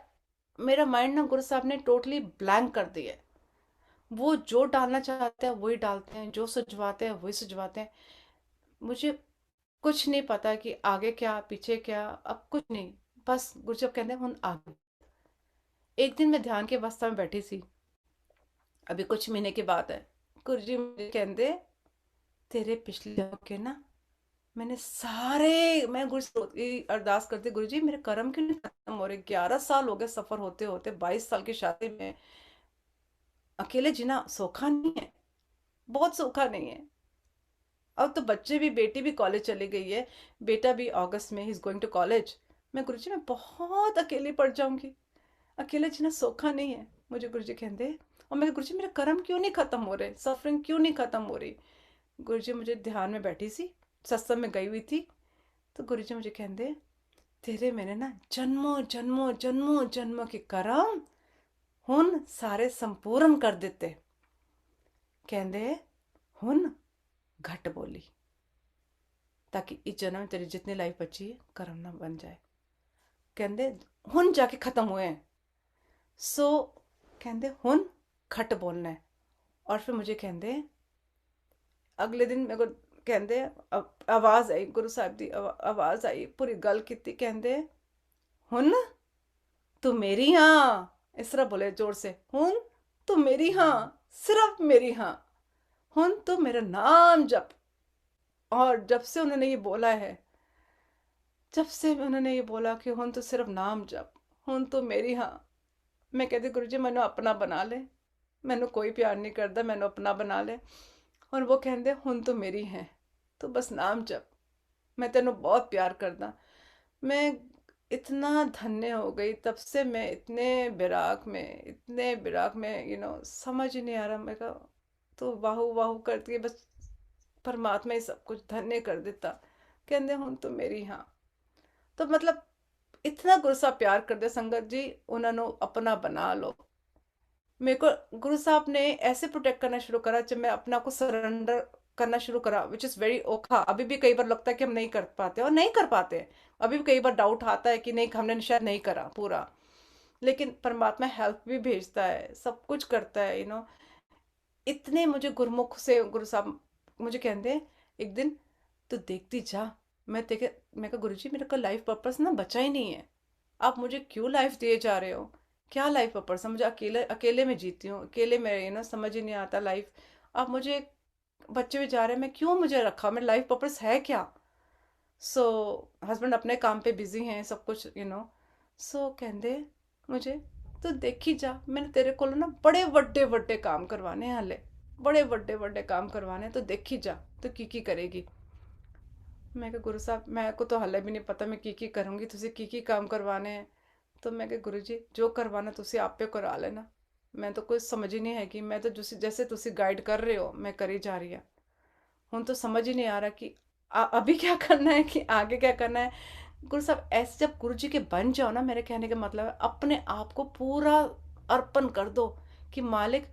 मेरा माइंड ना गुरु साहब ने टोटली ब्लैंक कर दिया है। वो जो डालना चाहते हैं वही डालते हैं, जो सुझवाते हैं वही सुझवाते हैं। मुझे कुछ नहीं पता कि आगे क्या पीछे क्या, अब कुछ नहीं। बस गुरु साहब कहते हैं हुन आगे। एक दिन मैं ध्यान के अवस्था में बैठी सी, अभी कुछ महीने की बात है। गुरु जी मुझे कहते तेरे पिछले जन्म के ना मैंने सारे, मैं गुरु से अरदास करती गुरु जी मेरे कर्म क्यों नहीं खत्म हो रहे, 11 साल हो गए सफर होते होते, 22 साल की शादी में अकेले जीना सौखा नहीं है, बहुत सौखा नहीं है। अब तो बच्चे भी, बेटी भी कॉलेज चली गई है, बेटा भी अगस्त में ही इज गोइंग टू कॉलेज। मैं गुरु जी मैं बहुत अकेली पड़ जाऊंगी, अकेले जीना सौखा नहीं है। मुझे गुरु जी कहते, और मैं गुरु जी मेरे कर्म क्यों नहीं खत्म हो रहे, सफरिंग क्यों नहीं खत्म हो रही। गुरु जी मुझे ध्यान में बैठी सी, सत्संग में गई हुई थी, तो गुरु जी मुझे कहते तेरे मैंने ना जन्मों जन्मों जन्मों जन्मों के कर्म हुन सारे संपूर्ण कर देते। कहते हुन घट बोली, ताकि इस जन्म में तेरी जितनी लाइफ बची है कर्म ना बन जाए। कहते हुन जाके खत्म हुए हैं। सो कहते हुन खट बोलना है। और फिर मुझे कहते अगले दिन मेरे को कहते आवाज आई गुरु साहब की, आवाज आई पूरी गल की, कहते हुन तू मेरी हाँ, इस तरह बोले जोर से, हुन तू मेरी हाँ, सिर्फ मेरी हाँ, हुन तू मेरा नाम जप। और जब से उन्होंने ये बोला है, जब से उन्होंने ये बोला कि हुन तो सिर्फ नाम जप, हुन तो मेरी हाँ, मैं कहती गुरु जी मैनू अपना बना ले, मैनू कोई प्यार नहीं करता, मैनू अपना बना ले। और वो कहते हुन तो मेरी है, तो बस नाम जप, मैं तेनू बहुत प्यार करदा। मैं इतना धन्य हो गई तब से, मैं इतने विराग में, इतने विराग में, समझ ही नहीं आ रहा मेरे को। तो वाहू वाहू करती है बस, परमात्मा ही सब कुछ धन्य कर देता। कहते हुन तो मेरी हाँ, तो मतलब इतना गुरु साहब प्यार करते संगत जी, उन्होंने अपना बना लो। मेरे को गुरु साहब ने ऐसे प्रोटेक्ट करना शुरू करा जब मैं अपना को सरेंडर करना शुरू करा, विच इज़ वेरी औखा। अभी भी कई बार लगता है कि हम नहीं कर पाते, और नहीं कर पाते। अभी भी कई बार डाउट आता है कि नहीं हमने शायद नहीं करा पूरा। लेकिन परमात्मा हेल्प भी भेजता है, सब कुछ करता है, इतने मुझे गुरमुख से गुरु साहब मुझे कहते हैं एक दिन, तो देखती जा। मैं कहा गुरु जी मेरे का लाइफ पर्पस ना बचा ही नहीं है, आप मुझे क्यों लाइफ दिए जा रहे हो, क्या लाइफ पर्पस है, मुझे अकेले अकेले में जीती हूँ, अकेले में समझ ही नहीं आता लाइफ। आप मुझे, बच्चे भी जा रहे हैं, मैं क्यों मुझे रखा, मेरा लाइफ पर्पस है क्या। सो हस्बैंड अपने काम पे बिजी हैं, सब कुछ सो कहते मुझे, तो देखी जा, मैंने तेरे को ना बड़े वड्डे वड्डे काम करवाने हैं हाले, बड़े वड्डे वड्डे काम करवाने हैं, तो देखी जा तो की करेगी। मैं कहा गुरु साहब मैं को तो हाले भी नहीं पता मैं की करूँगी, तुझे की काम करवाने हैं। तो मैं कहा गुरु जी जो करवाना तुसी आपे करा लेना, मैं तो कुछ समझ ही नहीं है कि मैं तो जैसे तुसी गाइड कर रहे हो मैं करी जा रही है। हूँ तो समझ ही नहीं आ रहा कि अभी क्या करना है कि आगे क्या करना है। गुरु साहब ऐसे जब गुरु जी के बन जाओ ना, मेरे कहने का मतलब है अपने आप को पूरा अर्पण कर दो कि मालिक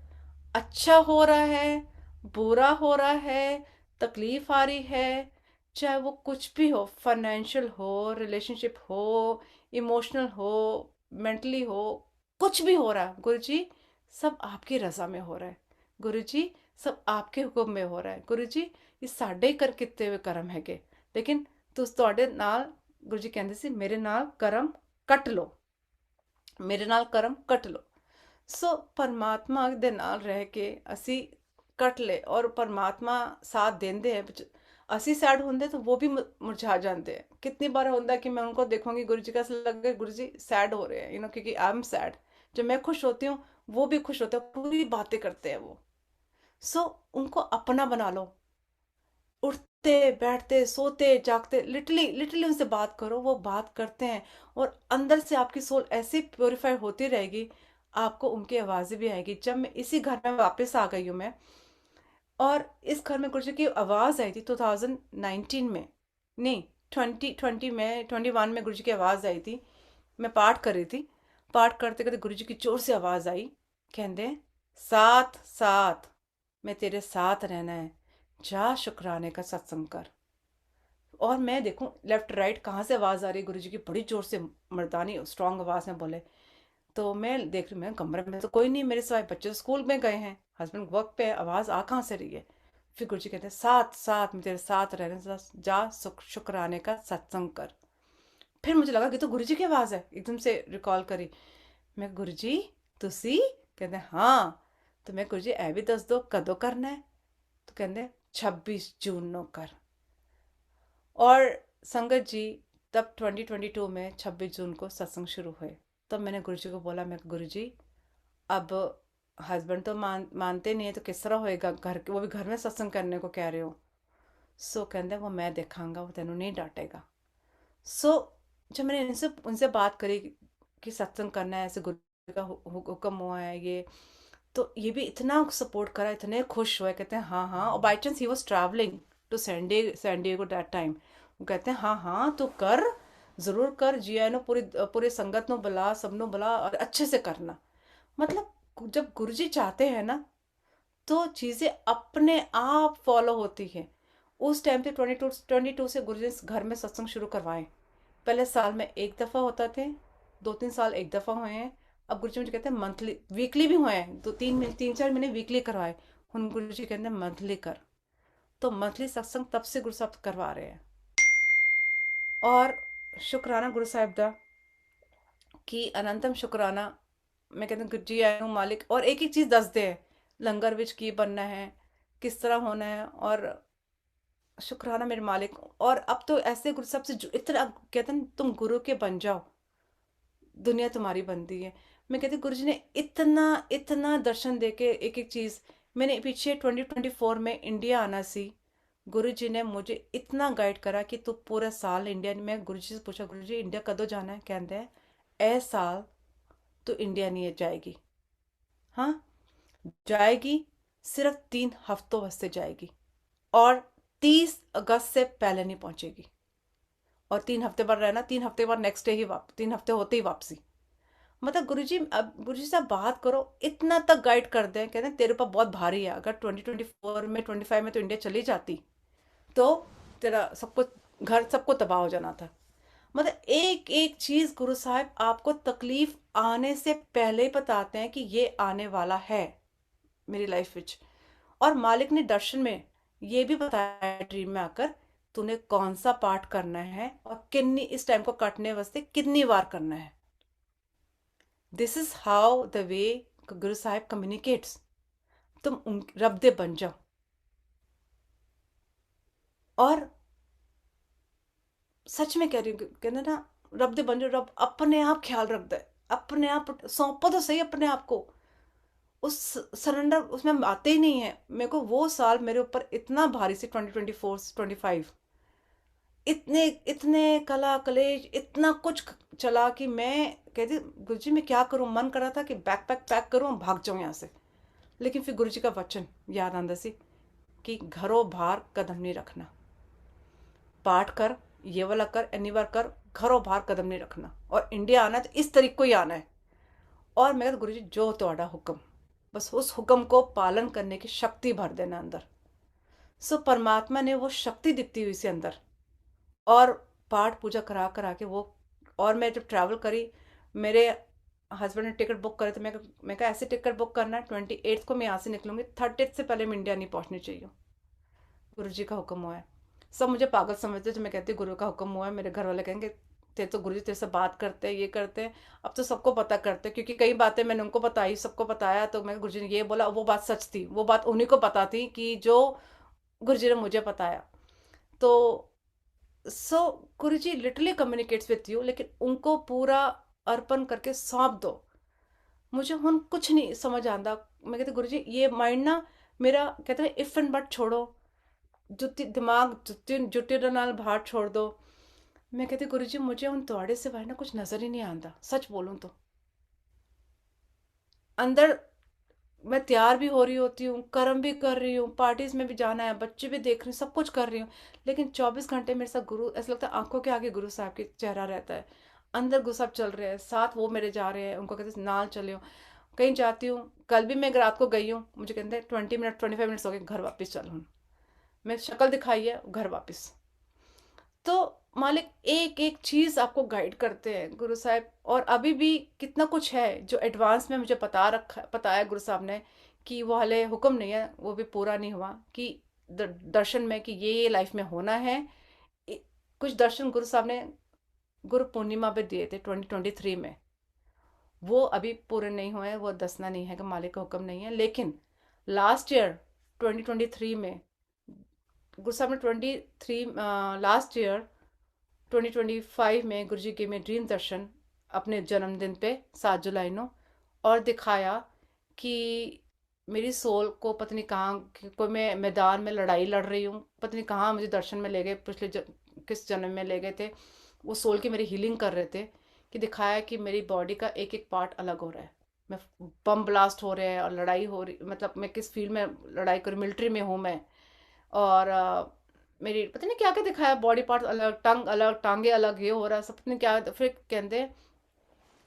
अच्छा हो रहा है, बुरा हो रहा है, तकलीफ आ रही है, चाहे वो कुछ भी हो, फाइनेंशियल हो, रिलेशनशिप हो, इमोशनल हो, मेंटली हो, कुछ भी हो रहा है गुरु जी, सब आपकी रजा में हो रहा है। गुरु जी सब आपके हुक्म में हो रहा है। गुरु जी ये साढ़े ही कर किते हुए कर्म हैगे, लेकिन तुस ਤੁਹਾਡੇ ਨਾਲ, गुरु जी कहते ਸੀ मेरे नाल कर्म कट लो, मेरे नाल कर्म कट लो। सो परमात्मा दे नाल रह के असी कट ले, और परमात्मा साथ देंदे हैं। असी सैड होंगे तो वो भी मुरझा जाते हैं। कितनी बार होता है कि मैं उनको देखूंगी गुरु जी का लगे गुरु जी सैड हो रहे हैं, क्योंकि आई एम सैड। जब मैं खुश होती हूँ वो भी खुश होते हैं, पूरी बातें करते हैं वो। सो उनको अपना बना लो, उठते बैठते सोते जागते लिटरली लिटरली उनसे बात करो, वो बात करते हैं। और अंदर से आपकी सोल ऐसी प्योरीफाई होती रहेगी, आपको उनकी आवाज़ें भी आएगी। जब मैं इसी घर में वापस आ गई हूँ मैं, और इस घर में गुरुजी की आवाज़ आई थी 2019 में, नहीं 2020 में, 21 में गुरुजी की आवाज़ आई थी। मैं पाठ कर रही थी, पाठ करते करते गुरुजी की जोर से आवाज़ आई, कहते साथ साथ मैं तेरे साथ रहना है, जा शुक्राने का सत्संग कर। और मैं देखूं लेफ्ट राइट कहाँ से आवाज़ आ रही है, गुरुजी की बड़ी जोर से मर्दानी स्ट्रांग आवाज़ में बोले। तो मैं देख रही, मैं कमरे में तो कोई नहीं, मेरे सिवाय बच्चे तो स्कूल में गए हैं, हस्बैंड वर्क पे है, आवाज़ आ कहाँ से रही है। फिर गुरुजी कहते हैं साथ साथ मैं तेरे साथ रहने से जा शुक्राने का सत्संग कर। फिर मुझे लगा कि तो गुरुजी की आवाज़ है, एकदम से रिकॉल करी। मैं गुरुजी तुसी, कहते हाँ। तो मैं गुरुजी ए भी दस दो कदों करना है। तो कहते 26 जून नो कर। और संगत जी, तब 2022 में 26 जून को सत्संग शुरू हुए। तब मैंने गुरुजी को बोला, मैं गुरुजी अब हस्बैंड तो मानते नहीं है तो किस तरह होएगा, घर के वो भी घर में सत्संग करने को कह रहे हो। सो कहते वो मैं देखांगा, वो तेनों नहीं डांटेगा। सो जब मैंने इनसे उनसे बात करी कि सत्संग करना है, ऐसे गुरु का हुक्म हुआ है ये, तो ये भी इतना सपोर्ट करा, इतने खुश हुए, कहते हैं हाँ हाँ। और बाई चांस ही was travelling to San Diego that time. वो कहते हैं हाँ हाँ तू कर, ज़रूर कर, जी आई नो पूरी पूरी संगत नो बुला, सब नो बुला और अच्छे से करना। मतलब जब गुरुजी चाहते हैं ना तो चीज़ें अपने आप फॉलो होती हैं। उस टाइम पे 22 से गुरुजी ने घर में सत्संग शुरू करवाए। पहले साल में एक दफ़ा होता थे, 2-3 साल एक दफ़ा हुए हैं। अब गुरुजी मुझे कहते हैं मंथली, वीकली भी हुए हैं, 3-4 महीने वीकली करवाए। हम गुरुजी कहते हैं मंथली कर। तो मंथली सत्संग तब से गुरु साहब करवा रहे हैं। और शुक्राना गुरु साहिब दा कि अनंतम शुक्राना। मैं कहती हूँ जी आया हूँ मालिक, और एक एक चीज़ दसदे हैं, लंगर विच की बनना है, किस तरह होना है। और शुक्राना मेरे मालिक। और अब तो ऐसे गुरु साहब से इतना कहते हैं तुम गुरु के बन जाओ, दुनिया तुम्हारी बनती है। मैं कहती गुरु जी ने इतना इतना दर्शन दे के एक एक चीज़। मैंने पीछे 2024 में इंडिया आना सी, गुरु जी ने मुझे इतना गाइड करा कि तू पूरा साल इंडिया में। गुरु जी से पूछा गुरु जी इंडिया कदों जाना है, कहते हैं ए साल तो इंडिया नहीं जाएगी। हाँ, जाएगी, सिर्फ 3 हफ्तों वास्ते जाएगी, और 30 अगस्त से पहले नहीं पहुंचेगी। और 3 हफ्ते बाद रहना, 3 हफ्ते बाद नेक्स्ट डे ही 3 हफ्ते होते ही वापसी। मतलब गुरुजी, अब गुरुजी से आप बात करो, इतना तक गाइड कर दें, कहते हैं तेरे ऊपर बहुत भारी है, अगर 2024 में 25 में तो इंडिया चली जाती तो तेरा सब कुछ, घर सबको तबाह हो जाना था। मतलब एक एक चीज गुरु साहब आपको तकलीफ आने से पहले ही बताते हैं कि ये आने वाला है मेरी लाइफ विच। और मालिक ने दर्शन में ये भी बताया ड्रीम में आकर, तूने कौन सा पाठ करना है और कितनी इस टाइम को काटने वास्ते कितनी बार करना है। This is how the way Guru Sahib communicates. तुम रब दे बन जाओ। और सच में कह रही हूँ, कहते ना रब दे बन जाओ, रब अपने आप ख्याल रख दे, अपने आप सौंपो तो सही अपने आप को। उस सरेंडर उसमें हम आते ही नहीं है। मेरे को वो साल मेरे ऊपर इतना भारी से 2024 से 25, इतने इतने कला कलेश इतना कुछ चला कि मैं कहती गुरुजी मैं क्या करूं, मन कर रहा था कि बैक पैक पैक करूं भाग जाऊं यहाँ से। लेकिन फिर गुरुजी का वचन याद आंदा सी कि घरों बाहर कदम नहीं रखना, पाठ कर, ये वाला कर, एनी बार कर, घरों बाहर कदम नहीं रखना, और इंडिया आना है तो इस तरीके को ही आना है। और मैं कहता गुरुजी जो तुम्हारा हुक्म, बस उस हुक्म को पालन करने की शक्ति भर देना अंदर। सो परमात्मा ने वो शक्ति दिखती हुई से अंदर, और पाठ पूजा करा करा के वो। और मैं जब ट्रैवल करी, मेरे हस्बैंड ने टिकट बुक करे, तो मैं कहा ऐसे टिकट बुक करना है 28 को मैं यहाँ से निकलूंगी, 30 से पहले मैं इंडिया नहीं पहुँचनी चाहिए। गुरु जी का हुक्म हुआ है। सब मुझे पागल समझते, जो मैं कहती गुरु का हुक्म हुआ है, मेरे घर वाले कहेंगे तेरे तो गुरु जी तेरे से बात करते हैं, ये करते हैं। अब तो सबको पता करते हैं, क्योंकि कई बातें मैंने उनको बताई, सबको बताया, तो मैं गुरु जी ने ये बोला, वो बात सच थी, वो बात उन्हीं को पता थी कि जो गुरु जी ने मुझे बताया। तो सो गुरु जी लिटरली कम्युनिकेट्स विथ यू, लेकिन उनको पूरा अर्पण करके सौंप दो। मुझे हुन कुछ नहीं समझ आता। मैं कहती गुरु जी ये माइंड ना मेरा, कहते हैं इफ एंड बट छोड़ो, जुत्ती दिमाग जुत्ती जुट्टी दे नाल बाहर छोड़ दो। मैं कहती गुरु जी मुझे उन ਤੁਹਾਡੇ सिवाय ना कुछ नजर ही नहीं आता, सच बोलूं तो। अंदर मैं तैयार भी हो रही होती हूँ, कर्म भी कर रही हूँ, पार्टीज में भी जाना है, बच्चे भी देख रही हूँ, सब कुछ कर रही हूँ, लेकिन 24 घंटे मेरे साथ गुरु, ऐसा लगता है आंखों के आगे गुरु साहब की चेहरा रहता है। अंदर गुरु साहब चल रहे हैं, साथ वो मेरे जा रहे हैं, उनको कहते हैं नाल चले हो। कहीं जाती हूँ, कल भी मैं रात को गई हूँ, मुझे कहते हैं 20 मिनट 25 मिनट्स हो गए, घर वापस चल हूँ। मैं शक्ल दिखाई है, घर वापस। तो मालिक एक एक चीज आपको गाइड करते हैं गुरु साहब। और अभी भी कितना कुछ है जो एडवांस में मुझे पता है गुरु साहब ने, कि वो हाले हुक्म नहीं है, वो भी पूरा नहीं हुआ, कि दर्शन में कि ये लाइफ में होना है। इ- कुछ दर्शन गुरु साहब ने गुरु पूर्णिमा पे दिए थे 2023 में, वो अभी पूरे नहीं हुए हैं, वो दसना नहीं है कि मालिक का हुक्म नहीं है। लेकिन लास्ट ईयर 2023 में गुरु साहब ने 23 लास्ट ईयर 2025 में गुरुजी के में ड्रीम दर्शन अपने जन्मदिन पे 7 जुलाई को, और दिखाया कि मेरी सोल को पता नहीं कहाँ, कोई मैं मैदान में लड़ाई लड़ रही हूँ, पता नहीं कहाँ मुझे दर्शन में ले गए, किस जन्म में ले गए थे। वो सोल की मेरी हीलिंग कर रहे थे, कि दिखाया कि मेरी बॉडी का एक एक पार्ट अलग हो रहा है। मैं बम ब्लास्ट हो रहे हैं और लड़ाई हो रही, मतलब मैं किस फील्ड में लड़ाई कर, मिलिट्री में हूँ मैं। और मेरी पता नहीं क्या क्या दिखाया, बॉडी पार्ट अलग, टंग अलग, टांगे अलग, ये हो रहा है सब, पता नहीं क्या। फिर कहते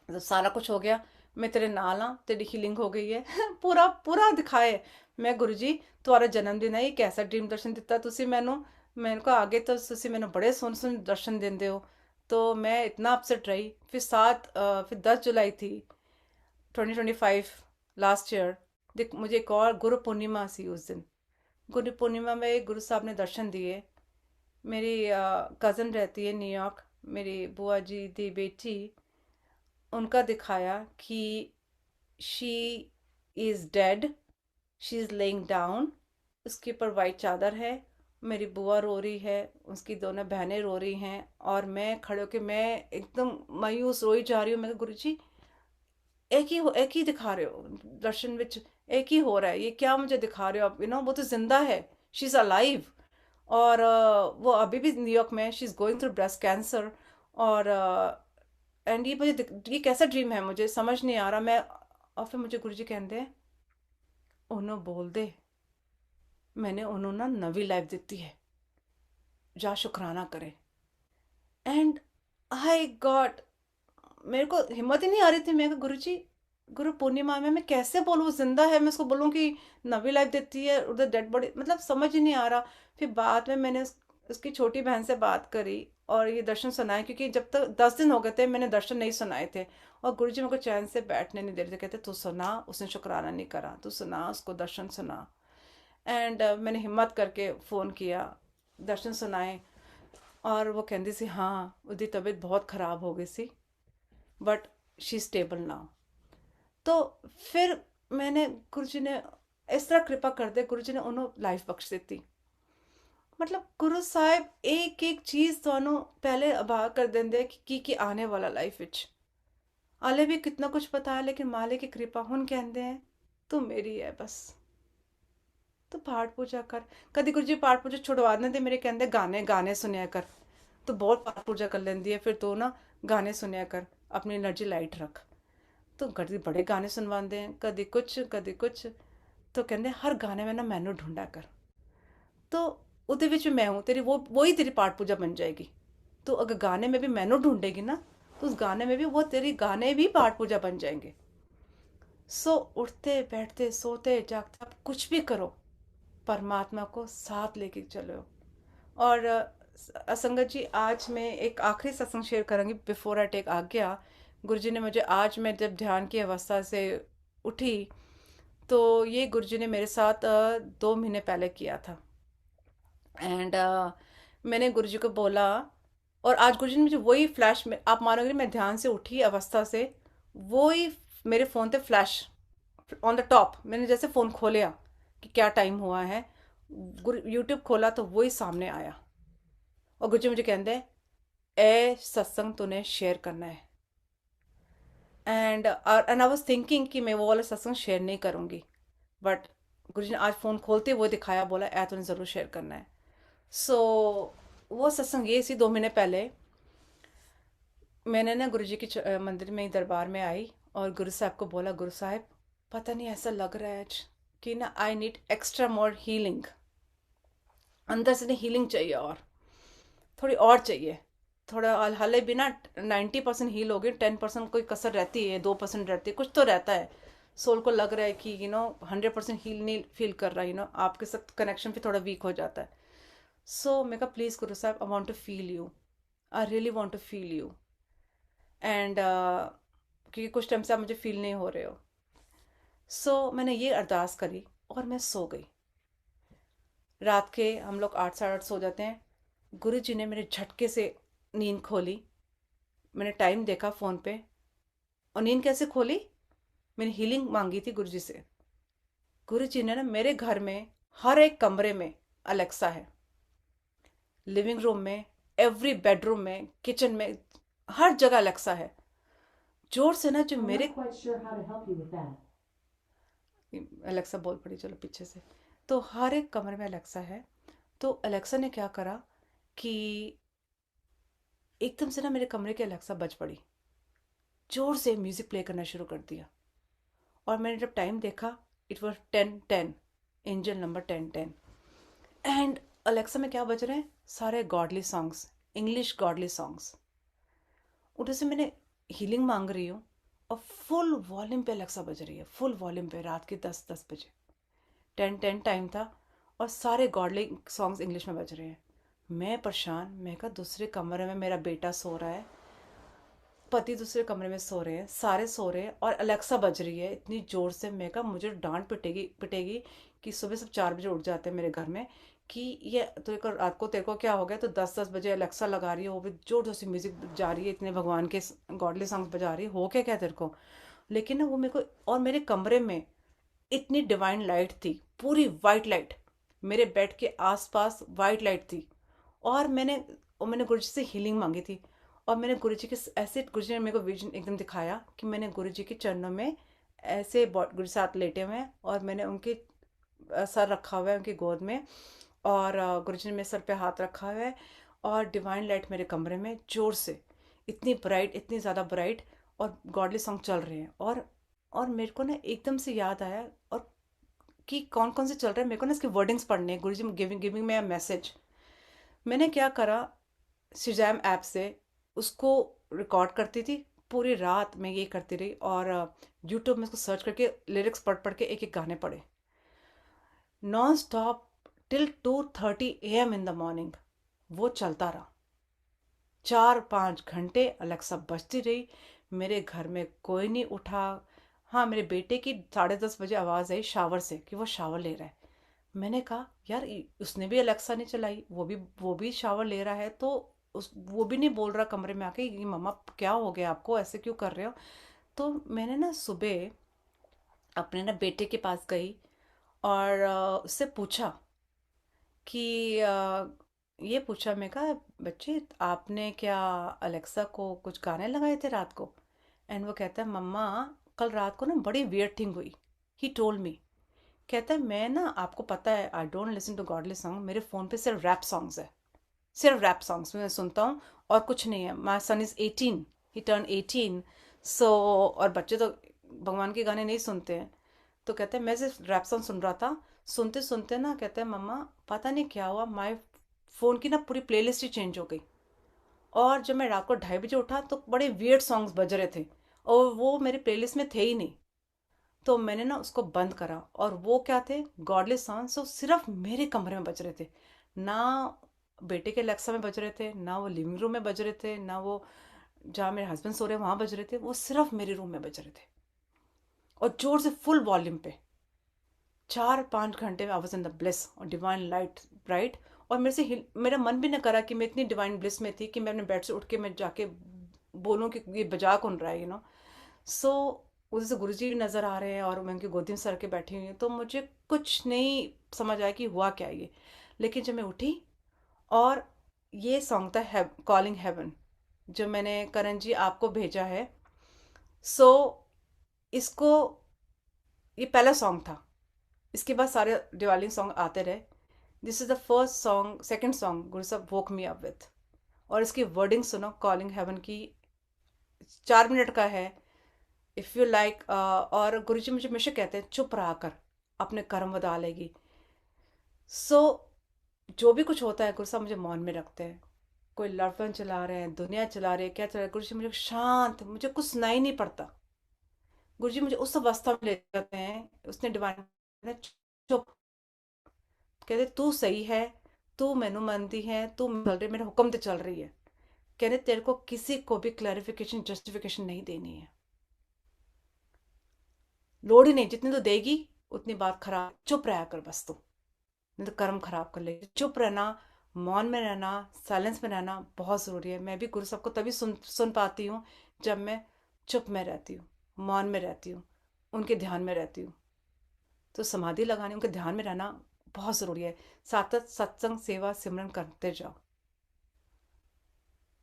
तो सारा कुछ हो गया, मैं तेरे नाल हाँ, तेरी हीलिंग हो गई है। पूरा पूरा दिखाए। मैं गुरुजी, तुम्हारा जन्मदिन है, ये कैसा ड्रीम दर्शन दिता तुसी मैनू। मैंने कहा आगे तो तुसी मैनू बड़े सोहने सोहने दर्शन देंदे हो। तो मैं इतना अपसेट रही। फिर फिर 10 जुलाई थी 2025, लास्ट ईयर। देख, मुझे एक और गुरु पूर्णिमा सी उस दिन। गुरु पूर्णिमा में गुरु साहब ने दर्शन दिए। मेरी कज़न रहती है न्यूयॉर्क, मेरी बुआ जी दी बेटी, उनका दिखाया कि she is dead, she is laying down, उसके ऊपर वाइट चादर है। मेरी बुआ रो रही है, उसकी दोनों बहनें रो रही हैं, और मैं खड़े होके मैं एकदम मायूस रोई जा रही हूँ। मैं कहा, गुरु जी, एक ही दिखा रहे हो दर्शन विच, एक ही हो रहा है, ये क्या मुझे दिखा रहे हो आप, वो तो जिंदा है, शी इज़ अलाइव। और वो अभी भी न्यूयॉर्क में, she is going through breast cancer. और एंड ये ये कैसा ड्रीम है, मुझे समझ नहीं आ रहा। मैं, और फिर मुझे गुरुजी कहते हैं, उन्हों बोल दे, मैंने उन्होंने ना नवी लाइफ दी है, जा शुक्राना करे। एंड आई गॉड, मेरे को हिम्मत ही नहीं आ रही थी। मैं कहा, गुरु जी, गुरु पूर्णिमा में मैं कैसे बोलूँ, वो जिंदा है, मैं उसको बोलूँ कि नवी लाइफ देती है, उधर डेड बॉडी, मतलब समझ ही नहीं आ रहा। फिर बाद में मैंने उसकी छोटी बहन से बात करी, और ये दर्शन सुनाए, क्योंकि जब तक 10 दिन हो गए थे मैंने दर्शन नहीं सुनाए थे। और गुरु जी मेरे को चैन से बैठने नहीं दे रहे थे, कहते तू सुना, उसने शुक्राना नहीं करा, तू सुना, उसको दर्शन सुना। एंड मैंने हिम्मत करके फ़ोन किया, दर्शन सुनाए। और वो कहती सी हाँ, उसकी तबीयत बहुत ख़राब हो गई सी, बट शी स्टेबल नाउ। तो फिर मैंने, गुरु जी ने इस तरह कृपा कर दे, गुरु जी ने उन्होंने लाइफ बख्श दी। मतलब गुरु साहिब एक एक चीज ਤੁਹਾਨੂੰ पहले अबा कर देंगे कि आने वाला लाइफ विच। आले भी कितना कुछ पता है, लेकिन माले की कृपा हुन कहते हैं तू मेरी है बस, तू पाठ पूजा कर। कभी गुरु जी पाठ पूजा छुड़वा देंगे, मेरे कहते गाने गाने सुनिया कर, तू बहुत पाठ पूजा कर लेंदी है, फिर तू ना गाने सुनिया कर, अपनी एनर्जी लाइट रख। तो कभी बड़े गाने सुनवाते हैं, कभी कुछ कभी कुछ। तो कहते हर गाने में ना मैनू ढूंढा कर, तो उदे विच मैं हूँ तेरी, वो ही तेरी पाठ पूजा बन जाएगी। तो अगर गाने में भी मैनू ढूंढेगी ना, तो उस गाने में भी वो तेरी गाने भी पाठ पूजा बन जाएंगे। सो उठते बैठते सोते जागते आप कुछ भी करो, परमात्मा को साथ लेके चलो। और असंगत जी, आज मैं एक आखिरी सत्संग शेयर करूँगी बिफोर आई टेक आज्ञा। गुरुजी ने मुझे, आज मैं जब ध्यान की अवस्था से उठी, तो ये गुरुजी ने मेरे साथ 2 महीने पहले किया था। एंड मैंने गुरुजी को बोला, और आज गुरुजी ने मुझे वही फ्लैश में, आप मानोगे नहीं, मैं ध्यान से उठी अवस्था से, वही मेरे फ़ोन पे फ्लैश ऑन द टॉप, मैंने जैसे फ़ोन खोलिया कि क्या टाइम हुआ है, गुरु यूट्यूब खोला तो वही सामने आया। और गुरुजी मुझे कहते हैं ए सत्संग तूने शेयर करना है। एंड आई वाज थिंकिंग कि मैं वो वाला सत्संग शेयर नहीं करूँगी, बट गुरुजी ने आज फ़ोन खोलते वो दिखाया, बोला ए तूने ज़रूर शेयर करना है। सो वो सत्संग ये सी 2 महीने पहले मैंने ना गुरुजी के मंदिर में ही दरबार में आई, और गुरु साहब को बोला, गुरु साहब पता नहीं ऐसा लग रहा है आज कि ना I need extra more healing. अंदर से ना हीलिंग चाहिए, और थोड़ी और चाहिए। थोड़ा हाले भी ना 90% हील हो गई, 10% कोई कसर रहती है, 2% रहती है, कुछ तो रहता है। सोल को लग रहा है कि 100% हील नहीं फील कर रहा, आपके साथ कनेक्शन भी थोड़ा वीक हो जाता है। सो मैं कहा प्लीज़ गुरु साहब, I want to feel you, I really want to feel you. And क्योंकि कुछ टाइम से आप मुझे फील नहीं हो रहे हो। मैंने ये अरदास करी और मैं सो गई। रात के हम लोग 8 साढ़े 8 सो जाते हैं। गुरु जी ने मेरे झटके से नींद खोली। मैंने टाइम देखा फ़ोन पे, और नींद कैसे खोली? मैंने हीलिंग मांगी थी गुरु जी से। गुरु जी ने ना मेरे घर में हर एक कमरे में अलेक्सा है। लिविंग रूम में, एवरी बेडरूम में, किचन में, हर जगह अलेक्सा है। जोर से ना जो मेरे अलेक्सा बोल पड़ी, चलो पीछे से। तो हर एक कमरे में अलेक्सा है। तो अलेक्सा ने क्या करा कि एकदम से ना मेरे कमरे की अलेक्सा बज पड़ी, जोर से म्यूजिक प्ले करना शुरू कर दिया। और मैंने जब टाइम देखा, it was 10:10, angel number 10:10। And Alexa में क्या बज रहे हैं? सारे godly songs, English godly songs. उधर से मैंने हीलिंग मांग रही हूँ, और फुल वॉल्यूम पे अलेक्सा बज रही है, फुल वॉल्यूम पे, रात के 10:10 बजे। 10:10 टाइम था, और सारे गॉडली सॉन्ग्स इंग्लिश में बज रहे हैं। मैं परेशान, मैं कहा दूसरे कमरे में मेरा बेटा सो रहा है, पति दूसरे कमरे में सो रहे हैं, सारे सो रहे हैं, और अलेक्सा बज रही है इतनी ज़ोर से। मैं कहा मुझे डांट पिटेगी पिटेगी कि सुबह सब 4 बजे उठ जाते हैं मेरे घर में, कि ये तेरे को रात को तेरे को क्या हो गया, तो 10-10 बजे अलेक्सा लगा रही है, वो भी जोर जोर से म्यूज़िक जा रही है, इतने भगवान के गॉडली सॉन्ग्स बजा रही है, हो क्या क्या तेरे को? लेकिन ना वो मेरे को, और मेरे कमरे में इतनी डिवाइन लाइट थी, पूरी वाइट लाइट, मेरे बेड के आसपास वाइट लाइट थी। और मैंने गुरु जी से हीलिंग मांगी थी। और मैंने गुरु जी के ऐसे, गुरु जी ने मेरे को विजन एकदम दिखाया कि मैंने गुरु जी के चरणों में ऐसे गुरु साथ लेटे हुए हैं, और मैंने उनके सर रखा हुआ है उनकी गोद में, और गुरु जी ने मेरे सर पे हाथ रखा हुआ है। और डिवाइन लाइट मेरे कमरे में जोर से, इतनी ब्राइट, इतनी ज़्यादा ब्राइट, और गॉडली सॉन्ग चल रहे हैं। और मेरे को ना एकदम से याद आया, और कि कौन कौन से चल रहे हैं, मेरे को ना इसके वर्डिंग्स पढ़ने हैं, गुरु जी गिविंग गिविंग में मैसेज। मैंने क्या करा, सिजैम ऐप से उसको रिकॉर्ड करती थी, पूरी रात मैं ये करती रही, और यूट्यूब में उसको सर्च करके लिरिक्स पढ़ पढ़ के एक एक गाने पढ़े, non stop, till 2:30 AM in the morning वो चलता रहा। 4-5 घंटे अलेक्सा बजती रही। मेरे घर में कोई नहीं उठा। हाँ, मेरे बेटे की 10:30 बजे आवाज़ आई शावर से कि वो शावर ले रहा है। मैंने कहा यार, उसने भी अलेक्सा नहीं चलाई, वो भी शावर ले रहा है, तो उस वो भी नहीं बोल रहा कमरे में आके ये मम्मा क्या हो गया आपको, ऐसे क्यों कर रहे हो? तो मैंने ना सुबह अपने ना बेटे के पास गई, और उससे पूछा कि ये पूछा, मैं कहा बच्चे आपने क्या अलेक्सा को कुछ गाने लगाए थे रात को? एंड वो कहता है मम्मा, कल रात को ना बड़ी वियर्ड थिंग हुई, ही टोल्ड मी। कहता है मैं ना, आपको पता है I don't listen to godly song, मेरे फ़ोन पे सिर्फ रैप सॉन्ग्स है, सिर्फ रैप सॉन्ग्स मैं सुनता हूँ, और कुछ नहीं है। माई सन इज़ 18, ही टर्न 18। सो और बच्चे तो भगवान के गाने नहीं सुनते हैं। तो कहते हैं मैं सिर्फ रैप सॉन्ग सुन रहा था। सुनते सुनते ना, कहते हैं मम्मा पता नहीं क्या हुआ, माई फ़ोन की ना पूरी प्लेलिस्ट ही चेंज हो गई, और जब मैं रात को 2:30 बजे उठा तो बड़े वियर्ड सॉन्ग्स बज रहे थे, और वो मेरी प्लेलिस्ट में थे ही नहीं। तो मैंने ना उसको बंद करा, और वो क्या थे, गॉडलेस सॉन्ग्स, वो सिर्फ मेरे कमरे में बज रहे थे। ना बेटे के लेक्सा में बज रहे थे, ना वो लिविंग रूम में बज रहे थे, ना वो जहाँ मेरे हस्बैंड सो रहे हैं वहाँ बज रहे थे, वो सिर्फ मेरे रूम में बज रहे थे, और जोर से फुल वॉल्यूम पे। 4-5 घंटे में I was in the bliss, और डिवाइन लाइट ब्राइट। और मेरा मन भी न करा कि मैं इतनी डिवाइन ब्लिस में थी कि मैं अपने बेड से उठ के मैं जाके बोलूँ कि ये बजा कौन रहा है, सो उधर से गुरुजी भी नज़र आ रहे हैं, और मैं उनकी गोदी में सर के बैठी हुई हूँ, तो मुझे कुछ नहीं समझ आया कि हुआ क्या ये। लेकिन जब मैं उठी, और ये सॉन्ग था कॉलिंग हेवन, जो मैंने करण जी आपको भेजा है। सो इसको, ये पहला सॉन्ग था, इसके बाद सारे दिवाली सॉन्ग आते रहे। This is the first song, second song गुरु साहब वोक मी अप विथ। और इसकी वर्डिंग सुनो, कॉलिंग हेवन की, 4 मिनट का है। इफ़ यू लाइक, और गुरुजी मुझे हमेशा कहते हैं चुप रहा कर, अपने कर्म बदा लेगी। सो जो भी कुछ होता है गुरु साहब मुझे मौन में रखते हैं। कोई लड़फन चला रहे हैं, दुनिया चला रही है, क्या चला रहा है, गुरु जी मुझे शांत, मुझे कुछ सुनाई नहीं पड़ता। गुरु जी मुझे उस अवस्था में ले जाते हैं, उसने डिवाइन ने, चुप, कहते तू सही है, तू मैनू मनती है, तू चल रही, मेरे हुक्म ते चल रही है। कहते तेरे को किसी को भी क्लैरिफिकेशन जस्टिफिकेशन नहीं देनी है, लोड़ ही नहीं, जितनी तो देगी उतनी बात खराब, चुप रहा कर बस तू, नहीं तो कर्म खराब कर लेगी। चुप रहना, मौन में रहना, साइलेंस में रहना बहुत ज़रूरी है। मैं भी गुरु साहब को तभी सुन पाती हूँ जब मैं चुप में रहती हूँ, मौन में रहती हूँ, उनके ध्यान में रहती हूँ। तो समाधि लगाने, उनके ध्यान में रहना बहुत ज़रूरी है। साथ साथ सत्संग सेवा सिमरन करते जाओ।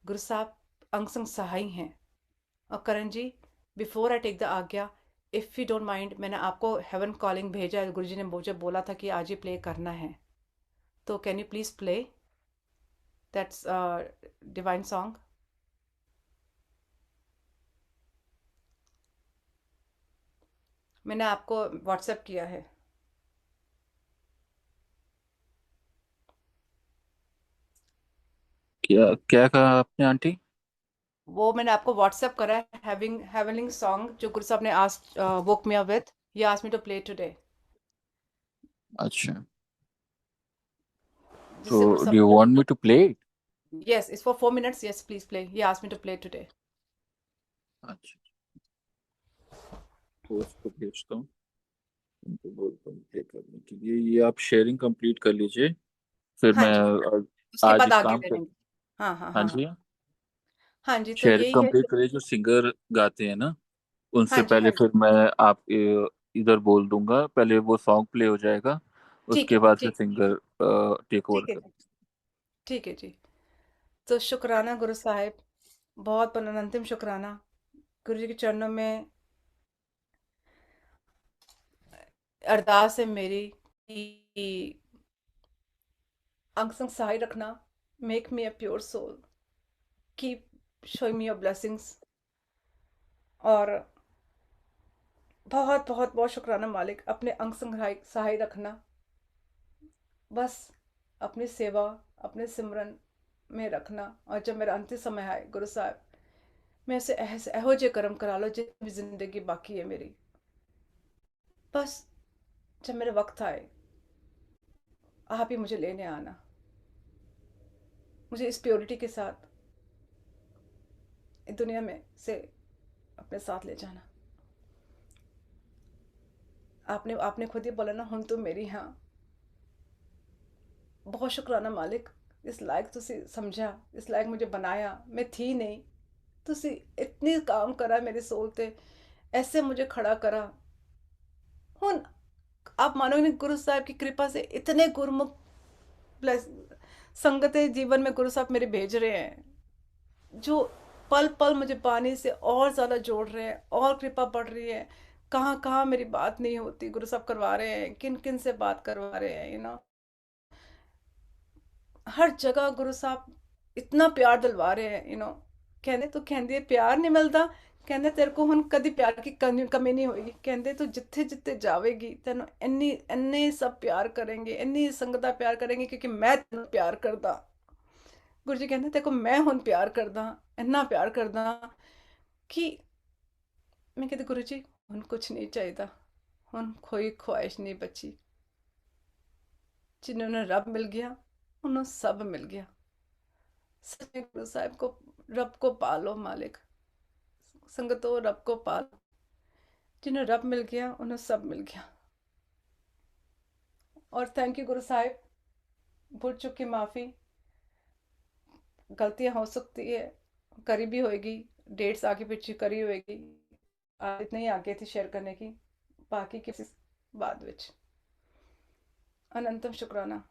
गुरु साहब अंग संग सहाय हैं। और करण जी, बिफोर आई टेक द आज्ञा, इफ़ यू डोंट माइंड, मैंने आपको हेवन कॉलिंग भेजा है, गुरु जी ने मुझे बोला था कि आज ही प्ले करना है, तो can you please play that's divine song. मैंने आपको व्हाट्सएप किया है। क्या क्या कहा आपने आंटी? वो मैंने आपको व्हाट्सएप करा है, हैविंग हैवनिंग सॉन्ग जो गुरु साहब ने आज woke me up with, he asked me to play today, अच्छा, तो जिससे गुरु डू Sahib, you want me to play it? Yes it's for 4 minutes, yes please play, he asked me to play today. अच्छा, तो उसको भेजता हूँ, उनको बोलता हूँ प्ले करने के लिए। ये आप शेयरिंग कंप्लीट कर लीजिए, फिर हाँ मैं जी, उसके आज बाद एक आगे काम ले कर। लेंगे। हाँ हाँ हाँ हाँ हाँ। जी, हाँ जी, तो शेयरिंग यही है। कंप्लीट करिए, जो सिंगर गाते हैं ना हाँ उनसे जी पहले हाँ जी। फिर मैं आप इधर बोल दूंगा, पहले वो सॉन्ग प्ले हो जाएगा, ठीक उसके है बाद फिर ठीक, सिंगर टेक ओवर ठीक है कर। जी, ठीक है जी। तो शुक्राना गुरु साहिब, बहुत बहुत अनंतिम शुक्राना। गुरु जी के चरणों में अरदास है मेरी कि अंग संग सहाय रखना, make me a pure soul, keep showing me your blessings. और बहुत बहुत बहुत शुक्राना मालिक, अपने अंग संग सहाय रखना, बस अपनी सेवा, अपने सिमरन में रखना। और जब मेरा अंतिम समय आए गुरु साहब, मैं ऐसे ऐसे एहो जे कर्म करा लो जितनी भी जिंदगी बाकी है मेरी, बस जब मेरा वक्त आए आप ही मुझे लेने आना, मुझे इस प्योरिटी के साथ इस दुनिया में से अपने साथ ले जाना। आपने आपने खुद ही बोला ना, हम तुम मेरी हाँ। बहुत शुक्राना मालिक, इस लायक तुसी समझा, इस लायक मुझे बनाया, मैं थी नहीं, तुसी इतनी काम करा मेरे सोल ते, ऐसे मुझे खड़ा करा। हुन आप मानोगे नहीं, गुरु साहब की कृपा से इतने गुरमुख प्लस संगते जीवन में गुरु साहब मेरे भेज रहे हैं, जो पल पल मुझे पानी से और ज़्यादा जोड़ रहे हैं, और कृपा बढ़ रही है। कहाँ कहाँ मेरी बात नहीं होती, गुरु साहब करवा रहे हैं, किन किन से बात करवा रहे हैं, हर जगह गुरु साहब इतना प्यार दिलवा रहे हैं, कहने तो कहते प्यार नहीं मिलता, कहते तेरे को हुन कदी प्यार की कमी नहीं होगी, कहते तू जिथे जिथे जावेगी तेन इन्नी इन्ने सब प्यार करेंगे, इन्नी संगता प्यार करेंगे, क्योंकि मैं तेन प्यार करदा। गुरु जी कहते तेरे को मैं हुन प्यार करदा, इन्ना प्यार करदा कि मैं कहती गुरु जी हुन कुछ नहीं चाहिए, हुन कोई ख्वाहिश नहीं बची, जिन्होंने रब मिल गया उन्होंने सब मिल गया। सच में गुरु साहब को, रब को पालो मालिक, संगतो रब को पालो, जिन्हें रब मिल गया उन्हें सब मिल गया। और थैंक यू गुरु साहिब, भूल चुक की माफ़ी, गलतियां हो सकती है, करी भी होएगी, डेट्स आगे पीछे करी होएगी, आदत नहीं आगे थी शेयर करने की, बाकी किसी बाद विच अनंतम शुक्राना,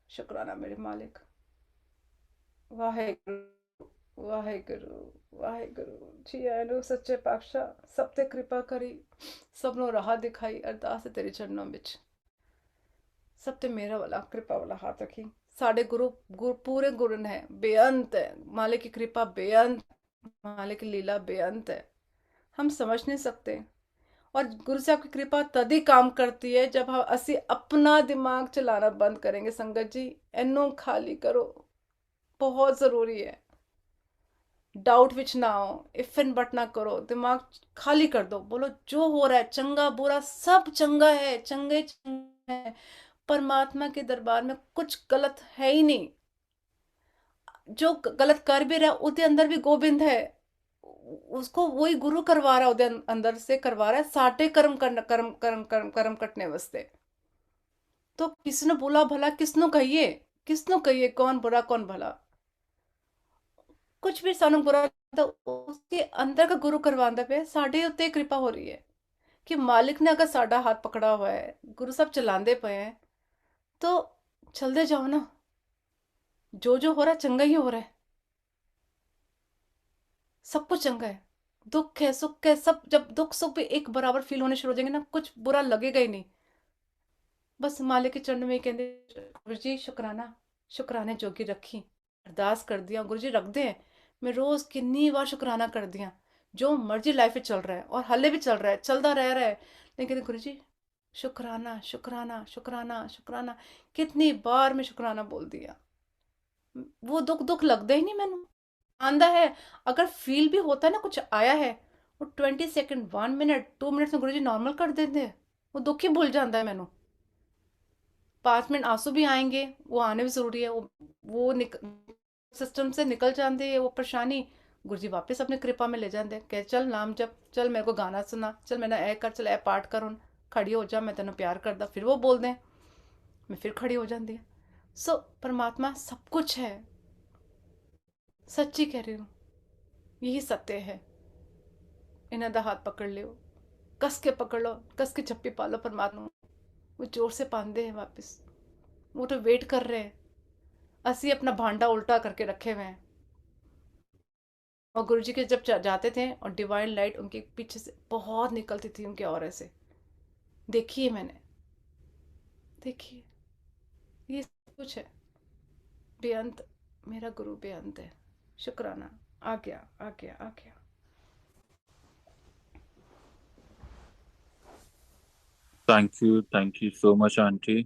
शुक्राना मेरे मालिक। वाहेगुरु वाहेगुरु वाहेगुरु जी आए नो सच्चे पातशाह, सब ते कृपा करी, सब नो राह दिखाई, अरदास है तेरे चरणों विच, सब ते मेरा वाला कृपा वाला हाथ रखी। साढ़े गुरु गुरु पूरे गुरु हैं, बेअंत है, मालिक की कृपा बेअंत, मालिक की लीला बेअंत है। हम समझ नहीं सकते। और गुरु साहब की कृपा तभी काम करती है जब हम असी अपना दिमाग चलाना बंद करेंगे। संगत जी, एनो खाली करो, बहुत ज़रूरी है। डाउट विच ना हो, इफ एंड बट ना करो, दिमाग खाली कर दो। बोलो जो हो रहा है, चंगा बुरा सब चंगा है, चंगे चंगा है। परमात्मा के दरबार में कुछ गलत है ही नहीं। जो गलत कर भी रहा है उसके अंदर भी गोविंद है। उसको वही गुरु करवा रहा है, ਉਹਦੇ अंदर से करवा रहा है साटे कर्म करना, कर्म कटने वास्ते। तो किसने बुला भला, किसनो कहिए कौन बुरा कौन भला। कुछ भी सानू बुरा तो उसके अंदर का गुरु करवांदा पे साढ़े उत्ते कृपा हो रही है कि मालिक ने अगर साडा हाथ पकड़ा हुआ है, गुरु साहब चलाते पे हैं, तो चलते जाओ ना। जो हो रहा है चंगा ही हो रहा है, सब कुछ चंगा है। दुख है सुख है सब, जब दुख सुख भी एक बराबर फील होने शुरू हो जाएंगे ना, कुछ बुरा लगेगा ही नहीं। बस मालिक के चरण में ही कहते, गुरु जी शुक्राना, शुक्राने जोगी रखी। अरदास कर दिया, गुरु जी रख दे। मैं रोज कितनी बार शुक्राना कर दिया। जो मर्जी लाइफ में चल रहा है और हले भी चल रहा है, चलता रह रहा है, लेकिन कहते गुरु जी शुक्राना शुक्राना शुक्राना शुक्राना। कितनी बार मैं शुक्राना बोल दिया। वो दुख दुख लगता ही नहीं मैनू। आंदा है, अगर फील भी होता है ना कुछ आया है, वो 20 सेकेंड 1 मिनट 2 मिनट में गुरु जी नॉर्मल कर देते हैं। वो दुख ही भूल जाता है मैनू। 5 मिनट आंसू भी आएंगे, वो आने भी जरूरी है। वो सिस्टम से निकल जाते हैं वो परेशानी। गुरु जी वापस अपनी कृपा में ले जाते हैं, कह चल नाम जप, चल मेरे को गाना सुना, चल मैंने ए कर, चल ए पाठ कर, हुन खड़ी हो जा, मैं तेन प्यार करदा। फिर वो बोल दें, मैं फिर खड़ी हो जाती है। सो परमात्मा सब कुछ है, सच्ची कह रही हूँ, यही सत्य है। इन्हें दा हाथ पकड़ लियो, कस के पकड़ लो, कस के चप्पी पालो परमात्मा। वो जोर से पांदे हैं वापस। वो तो वेट कर रहे हैं, असी अपना भांडा उल्टा करके रखे हुए हैं। और गुरुजी के जब जाते थे और डिवाइन लाइट उनके पीछे से बहुत निकलती थी, उनके ऑरे से। देखिए मैंने, देखिए, ये सब कुछ है। बेअंत, मेरा गुरु बेअंत है। शुक्राना, आ गया आ गया आ गया। Thank you so much aunty.